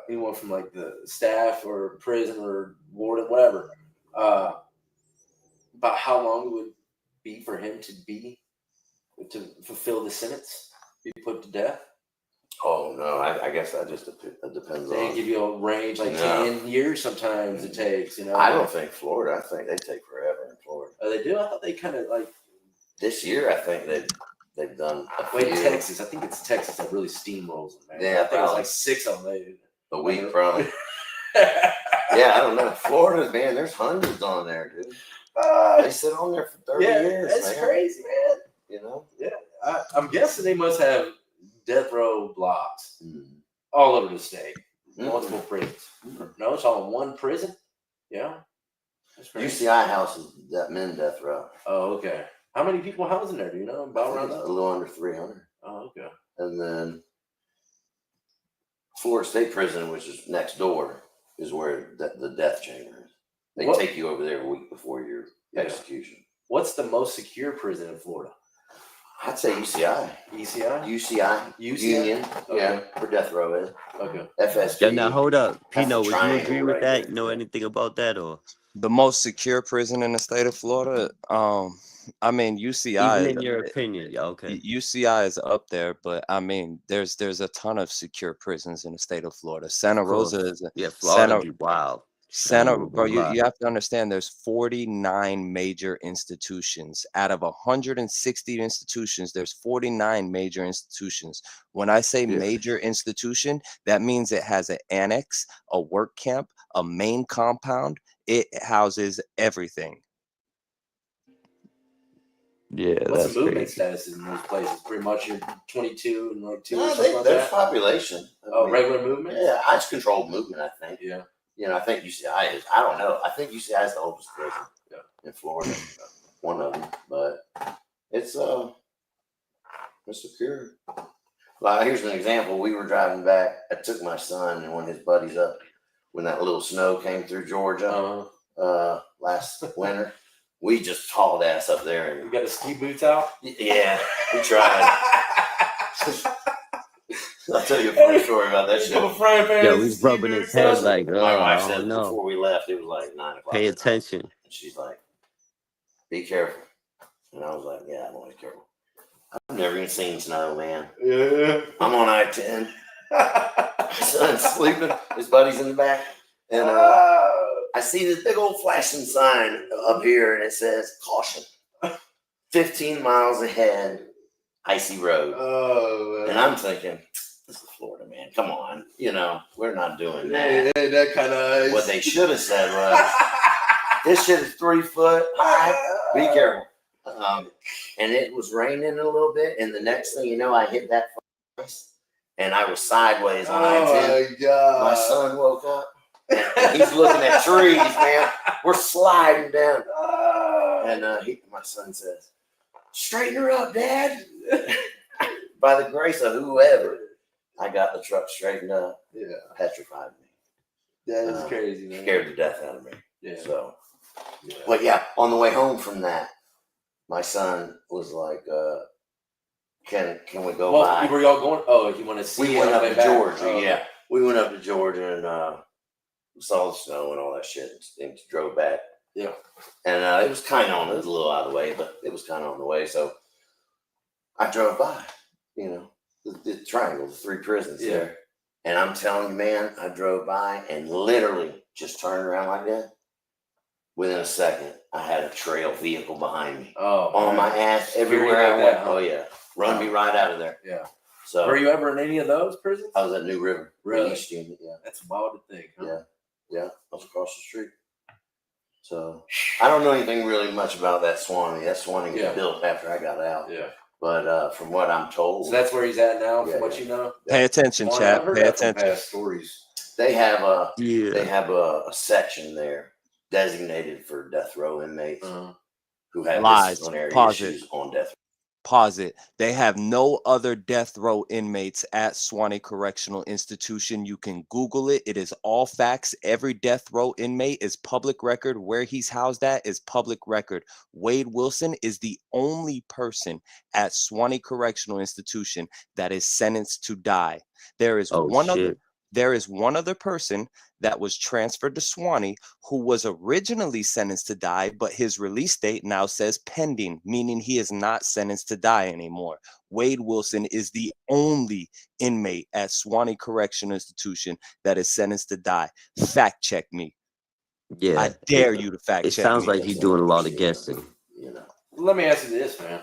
anyone from the staff or prison or warden, whatever, about how long it would be for him to fulfill the sentence, be put to death? Oh no, I guess that just depends. They give you a range 10 years. Sometimes it takes. I don't think Florida. I think they take forever in Florida. Oh, they do. I thought they kind of this year. I think They've done a Wait, few Texas. I think it's Texas that really steamrolls them, man. Yeah, I think it was probably. like 6 of them. a week, probably. Yeah, I don't know. Florida, man, there's hundreds on there, dude. They sit on there for 30 years. That's man. crazy, man. You know? I'm guessing they must have death row blocks Mm. all over the state. Mhm. Multiple prisons. No, it's all in one prison. Yeah. That's crazy. UCI house is that men death row. Oh, okay. How many people housing there? Do you know? About around It's that? a little under 300. Oh, okay. And then Florida State Prison, which is next door, is where the death chamber is. They What- take you over there a week before your Yeah. execution. What's the most secure prison in Florida? I'd say UCI. ECI? UCI. UCI? Union. Okay. Yeah, for death row is. Okay. FSP. Yeah, now hold up. That's Pino, a would you triangle agree with right that? there. Know anything about that or The most secure prison in the state of Florida. I mean UCI. even in your opinion? Yeah, okay. UCI is up there, but I mean, there's a ton of secure prisons in the state of Florida. Santa Of course. Rosa is Yeah, Florida Santa be wild. Santa, Rosa bro, be wild. you have to understand there's 49 major institutions. Out of 160 institutions, there's 49 major institutions. When I say Yeah. major institution, that means it has an annex, a work camp, a main compound. It houses everything. Yeah, What's that's the movement crazy. status in those places? Pretty much you're 22 and like 2 or No, something like there's that? population. I Oh, mean, regular movement? Yeah, it's controlled movement, I think. Yeah. You know, I think UCI is. I don't know. I think UCI is the oldest prison in Florida. One of them, but it's secure. Well, here's an example. We were driving back. I took my son and one of his buddies up when that little snow came through Georgia last winter. We just hauled ass up there You and got the ski boots out? yeah, we tried. I'll tell you a funny story about that shit. Yeah, he's rubbing his head like, My oh, wife I said don't know. before we left, it was like 9 o'clock. Pay at night. attention. And she's like, be careful. And I was like, yeah, I'm always careful. I've never even seen snow, man. Yeah. I'm on I-10. My son's sleeping. His buddy's in the back. And I see this big old flashing sign up here, and it says, caution. 15 miles ahead, icy road. Oh, And I'm thinking, this is Florida, man. Come on. You know, we're not doing that. Hey, that kind of What they should have said was, this shit is 3 foot high. Be careful. And it was raining a little bit, and the next thing you know, I hit that place, and I was sideways on I-10. my God. My son woke up, and he's looking at trees, man. We're sliding down, and my son says, "Straighten her up, Dad." By the grace of whoever, I got the truck straightened up. Yeah. Petrified me, That is crazy, man. scared the death out of me. Yeah. So, Yeah. but yeah, on the way home from that, my son was like, "Can we go Well, by?" were y'all going? Oh, you want to see? We it went on up the to way back? Georgia. Oh, Yeah, we went up to Georgia and saw the snow and all that shit, and drove back. Yeah. And it was kind of on. It was a little out of the way, but it was kind of on the way. So I drove by. You know, the triangle, the 3 prisons Yeah. there. And I'm telling you, man, I drove by and literally just turned around like that. Within a second, I had a trail vehicle behind me. Oh, On my ass everywhere like I went. that, huh? Oh yeah, run me right out of there. Yeah. So Were you ever in any of those prisons? I was at New River, Really? East Union. Yeah, That's wild to think. Huh? yeah, I was across the street. So I don't know anything really much about that Swanee. That Swanee was Yeah. built after I got out. Yeah. But from what I'm told, So that's where he's at now, Yeah, from what yeah. you know. Pay attention, Well, chat. I've heard Pay that from attention. past stories. they have Yeah. a section there designated for death row inmates who have Lies. disciplinary Pause issues on death. Pause it. They have no other death row inmates at Swanee Correctional Institution. You can Google it. It is all facts. Every death row inmate is public record. Where he's housed at is public record. Wade Wilson is the only person at Swanee Correctional Institution that is sentenced to die. There is Oh, there is one other person that was transferred to Swanee who was originally sentenced to die, but his release date now says pending, meaning he is not sentenced to die anymore. Wade Wilson is the only inmate at Swanee Correctional Institution that is sentenced to die. Fact check me. Yeah. I dare you to fact It check sounds me. like you're doing a lot of guessing. You know, Let me ask you this, man.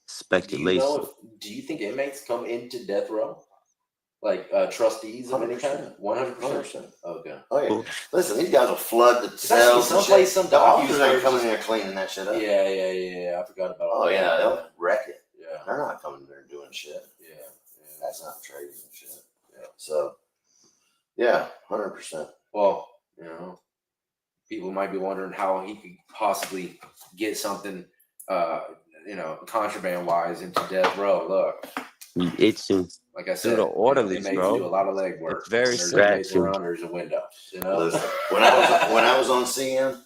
speculation. Do you think inmates come into death row? Like trustees of any kind? 100%. Okay. Oh yeah. Cool. Listen, these guys will flood the cells. Someplace, some the officers documents ain't coming in there cleaning that shit up. Yeah. I forgot about all Oh that. yeah, they'll wreck it. Yeah. They're not coming there doing shit. Yeah. That's not trading and shit. Yeah. So, yeah, 100%. Well, people might be wondering how he could possibly get something, contraband wise into death row. Look, Itching. like I said, the orderlies, inmates bro. do a lot of legwork. It's very There's simple. inmates around. There's a window. Listen, when I was on CM,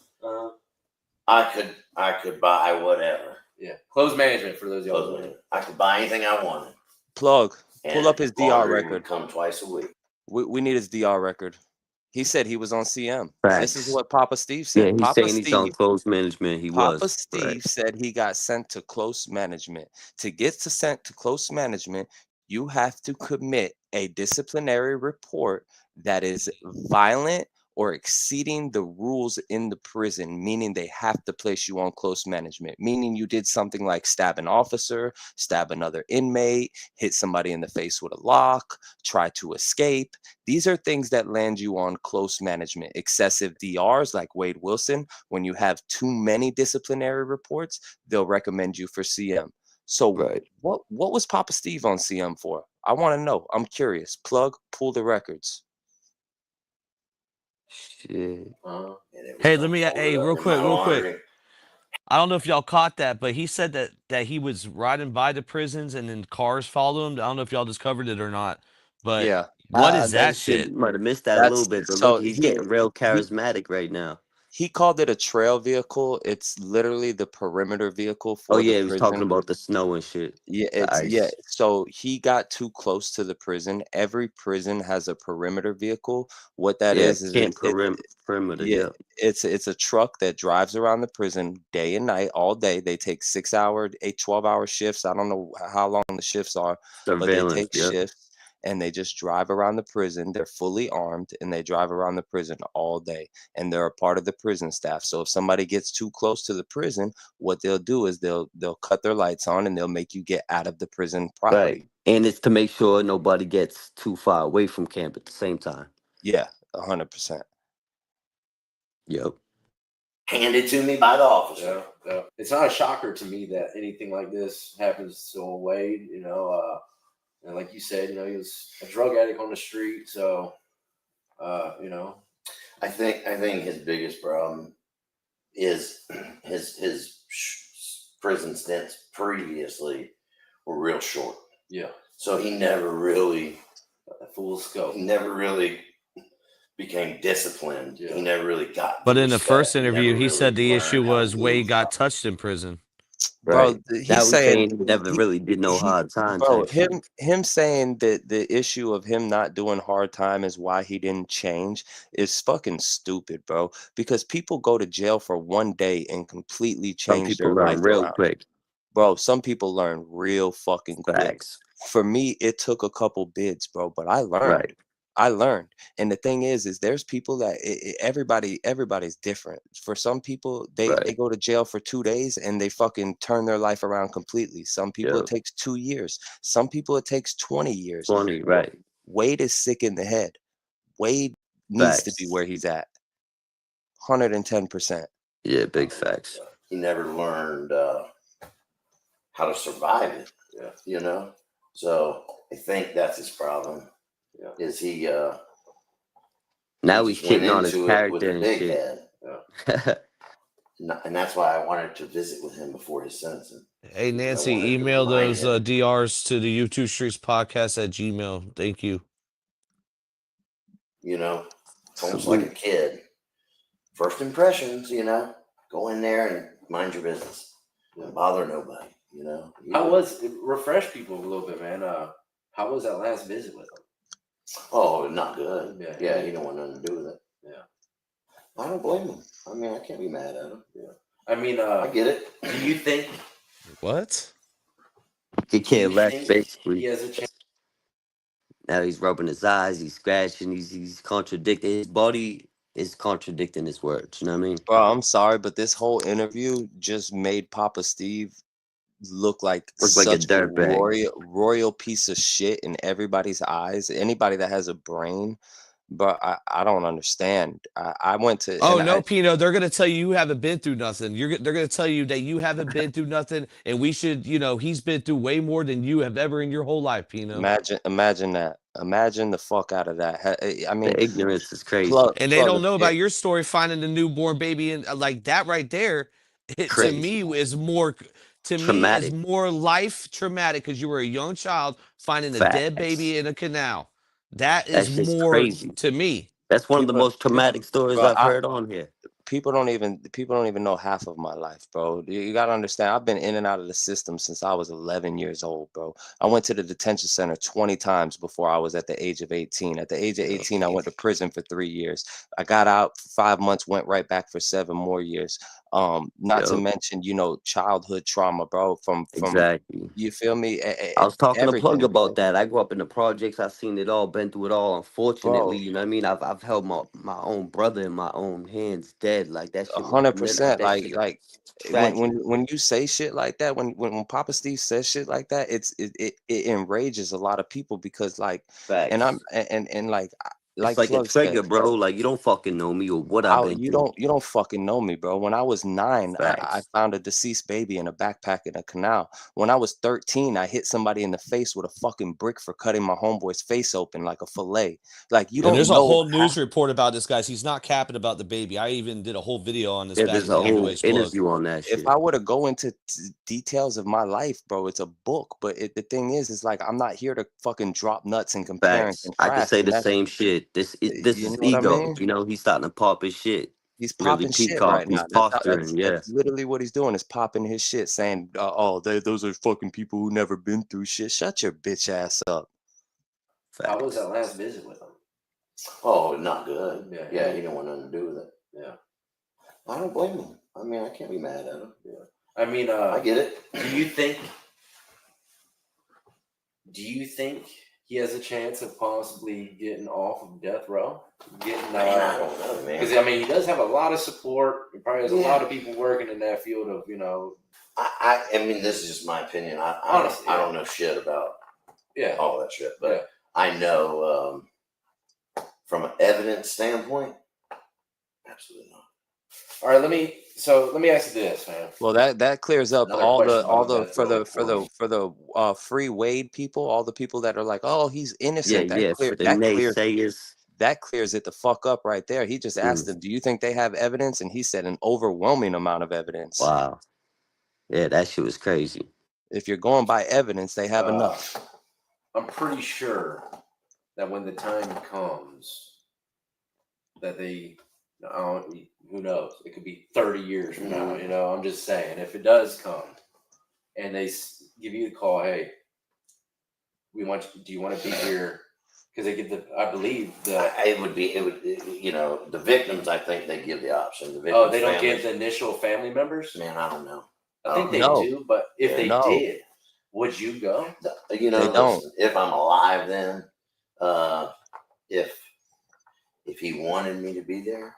I could buy whatever. Yeah, closed management for those y'all. I could buy anything I wanted. Plug. Pull up his DR record. Come twice a week. We need his DR record. He said he was on CM. Facts. This is what Papa Steve said. Yeah, he's Papa saying Steve, he's on close management. Papa Steve said he got sent to close management. To get sent to close management, you have to commit a disciplinary report that is violent or exceeding the rules in the prison, meaning they have to place you on close management, meaning you did something like stab an officer, stab another inmate, hit somebody in the face with a lock, try to escape. These are things that land you on close management. Excessive DRs like Wade Wilson, when you have too many disciplinary reports, they'll recommend you for CM. So what was Papa Steve on CM for? I want to know. I'm curious. Plug, pull the records. Shit. Hey, real quick. I don't know if y'all caught that, but he said that he was riding by the prisons and then cars followed him. I don't know if y'all discovered it or not, but yeah, what is that shit? Might have missed that a little bit, but look, he's getting real charismatic right now. He called it a trail vehicle. It's literally the perimeter vehicle for he the was prison. talking about the snow and shit. Yeah, So he got too close to the prison. Every prison has a perimeter vehicle. What that is perimeter. Yeah, it's a truck that drives around the prison day and night, all day. They take 6-hour, 12-hour shifts. I don't know how long the shifts are, but they take shifts. And they just drive around the prison. They're fully armed and they drive around the prison all day. And they're a part of the prison staff. So if somebody gets too close to the prison, what they'll do is they'll cut their lights on and they'll make you get out of the prison property. Right. And it's to make sure nobody gets too far away from camp at the same time. Yeah, 100%. Yep. Handed to me by the officer. Yeah. It's not a shocker to me that anything like this happens to Wade, and like you said, he was a drug addict on the street. So, I think his biggest problem is his prison stints previously were real short. Yeah. So he never really full scope. He never really became disciplined. Yeah. He never really got. But in the first interview, he said the issue was Wade got touched in prison. Bro, he's saying he never really did no hard time. Bro, him saying that the issue of him not doing hard time is why he didn't change is fucking stupid, bro. Because people go to jail for one day and completely change their life real quick. Bro, some people learn real fucking quick. For me, it took a couple bids, bro, but I learned. Right. I learned. And the thing is there's people that everybody's different. For some people, they go to jail for 2 days and they fucking turn their life around completely. Some people it takes 2 years. Some people it takes 20 years. 20, right. Wade is sick in the head. Wade needs to be where he's at. 110%. Yeah, big facts. He never learned how to survive it. Yeah. So I think that's his problem. Yeah. Is he now he's hitting on his character and shit. And that's why I wanted to visit with him before his sentencing. Hey Nancy, email those DRs to the YouTube Streets Podcast at Gmail. Thank you. It's almost like a kid. First impressions, go in there and mind your business. Don't bother nobody, How was refresh people a little bit, man? How was that last visit with him? Oh, not good. Yeah, he don't want nothing to do with it. Yeah. I don't blame him. I mean, I can't be mad at him. Yeah. I mean, I get it. Do you think what? He can't left basically. He has a chance. Now he's rubbing his eyes, he's scratching, he's contradicting. His body is contradicting his words. You know what I mean? Bro, I'm sorry, but this whole interview just made Papa Steve look like Look like a such a dirtbag. royal piece of shit in everybody's eyes. Anybody that has a brain, but I don't understand. I went to Oh and no, I Pino, they're gonna tell you haven't been through nothing. They're gonna tell you that you haven't been through nothing, and we should, he's been through way more than you have ever in your whole life, Pino. imagine that. Imagine the fuck out of that. I mean, The ignorance is crazy. And they don't know about your story, finding the newborn baby, and like that right there, to Crazy. me is more. To me, is Traumatic. more life traumatic because you were a young child finding a dead Facts. baby in a canal. That That is shit's more crazy. to me. That's one of the people, most traumatic stories bro. I've heard on here. People don't even know half of my life, bro. You got to understand, I've been in and out of the system since I was 11 years old, bro. I went to the detention center 20 times before I was at the age of 18. At the age of 18, I went to prison for 3 years. I got out for 5 months, went right back for 7 more years. Not to Yo, mention, childhood trauma, bro, from exactly. you feel me? I was talking to Plug Everything, about bro. that. I grew up in the projects. I've seen it all, been through it all. Unfortunately, Bro, you know what I mean? I've held my own brother in my own hands dead. Like that a shit was hundred like percent. that shit was When tragic. you say shit like that, when Papa Steve says shit like that, it enrages a lot of people because and I'm Facts. and It's like like a Plug said, trigger, bro. Like you don't fucking know me or what I've I been through. you don't fucking know me, bro. When I was 9, I Facts. found a deceased baby in a backpack in a canal. When I was 13, I hit somebody in the face with a fucking brick for cutting my homeboy's face open like a fillet. Like you And don't there's a know whole news report about this, guys. He's not capping about the baby. I even did a whole video on this Yeah, back there's in the a whole NWA's plug. interview on that if shit. I were to go into details of my life, bro, it's a book. But the thing is like I'm not here to fucking drop nuts and compare and Facts. I could contrast. say And the that's same shit. This you is know what I ego. mean. You know, he's starting to pop his shit. He's Really popping shit peacock. right He's now. posturing. Yeah. That's literally what he's doing is popping his shit, saying, those are fucking people who never been through shit. Shut your bitch ass up. How was Facts. that last visit with him? Oh, not good. Yeah. Yeah, he didn't want nothing to do with it. Yeah. I don't blame him. I mean, I can't be mad at him. Yeah. I mean, I get it. do you think he has a chance of possibly getting off of death row? Man, I don't know, man. Because I mean, he does have a lot of support. He probably has a Yeah. lot of people working in that field of I mean, this is just my opinion. Honestly, I don't know shit about yeah. all that shit, but Yeah. I know from an evidence standpoint, absolutely not. All right, let me ask you this, man. Well, that clears up Another all question the about death row, for the free Wade people, all the people that are like, oh, he's Yeah, innocent. yeah. For the That naysayers. clears it the fuck up right there. He just asked them, do you think they have evidence? And he said an overwhelming amount of evidence. Wow. Yeah, that shit was crazy. If you're going by evidence, they have enough. I'm pretty sure that when the time comes that who knows? It could be 30 years from now. I'm just saying, if it does come and they give you the call, hey, do you want to be here? Because they give I believe it would the victims. I think they give the option. The they don't families, give the initial family members. Man, I don't know. I think they No. do, but if they No. did, would you go? They don't. If I'm alive, then if he wanted me to be there,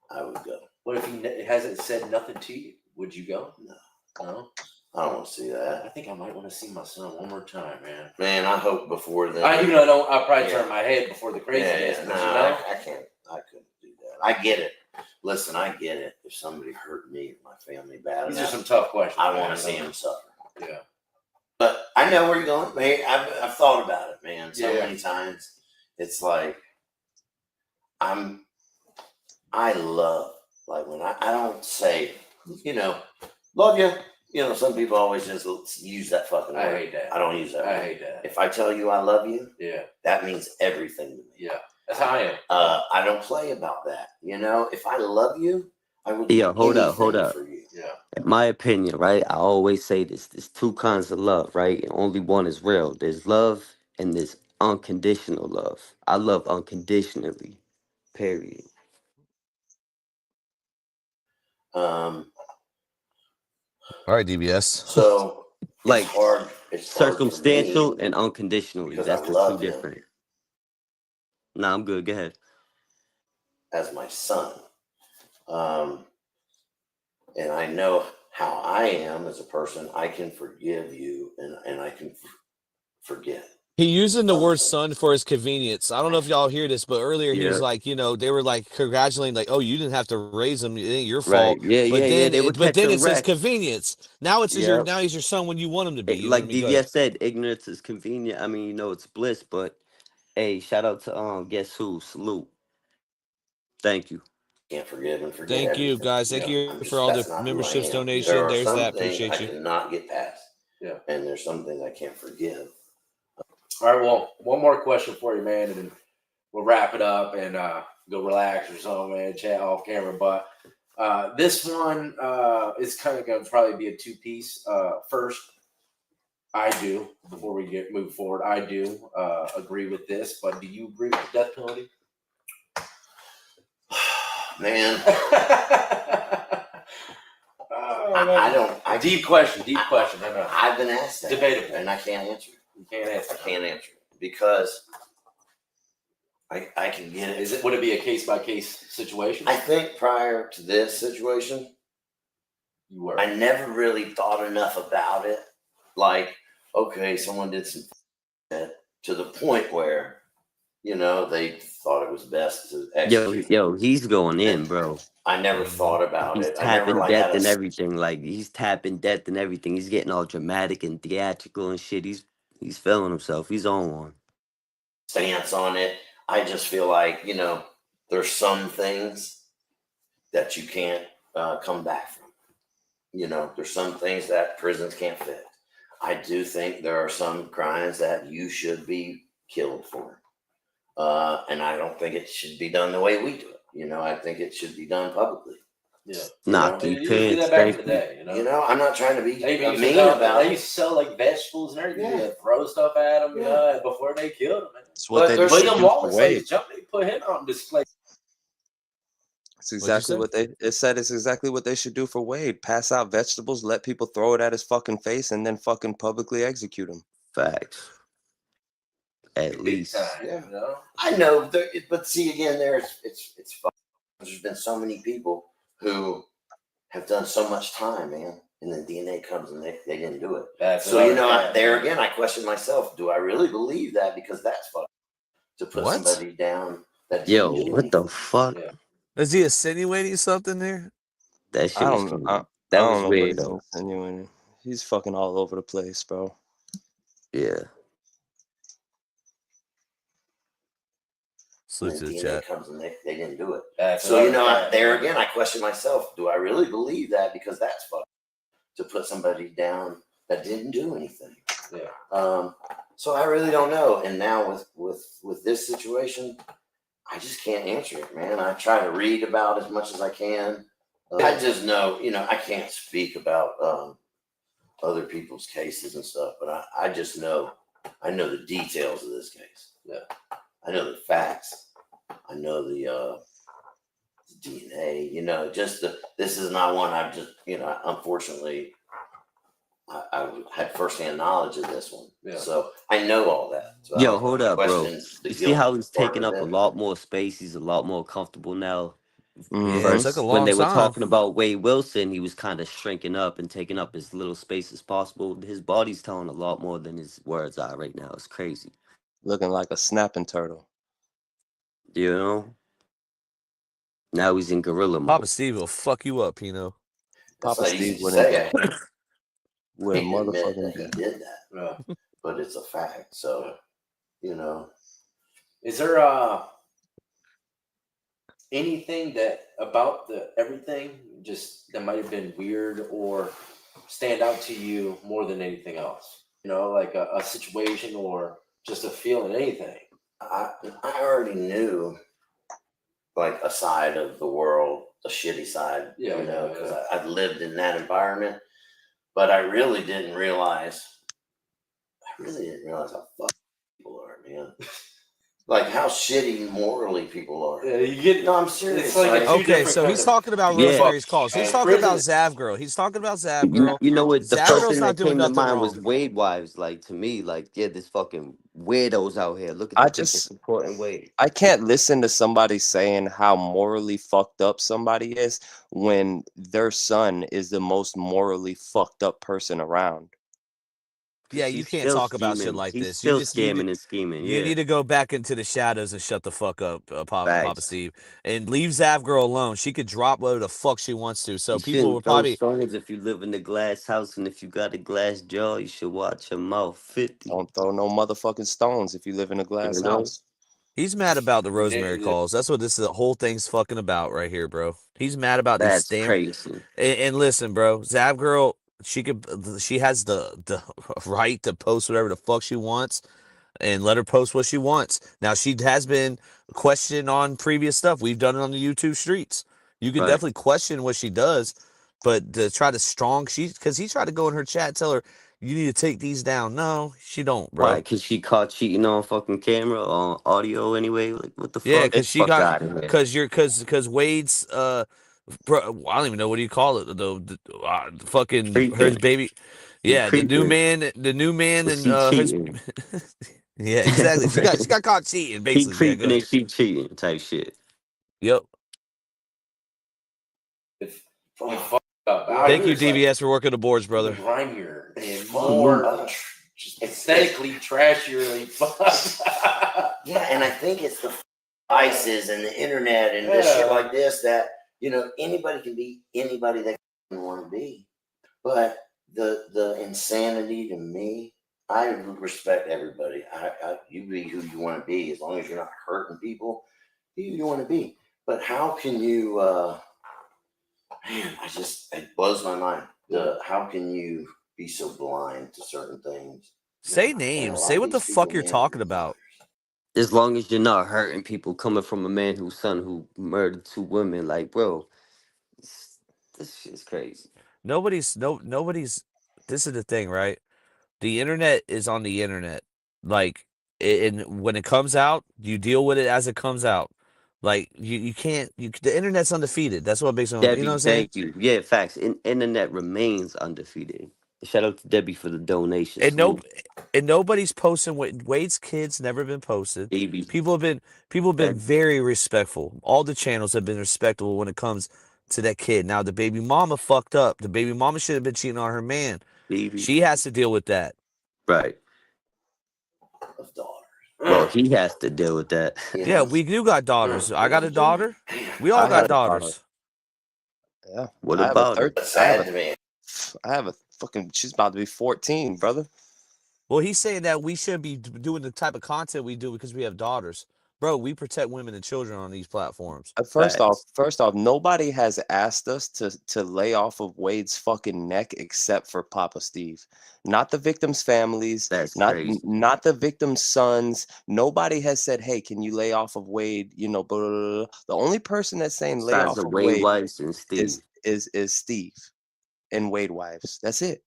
I would go. What if he hasn't said nothing to you? Would you go? No. I don't want to see that. I think I might want to see my son one more time, man. Man, I hope before then. I'll probably turn my head before the craziness. Yeah, I can't. I couldn't do that. I get it. Listen, I get it. If somebody hurt me or my family bad These are enough, some tough questions. I want to see him suffer. Yeah. But I know where you're going, man. I've thought about it, man. So Yeah. many times. It's like I love, like when I don't say, love you. Some people always just use that fucking word. I hate that. I don't use that I word. hate that. If I tell you I love you, Yeah. that means everything to me. Yeah. That's how I am. I don't play about that. If I love you, I would Yeah, do hold up. anything for you. Yeah. In my opinion, right? I always say this. There's two kinds of love, right? And only one is real. There's love and there's unconditional love. I love unconditionally. Period. All right, DBS. So Like it's hard. It's circumstantial hard for me and unconditionally. because That's I the love two him different. Nah, I'm good. Go ahead. as my son. And I know how I am as a person, I can forgive you and I can forget. He using the word son for his convenience. I don't know if y'all hear this, but earlier he was Yeah. like, they were like congratulating, like, oh, you didn't have to raise him, it ain't your Right. fault. Yeah, But yeah. then, They were but then catching it says wreck. convenience. Now it's Yeah. now he's your son when you want him to be. You know what I Like mean? Go ahead. DVS said, ignorance is convenient. I mean, it's bliss, but hey, shout out to guess who? Salute. Thank you. Can't forgive and forget Thank you, everything. guys. Thank you for all the That's not who I memberships, am. donation. There are There's some that. things I Appreciate you. cannot get past. Yeah. And there's some things I can't forgive. All right, well, one more question for you, man, and then we'll wrap it up and go relax or something, man, chat off camera. But this one is kind of going to probably be a two-piece. First, I do, before we move forward, I do agree with this, but do you agree with the death penalty? Man, Oh, I don't. deep question. I know. I've been asked that. Debatable. And I can't answer it. You can't answer. I can't answer it because I can get it. Would it be a case-by-case situation? I think prior to this situation, You were. I never really thought enough about it. Like, okay, someone did some to the point where, they thought it was best to execute. Yo, he's going in, bro. I never thought about He's it. I never tapping death had and a everything. Like he's tapping death and everything. He's getting all dramatic and theatrical and shit. He's feeling himself. He's on one. stance on it. I just feel like, there's some things that you can't come back from. There's some things that prisons can't fix. I do think there are some crimes that you should be killed for. And I don't think it should be done the way we do it. I think it should be done publicly. Yeah. Knock You you used to do pants. that back in Thank the you. day, I'm not trying to be They used mean to about they it. used to sell like vegetables and everything. Yeah. They'd throw stuff at them, Yeah. before they killed them. That's what they there's should William do for Wallace, Wade. they put him on display. It's exactly what it said. It's exactly what they should do for Wade. Pass out vegetables, let people throw it at his fucking face, and then fucking publicly execute him. Facts. At Big least. time, Yeah. I know, but see again, it's fun. There's been so many people who have done so much time, man, and then DNA comes and they didn't do it. That's So another- there again, I question myself: do I really believe that? Because that's fun to put What? somebody down. That Yo, didn't do what the anything. fuck? Yeah. Is he insinuating something there? That shit I was don't. that I was don't know weird what though. he's insinuating. He's fucking all over the place, bro. Yeah. And Salute to then the DNA chat. comes and they didn't do it. That's So another- there again, I question myself: do I really believe that? Because that's fun to put somebody down that didn't do anything. Yeah. So I really don't know. And now with this situation, I just can't answer it, man. I try to read about as much as I can. I just know, I can't speak about other people's cases and stuff, but I just know, I know the details of this case. Yeah. I know the facts. I know the DNA. This is not one I've just, unfortunately, I had firsthand knowledge of this one. Yeah. So I know all that. So I Yo, don't hold up, bro. question the You see guilt how he's part taking of up a it. lot more space? He's a lot more comfortable now. Yeah, it First, took a when long they were time. talking about Wade Wilson, he was kind of shrinking up and taking up as little space as possible. His body's telling a lot more than his words are right now. It's crazy. Looking like a snapping turtle. You know? Now he's in gorilla mode. Papa Steve will fuck you up, Pino. That's Papa not Steve easy to wouldn't say. With a He admit motherfucking that he gun. did that, Yeah. but it's a fact. So, Is there anything that about everything just that might have been weird or stand out to you more than anything else? Like a situation or just a feeling, anything. I already knew like a side of the world, a shitty side, Yeah, because I've lived in that environment, but I really didn't realize how fucked people are, man. Like how shitty morally people are. Yeah, you get. No, I'm serious. It's like a two Okay, different so kind he's of- talking about Yeah. Rosemary's Calls. He's And talking about prison- Zav Girl. He's talking about Zav Girl. You know what? The Zav first Girl's thing not that doing came to nothing mind wrong. was Wade Wives. Like to me, like this fucking weirdos out here. Look at I the people just supporting Wade. I can't listen to somebody saying how morally fucked up somebody is when their son is the most morally fucked up person around. Yeah, you can't talk about shit like He's this. You still just need scamming and scheming. you Yeah, need to go back into the shadows and shut the fuck up, Papa facts. Steve, and leave Zav girl alone. She could drop whatever the fuck she wants to. So You people will shouldn't throw probably stones if you live in a glass house, and if you got a glass jaw, you should watch your mouth. 50. Don't throw no motherfucking stones if you live in a glass You know? house. he's mad about the Rosemary Yeah. calls. That's what this the whole thing's fucking about right here, bro. He's mad about these That's stamp. crazy. And listen, bro, Zav girl, she has the right to post whatever the fuck she wants, and let her post what she wants. Now, she has been questioned on previous stuff. We've done it on the YouTube streets. You can Right. definitely question what she does, but to try to because he tried to go in her chat, tell her, you need to take these down. No, she don't, bro. Why? Because she caught cheating on fucking camera or audio anyway? Like, what the Yeah, fuck? because she Fuck got, outta here. because Wade's, bro, I don't even know what do you call it, the fucking, her Creeping. baby. He Yeah, the new creeping. man, But and she his, cheating. yeah, exactly. She got caught cheating, He basically. Yeah, creeping and she cheating type shit. Yep. It's from fucked up. Out Thank here, you, it's like DVS, for working the boards, brother. grimier and Well, more just aesthetically trashierly fucked. Yeah, and I think it's the devices and the internet and this shit like this that, you know, anybody can be anybody they want to be. But the insanity to me, I respect everybody. You be who you want to be as long as you're not hurting people. Be who you want to be. But how can you? Man, it blows my mind. How can you be so blind to certain things? Say And a names. lot Say of what the these people, fuck you're man, talking about. As long as you're not hurting people, coming from a man whose son who murdered 2 women, like, bro, this shit's crazy. Nobody's. This is the thing, right? The internet is on the internet. Like, and when it comes out, you deal with it as it comes out. Like, you can't. The internet's undefeated. That's what makes it. You know what Debbie, I'm saying? thank you. Yeah, facts. Internet remains undefeated. Shout out to Debbie for the donation. And Salute, nobody's posting. Wade's kids never been posted. baby. People have been Facts. very respectful. All the channels have been respectable when it comes to that kid. Now the baby mama fucked up. The baby mama should have been cheating on her man. Baby. She has to deal with that. Right. of daughters. Well, he has to deal with that. Yeah, we do got daughters. I got a daughter. We all I got had a daughters. Yeah. What I have about a her? That's sad to me. I have a fucking. She's about to be 14, brother. Well, he's saying that we shouldn't be doing the type of content we do because we have daughters. Bro, we protect women and children on these platforms. First Facts. off, nobody has asked us to lay off of Wade's fucking neck except for Papa Steve. Not the victims' families, That's not crazy. not the victims' sons. Nobody has said, "Hey, can you lay off of Wade?" You know, blah, blah, blah. The only person that's saying lay Besides off the of Wade Wade wives and Steve. is Steve and Wade wives. That's it.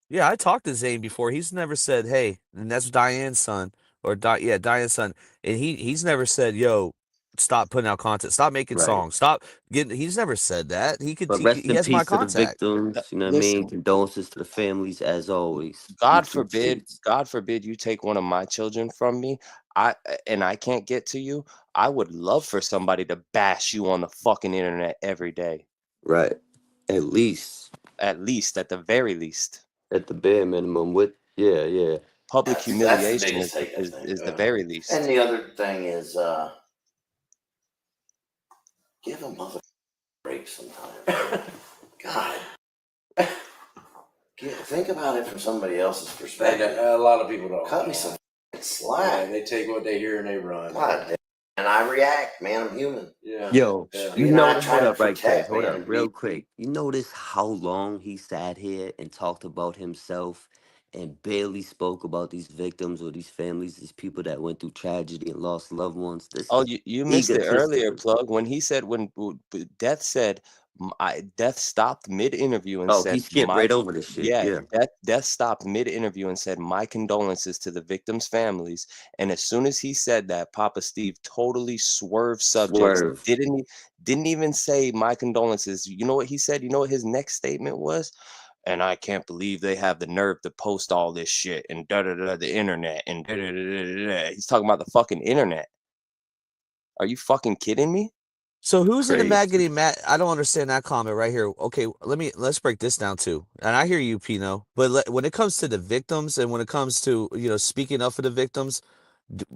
Yeah, I talked to Zane before. He's never said, "Hey," and that's Diane's son, or Diane's son, and he's never said, "Yo, stop putting out content, stop making Right. songs, stop getting." He's never said that. But rest He in has my peace to the contact. victims. You know what I mean? Listen, Condolences to the families as always. God YouTube forbid, streets. God forbid you take one of my children from me. I can't get to you. I would love for somebody to bash you on the fucking internet every day. Right. At least. At least, at the very least. At the bare minimum. Yeah. Public That's the humiliation biggest thing, I is think. the very least. And the other thing is, give a mother break sometime. God. Think about it from somebody else's perspective. A lot of people don't. Cut me some Yeah, slack. they take what they hear and they run. God damn. And I react, man. I'm human. Yeah. Yo, Yeah. you You're not notice, trying hold to up right quick, protect, hold man, up and real be- quick. You notice how long he sat here and talked about himself and barely spoke about these victims or these families, these people that went through tragedy and lost loved ones. This Oh, is you missed it earlier, egotistical. Plug, when he said Death said Death stopped mid interview and Oh, said he skipped right over this shit. Yeah. Death stopped mid interview and said my condolences to the victims' families. And as soon as he said that, Papa Steve totally swerved subjects. Swerve. Didn't even say my condolences. You know what he said? You know what his next statement was? and I can't believe they have the nerve to post all this shit and the internet and He's talking about the fucking internet. Are you fucking kidding me? So who's in the mad Crazy. getting mad? I don't understand that comment right here. Okay, let's break this down too. And I hear you, Pino. But when it comes to the victims and when it comes to speaking up for the victims,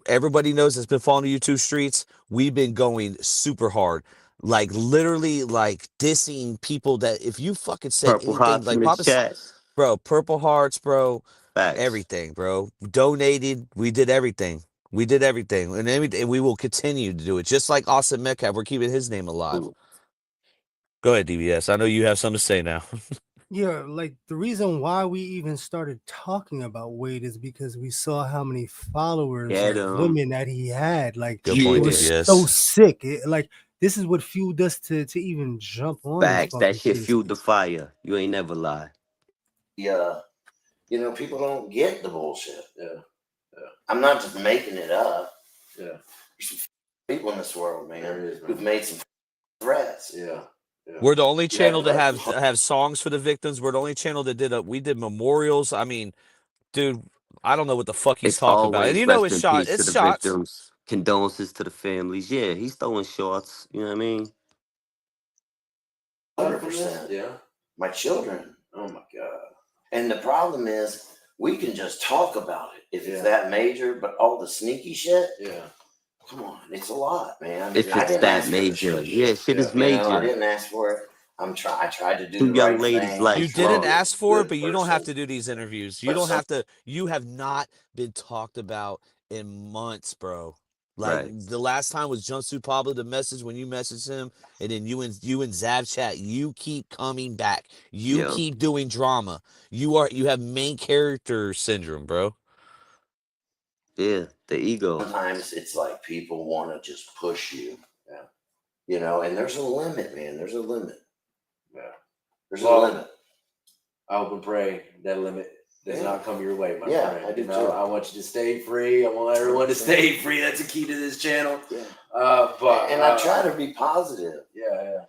everybody knows it's been following the YouTube streets. We've been going super hard, like literally, like dissing people that if you fucking said Purple anything, Hearts like in the Papa, chat. bro, Purple Hearts, bro, Facts. everything, bro. Donated, we did everything. We did everything, and we will continue to do it. Just like Austin Metcalf, we're keeping his name alive. Ooh. Go ahead, DBS. I know you have something to say now. Yeah, like the reason why we even started talking about Wade is because we saw how many followers Get of 'em. women that he had. Like Good it point, was DBS. so sick. Like this is what fueled us to even jump on. this Facts. fucking That shit fueled the fire. You ain't never lie. Yeah, you know, people don't get the bullshit. Yeah. I'm not just making it up. Yeah. There's some people in this world, man, There is, man. who've made some threats. Yeah. We're the only You channel to have have songs for the victims. We're the only channel that we did memorials. I mean, dude, I don't know what the fuck he's It's talking about. always And you know rest it's in shot. peace to It's the shots. victims. Condolences to the families. Yeah, he's throwing shots. You know what I mean? 100%. Yeah. My children. Oh my God. And the problem is, we can just talk about it if Yeah. it's that major, but all the sneaky shit, Yeah. come on, it's a lot, man. If I it's didn't that ask for the major. shit. Yeah, shit is Yeah. You know, I major. didn't ask for it. I tried to do Two the young right ladies' thing. life. You Nice didn't bro. ask for it, Good but you don't have person. to do these interviews. You But don't some- have to. You have not been talked about in months, bro. Like Right. the last time was Jumpsuit Pablo the message when you messaged him, and then you and Zav chat. You keep coming back. You Yeah. keep doing drama. You have main character syndrome, bro. Yeah. The ego. Sometimes it's like people want to just push you. Yeah. You know, and there's a limit, man. There's a limit. Yeah. There's Well, a limit. I hope and pray that limit does Yeah. not come your way, my Yeah, friend. I do You know, too. I want you to stay free. I want everyone to stay free. That's the key to this channel. Yeah. But I try to be positive, Yeah.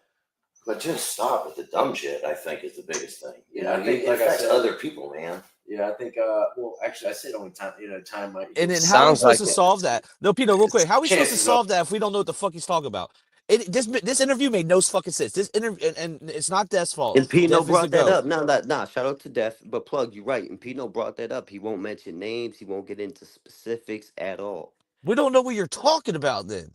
but just stop with the dumb shit, I think, is the biggest thing. You Yeah, know, I think, it like I affects said- other people, man. Yeah, I think. Well, actually, I said only time. Time might. And then how are we Sounds supposed like to it. solve that? No, Pino, real quick. How are we supposed to Chances solve that if we don't know what the fuck he's talking about? This interview made no fucking sense. This interview, and it's not Death's fault. And Pino Death is the brought that GOAT. up. Nah. Shout out to Def. But Plug, you're right. And Pino brought that up. He won't mention names. He won't get into specifics at all. We don't know what you're talking about then.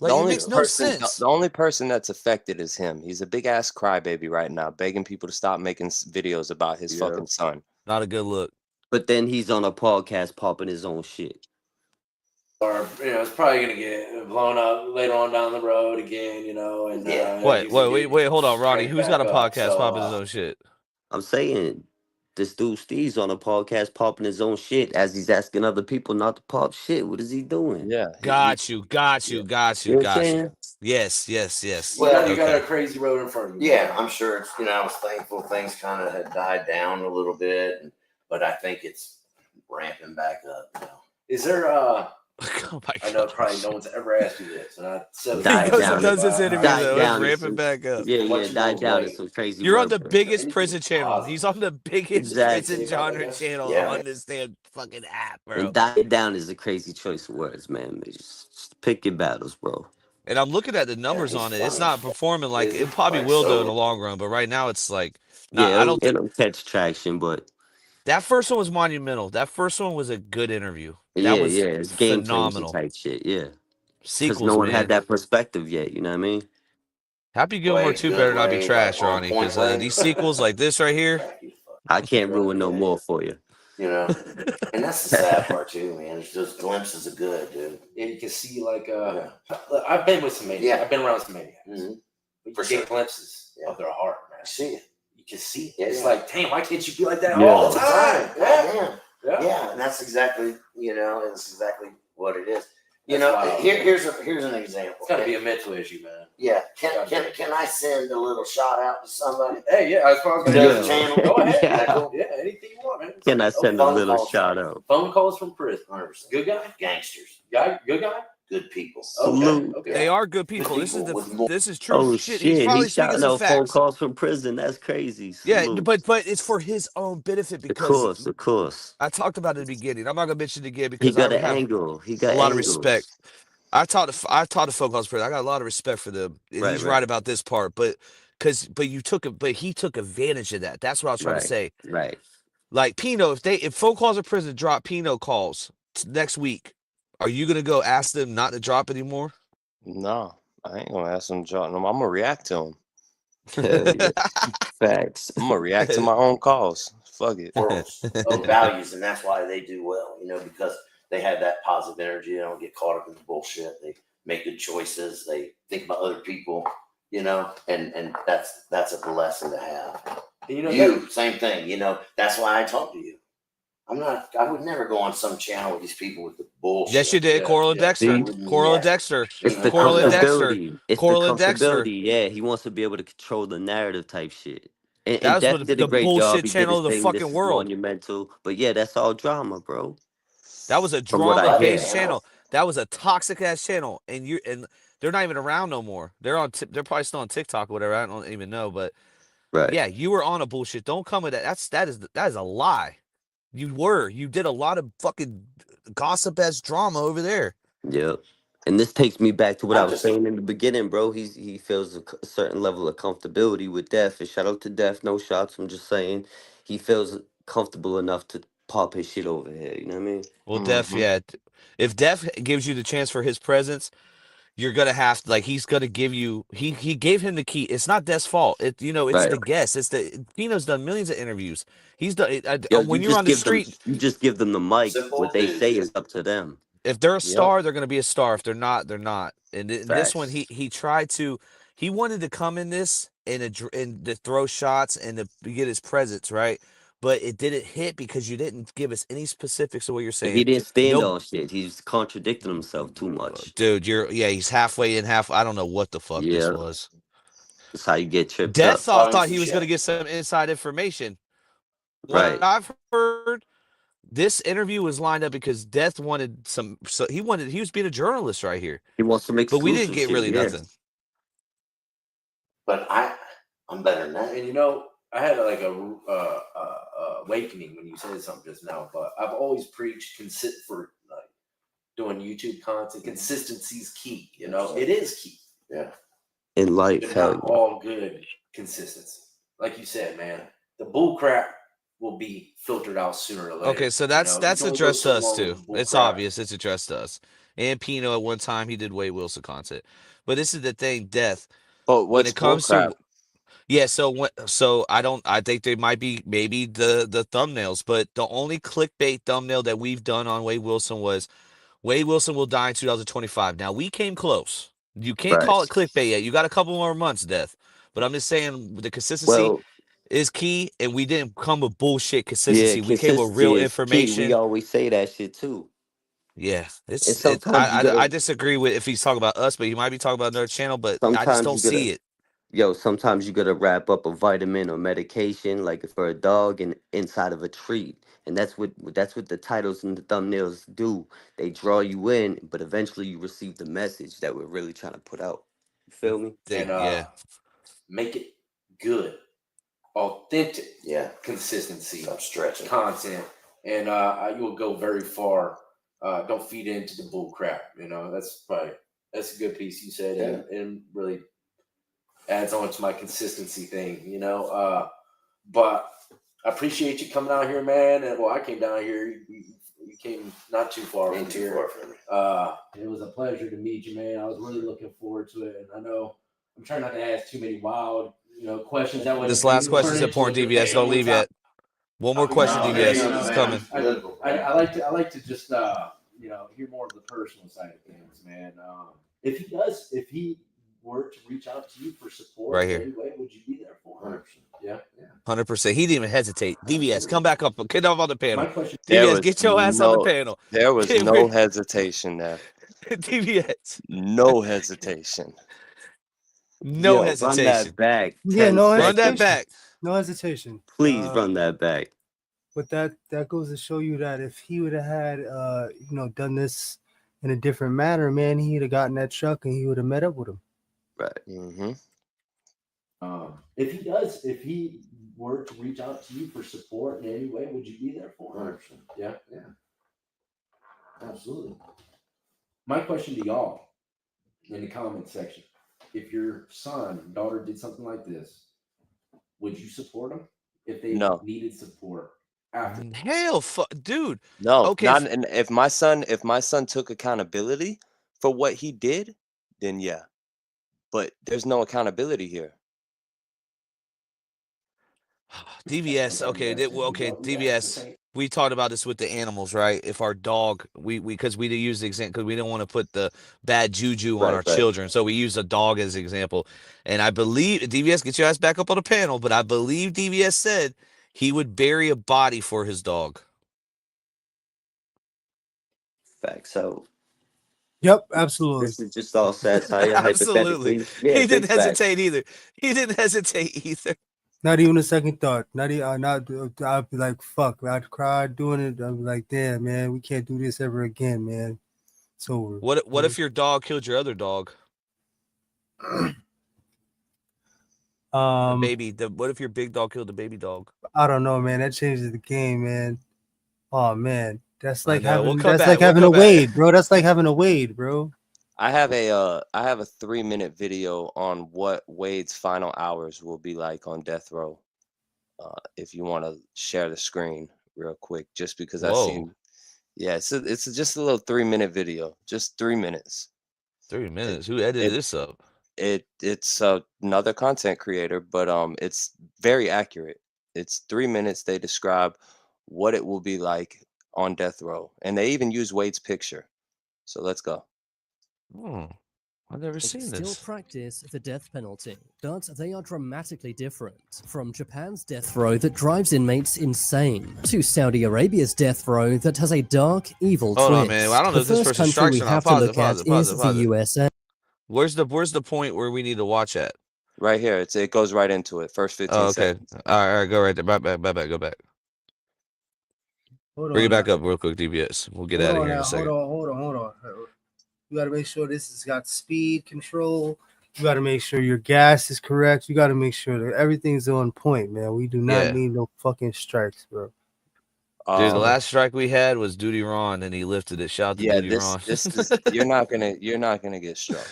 Like, The it only makes no person, sense. the only person that's affected is him. He's a big ass crybaby right now, begging people to stop making videos about his Yeah. fucking son. Not a good look. But then he's on a podcast popping his own shit. Or it's probably gonna get blown up later on down the road again. And Yeah. Wait, hold on, Ronnie. straight Who's got a back up. podcast So, popping his own shit? I'm saying this dude Steve's on a podcast popping his own shit as he's asking other people not to pop shit. What is he doing? Yeah. Got you. You know what I'm saying? Yes. Well, you got a Okay. crazy road in front of you. Yeah, I'm sure it's, I was thankful things kind of had died down a little bit, but I think it's ramping back up now. Is there? Oh my I know god. probably no one's ever asked you this, and I said He Died goes down. and does this interview Died though. down It's is ramping some- back up. What you died look down like. is some crazy. You're on the word. biggest Anything prison channel. positive. He's on the biggest Exactly. prison genre channel Yeah. on this damn fucking app, bro. And died down is a crazy choice of words, man. Just pick your battles, bro. And I'm looking at the numbers he's on it. It's funny. not performing like Is it it? probably Like, will though in so- the long run. But right now it's like, Yeah, I don't think it'll catch traction, but that first one was monumental. That first one was a good interview. That yeah, was it's game changer phenomenal. type shit. Yeah, because Sequels, no one man. had that perspective yet. You know what I mean? Happy Gilmore Way, 2 good better not be way, trash, like, on Ronnie, point because blank. these sequels like this right here. I can't ruin no more for you. And that's the sad part too, man. It's just glimpses of good, dude. Yeah, you can see like look, I've been with some maniacs. Yeah. I've been around some maniacs. Mhm. But For you get sure. glimpses Yeah. of their heart, man. I see it. You can see it. Yeah, It's yeah. like, damn, why can't you be like that Yeah. all the time? Yeah. Goddamn. Yeah. Yeah, and that's exactly, that's exactly what it is. That's wild. Here's an example. It's gotta be a mental issue, man. Yeah. Can I send a little shout out to somebody? Hey, yeah, as far as Yeah. the channel, go ahead. Yeah. Yeah, anything you want, man. Can I Oh, send a phone little calls. shout out? phone calls from prison? 100%. Good guy? Gangsters. Good guy? good people. Salute. Okay. They are good people. Good This is people with more. this is true Oh shit. shit, probably he's speaking shouting some out phone facts. calls from prison. That's crazy. Yeah, Salute. but it's for his own benefit Of because course. I talked about it in the beginning. I'm not gonna mention it again He because got I an have angle. He a got lot of angles. respect. I taught the phone calls for it. I got a lot of respect for them, and he's right about this part. But he took advantage of that. That's what I was trying to say. Right. Like Pino, if phone calls in prison drop Pino calls next week, are you gonna go ask them not to drop anymore? No, I ain't gonna ask him to drop them. I'm gonna react to him. Hell yeah. Facts. I'm gonna react to my own calls. Fuck it. Of values, and that's why they do well, because they have that positive energy. They don't get caught up in the bullshit. They make good choices. They think about other people, and that's a blessing to have. And same thing, that's why I talk to you. I would never go on some channel with these people with the bullshit. Yes, you did. Coral and Dexter. Coral and Dexter. It's the Coral and Dexter. comfortability. It's Coral the and Dexter. comfortability. Yeah, he wants to be able to control the narrative type shit. And That Def was did a the great job. bullshit He did channel his of the thing. fucking This is world. monumental. But yeah, that's all drama, bro. That was a From what I drama-based hear. channel. That was a toxic ass channel, and they're not even around no more. They're they're probably still on TikTok or whatever. I don't even know, but Right. yeah, you were on a bullshit. Don't come with that. That is a lie. You did a lot of fucking gossip ass drama over there. Yep. And this takes me back to what I was saying in the beginning, bro. He feels a certain level of comfortability with Def. And shout out to Def, no shots. I'm just saying, he feels comfortable enough to pop his shit over here. You know what I mean? Well, Def, yeah. If Def gives you the chance for his presence, you're gonna have to he's gonna give you. He gave him the key. It's not Def's fault. It's Right. the guest. It's Pino's done millions of interviews. He's done Yo, when you you're just on the give them. street. You just give them the mic. Simple What they dude. say is up to them. If they're a star, they're going to be a star. If they're not, they're not. And in this one, Facts. he wanted to come in this and to throw shots and to get his presence, right? But it didn't hit because you didn't give us any specifics of what you're saying. He didn't stand No- on shit. He's contradicting himself too much. Dude, he's halfway in, half. I don't know what the fuck this Yeah. was. That's how you get tripped Death up. thought he was going to get some inside information. Right. What I've heard, this interview was lined up because Death wanted some. So he was being a journalist right here. He wants some But exclusive we didn't get shit, really yeah. nothing. But I'm better than that. And I had like a awakening when you said something just now. But I've always preached for doing YouTube content. Consistency is key. It is key. Yeah. In life, It's hell not all good consistency. Like you said, man, the bull crap will be filtered out sooner or later. Okay, so that's You can only go addressed so to us long too. with bull It's crap. obvious it's addressed to us. And Pino at one time he did Wade Wilson content. But this is the thing, Death. But When what's it comes bullcrap? so I think they might be maybe the thumbnails, but the only clickbait thumbnail that we've done on Wade Wilson was Wade Wilson will die in 2025. Now we came close. You can't call it clickbait yet. You got a couple more months, Death. But I'm just saying the consistency is key, and we didn't come with bullshit consistency. Yeah, We came with real consistency is key. information. We always say that shit too. Yeah, I I disagree with if he's talking about us, but he might be talking about another channel. But I just don't see it. Sometimes you gotta wrap up a vitamin or medication, like for a dog, and inside of a treat, and that's what the titles and the thumbnails do. They draw you in, but eventually you receive the message that we're really trying to put out. You feel me? And make it good, authentic. Yeah. Consistency. Stop stretching. Content, and you will go very far. Don't feed into the bull crap. That's a good piece you said, and really adds on to my consistency thing. But I appreciate you coming out here, man. And I came down here. You came not too far from here. It was a pleasure to meet you, man. I was really looking forward to it, and I know I'm trying not to ask too many wild, questions. This last question is important, DBS. Don't leave yet. One more question, DBS. It's coming. I like to just hear more of the personal side of things, man. If he were to reach out to you for support right here, anyway, would you be there for him? 100%. Yeah. 100%. He didn't even hesitate. DBS, come back up. Get up on the panel. DBS, There get your ass on the panel. There was no hesitation there. DBS. No hesitation. No hesitation. Run that back. Yeah, no Run that back. No hesitation. Please run that back. But that goes to show you that if he would have had done this in a different manner, man, he'd have gotten that truck and he would have met up with him. Right. Mm-hmm. If he were to reach out to you for support in any way, would you be there for him? 100%. Yeah, absolutely. My question to y'all in the comment section: if your son, daughter did something like this, would you support them if they needed support after? Hell, dude. No, Okay, not and if my son took accountability for what he did, then yeah. But there's no accountability here. DVS. Okay, DVS. We talked about this with the animals, right? If our dog, because we use the example because we don't want to put the bad juju on our children, so we use a dog as an example. And I believe DVS, get your ass back up on the panel, but I believe DVS said he would bury a body for his dog. Fact. So. Yep, absolutely. This is just all satire. Absolutely. Yeah, he didn't hesitate either. He didn't hesitate either. Not even a second thought. Not even. I'd be like, "Fuck!" I'd cry doing it. I'd be like, "Damn, man, we can't do this ever again, man. It's over." What if your dog killed your other dog? What if your big dog killed the baby dog? I don't know, man. That changes the game, man. Oh man, that's like having a Wade, bro. That's like having a Wade, bro. I have a 3-minute video on what Wade's final hours will be like on death row. If you want to share the screen real quick, just because I've seen, it's just a little 3-minute video, just 3 minutes. 3 minutes. Who edited this up? It's another content creator, but it's very accurate. It's 3 minutes. They describe what it will be like on death row, and they even use Wade's picture. So let's go. I've never seen this. Still practice the death penalty, but they are dramatically different. From Japan's death row that drives inmates insane, to Saudi Arabia's death row that has a dark, evil twist. Hold on, man. I don't know if this person strikes or not. Pause the USA. Where's the point where we need to watch at? Right here. It goes right into it. First 15 seconds. All right, go right there. Back, go back. Bring it back up real quick, DBS. We'll get out of here in a second. Hold on. You got to make sure this has got speed control. You got to make sure your gas is correct. You got to make sure that everything's on point, man. We do not need no fucking strikes, bro. Dude, the last strike we had was Duty Ron, and he lifted it. Shout out to Duty Ron. You're not gonna get struck.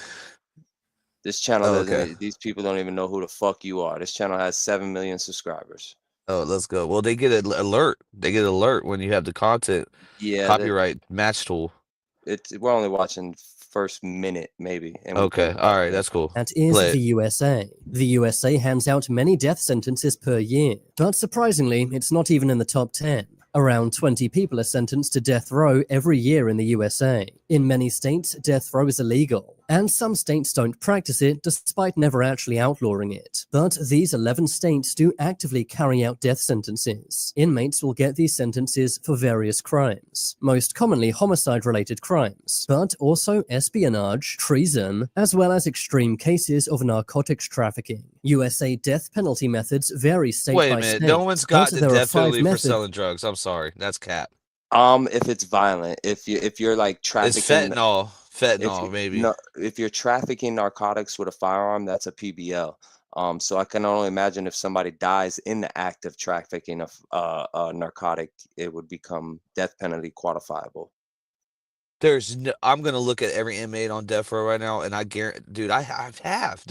This channel these people don't even know who the fuck you are. This channel has 7 million subscribers. Oh, let's go. Well, they get an alert. They get an alert when you have the content. Yeah, copyright match tool. We're only watching first minute, maybe. Okay, all right, that's cool. That is the USA. The USA hands out many death sentences per year, but surprisingly, it's not even in the top 10. Around 20 people are sentenced to death row every year in the USA. In many states, death row is illegal, and some states don't practice it despite never actually outlawing it. But these 11 states do actively carry out death sentences. Inmates will get these sentences for various crimes, most commonly homicide-related crimes, but also espionage, treason, as well as extreme cases of narcotics trafficking. USA death penalty methods vary state by state. Wait a minute, no one's got the death penalty for selling drugs. I'm sorry, that's cap. If it's violent, if you're like trafficking, it's fentanyl, maybe. No, if you're trafficking narcotics with a firearm, that's a PBL. So I can only imagine if somebody dies in the act of trafficking a narcotic, it would become death penalty quantifiable. I'm gonna look at every inmate on death row right now, and I guarantee, dude, I have.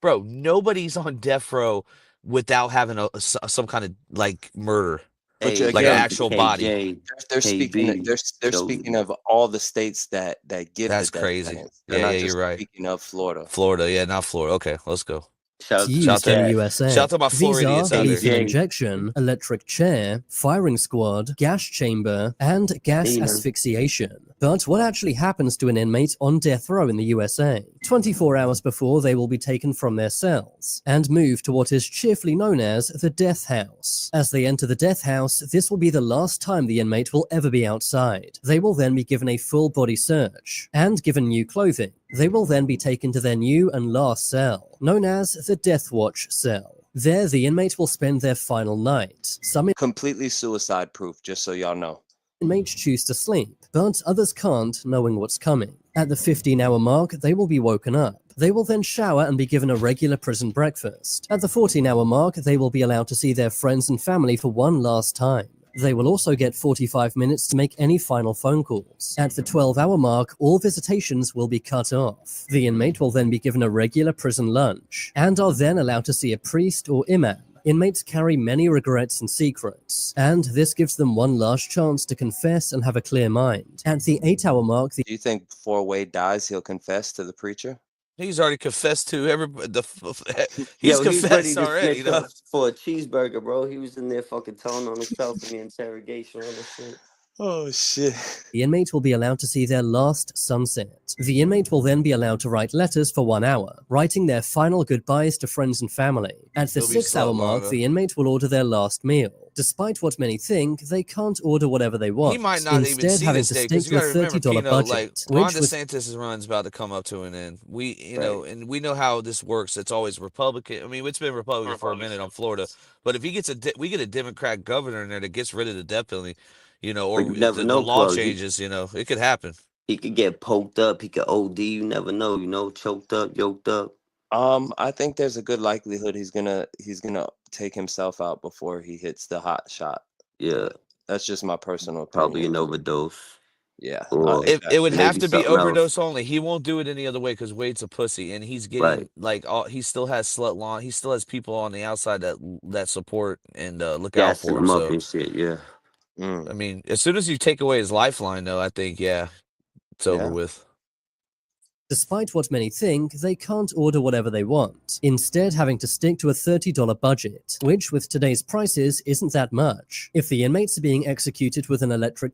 Nobody's on death row without having some kind of like murder. But like an actual body. They're speaking of all the states that give. That's crazy. Yeah, you're right. Speaking of Florida. Yeah, not Florida. Okay, let's go. Shout to the USA. Shout out to my Floridians out lethal injection, electric chair, firing squad, gas chamber, and gas asphyxiation. But what actually happens to an inmate on death row in the USA? 24 hours before they will be taken from their cells and moved to what is cheerfully known as the death house. As they enter the death house, this will be the last time the inmate will ever be outside. They will then be given a full body search and given new clothing. They will then be taken to their new and last cell, known as the Death Watch cell. There, the inmate will spend their final night. Completely suicide proof, just so y'all know. Inmates choose to sleep, but others can't, knowing what's coming. At the 15-hour mark, they will be woken up. They will then shower and be given a regular prison breakfast. At the 14-hour mark, they will be allowed to see their friends and family for one last time. They will also get 45 minutes to make any final phone calls. At the 12-hour mark, all visitations will be cut off. The inmate will then be given a regular prison lunch, and are then allowed to see a priest or imam. Inmates carry many regrets and secrets, and this gives them one last chance to confess and have a clear mind. At the 8-hour mark, Do you think before Wade dies, he'll confess to the preacher? He's already confessed to everybody. Yo, He's he's ready confessed to already. snitch up for a cheeseburger, bro. He was in there fucking telling on himself in the interrogation and shit. Oh shit. the inmate will be allowed to see their last sunset. The inmate will then be allowed to write letters for 1 hour, writing their final goodbyes to friends and family. At the He'll be 6-hour mark, slutmonger. the inmate will order their last meal. Despite what many think, they can't order whatever they want. He might not even instead see having this to day stick because you to a got to remember, $30 Pino, budget, like Ron which with DeSantis' run's about to come up to an end. You know, and we know how this works. It's always Republican. I mean, it's been Republican for a minute on Florida, but if he gets we get a Democrat governor in there that gets rid of the death penalty, you know, or But you never the know, law Chloe. changes, you know, it could happen. He could get poked up. He could OD. You never know, choked up, yoked up. I think there's a good likelihood he's gonna take himself out before he hits the hot shot. Yeah, That's just my personal opinion. probably an overdose. Yeah. Or It would have maybe to be something else. overdose only. He won't do it any other way because Wade's a pussy, and he's getting Right. like he still has slut lawn. He still has people on the outside that support and look out Gassing for him. him up So and shit. Yeah. Mm. I mean, as soon as you take away his lifeline, though, I think it's over Yeah. with. Despite what many think, they can't order whatever they want, instead having to stick to a $30 budget, which with today's prices isn't that much. If the inmates are being executed with an electric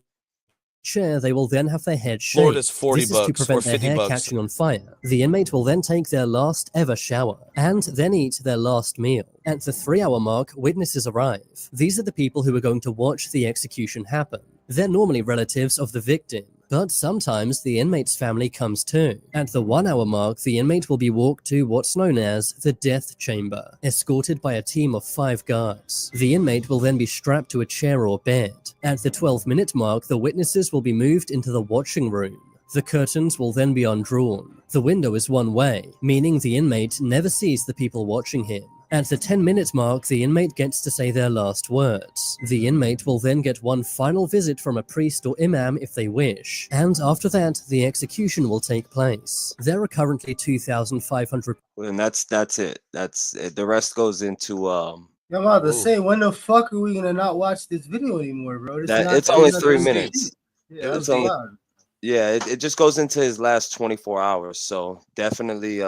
chair, they will then have their head shaved. Florida's 40 this is to bucks or prevent their 50 hair bucks. catching on fire. The inmate will then take their last ever shower, and then eat their last meal. At the 3-hour mark, witnesses arrive. These are the people who are going to watch the execution happen. They're normally relatives of the victim, but sometimes the inmate's family comes too. At the 1-hour mark, the inmate will be walked to what's known as the death chamber, escorted by a team of 5 guards. The inmate will then be strapped to a chair or bed. At the 12-minute mark, the witnesses will be moved into the watching room. The curtains will then be undrawn. The window is one way, meaning the inmate never sees the people watching him. At the 10-minute mark, the inmate gets to say their last words. The inmate will then get one final visit from a priest or imam if they wish, and after that, the execution will take place. There are currently 2,500. And that's it. That's it. The rest goes into I'm about to Ooh. say, when the fuck are we gonna not watch this video anymore, bro? it's only 3 minutes. Yeah, It was that's deep. wild. Yeah, it just goes into his last 24 hours. So definitely,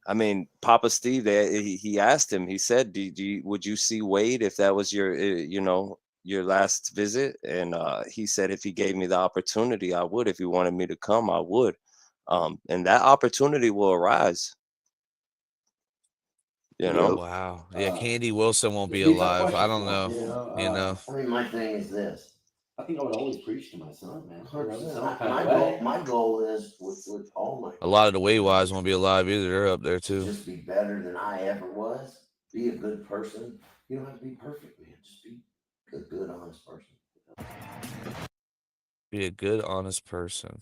I mean, Papa Steve, he asked him, he said, would you see Wade if that was your, your last visit? And he said, if he gave me the opportunity, I would. If he wanted me to come, I would. And that opportunity will arise. You know? Wow. Yeah, Candy Wilson won't be alive. I don't know. You know. I mean, my thing is this. I think I would always preach to my son, man. My goal is with all my A lot of the Wade wives won't be alive either. They're up there too. just be better than I ever was. Be a good person. You don't have to be perfect, man. Just be a good, honest person. Be a good, honest person.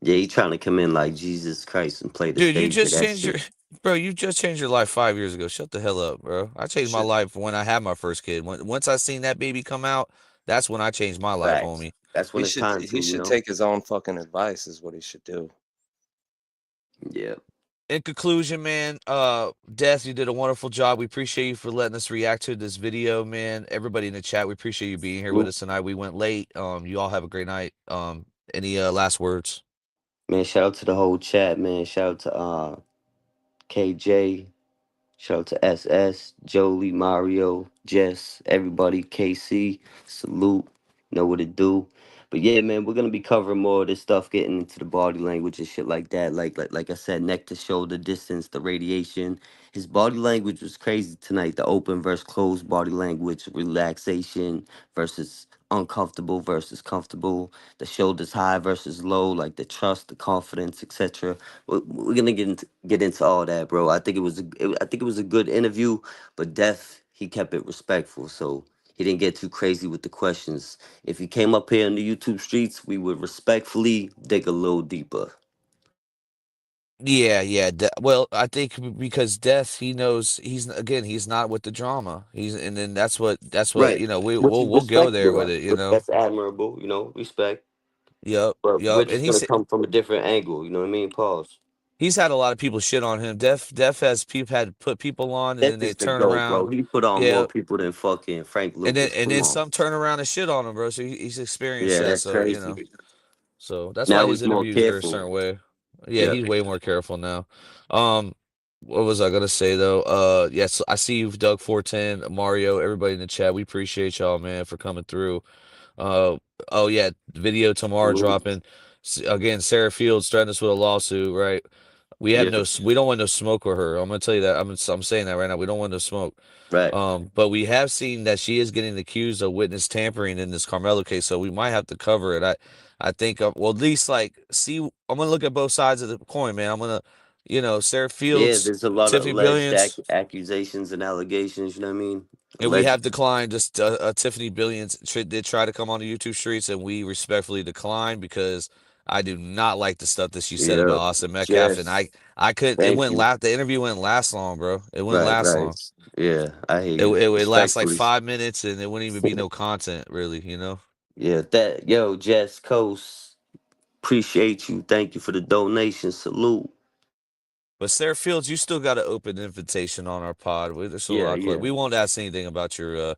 Yeah, he trying to come in like Jesus Christ and play the Dude, you stage just of that changed shit. bro, you just changed your life 5 years ago. Shut the hell up, bro. I changed my Shit. life when I had my first kid. Once I seen that baby come out, that's when I changed my life, Facts. homie. That's when He it's should time to, he should take his own fucking advice is what he should do. Yeah. In conclusion, man, Death, you did a wonderful job. We appreciate you for letting us react to this video, man. Everybody in the chat, we appreciate you being here with us tonight. We went late. You all have a great night. Any last words? Man, shout out to the whole chat, man. Shout out to KJ. Shout out to SS, Jolie, Mario, Jess, everybody, KC. Salute. Know what it do. But yeah, man, we're gonna be covering more of this stuff, getting into the body language and shit like that. Like I said, neck to shoulder distance, the radiation. His body language was crazy tonight. The open versus closed body language, relaxation versus uncomfortable versus comfortable, the shoulders high versus low, like the trust, the confidence, etc. We're gonna get into all that, bro. I think it was a good interview, but Death, he kept it respectful, so he didn't get too crazy with the questions. If he came up here in the YouTube streets, we would respectfully dig a little deeper. Yeah. Well, I think because Death, he knows he's not with the drama. And then that's what Right. Which is we'll go there respectable. with it. That's admirable, you know, respect. Yep, But we're and just gonna come from a different angle, you know what I mean? Pause. he's had a lot of people shit on him. Def has had put people on, and That's then they just the turn GOAT, bro. around. He put on Yeah, more people than fucking Frank Lucas. and Come then on. some turn around and shit on him, bro. So he's experienced Yeah, that. that's So crazy. so that's why Now his he's more interviews are a careful. certain way. Yeah, Yeah. he's way more careful now. What was I gonna say though? Yes, I see you, Doug 410, Mario, everybody in the chat. We appreciate y'all, man, for coming through. Oh yeah, video tomorrow Salute. dropping. Again, Sarah Fields threatened us with a lawsuit, right? We have Yeah. we don't want no smoke with her. I'm gonna tell you that. I'm saying that right now. We don't want no smoke. Right. But we have seen that she is getting accused of witness tampering in this Carmelo case, so we might have to cover it. I think well, at least like see. I'm gonna look at both sides of the coin, man. I'm gonna, Sarah Yeah, Fields, there's a lot of Tiffany alleged Billions, accusations and allegations, you know what I mean? and we Alleged. have declined. Just Tiffany Billions did try to come on the YouTube streets, and we respectfully declined because I do not like the stuff that she said Yeah. about Austin Metcalf, and Yes. I couldn't. It Thank wouldn't you. last. The interview wouldn't last long, bro. It wouldn't Right, last right. long. Yeah, I hear It you. it would last like Respectfully. 5 minutes, and it wouldn't even be no content, really. Yeah, Jess Coast, appreciate you. Thank you for the donation. Salute. But Sarah Fields, you still got an open invitation on our pod. There's still a lot of Yeah. We won't ask anything about your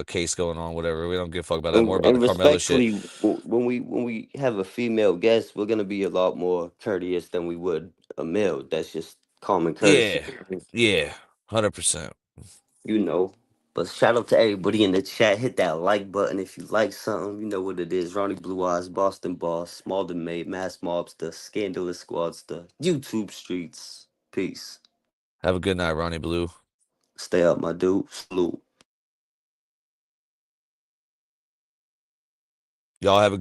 case going on, whatever. We don't give a fuck about that. More And, about the and Carmelo shit. respectfully, when we have a female guest, we're gonna be a lot more courteous than we would a male. That's just common courtesy. Yeah, 100%. You know. But shout out to everybody in the chat. Hit that like button if you like something. You know what it is. Ronnie Blue Eyes, Boston Boss, Small than Made, Mass Mobster, Scandalous Squads, the YouTube streets. Peace. Have a good night, Ronnie Blue. Stay up, my dude. Salute. Y'all have a good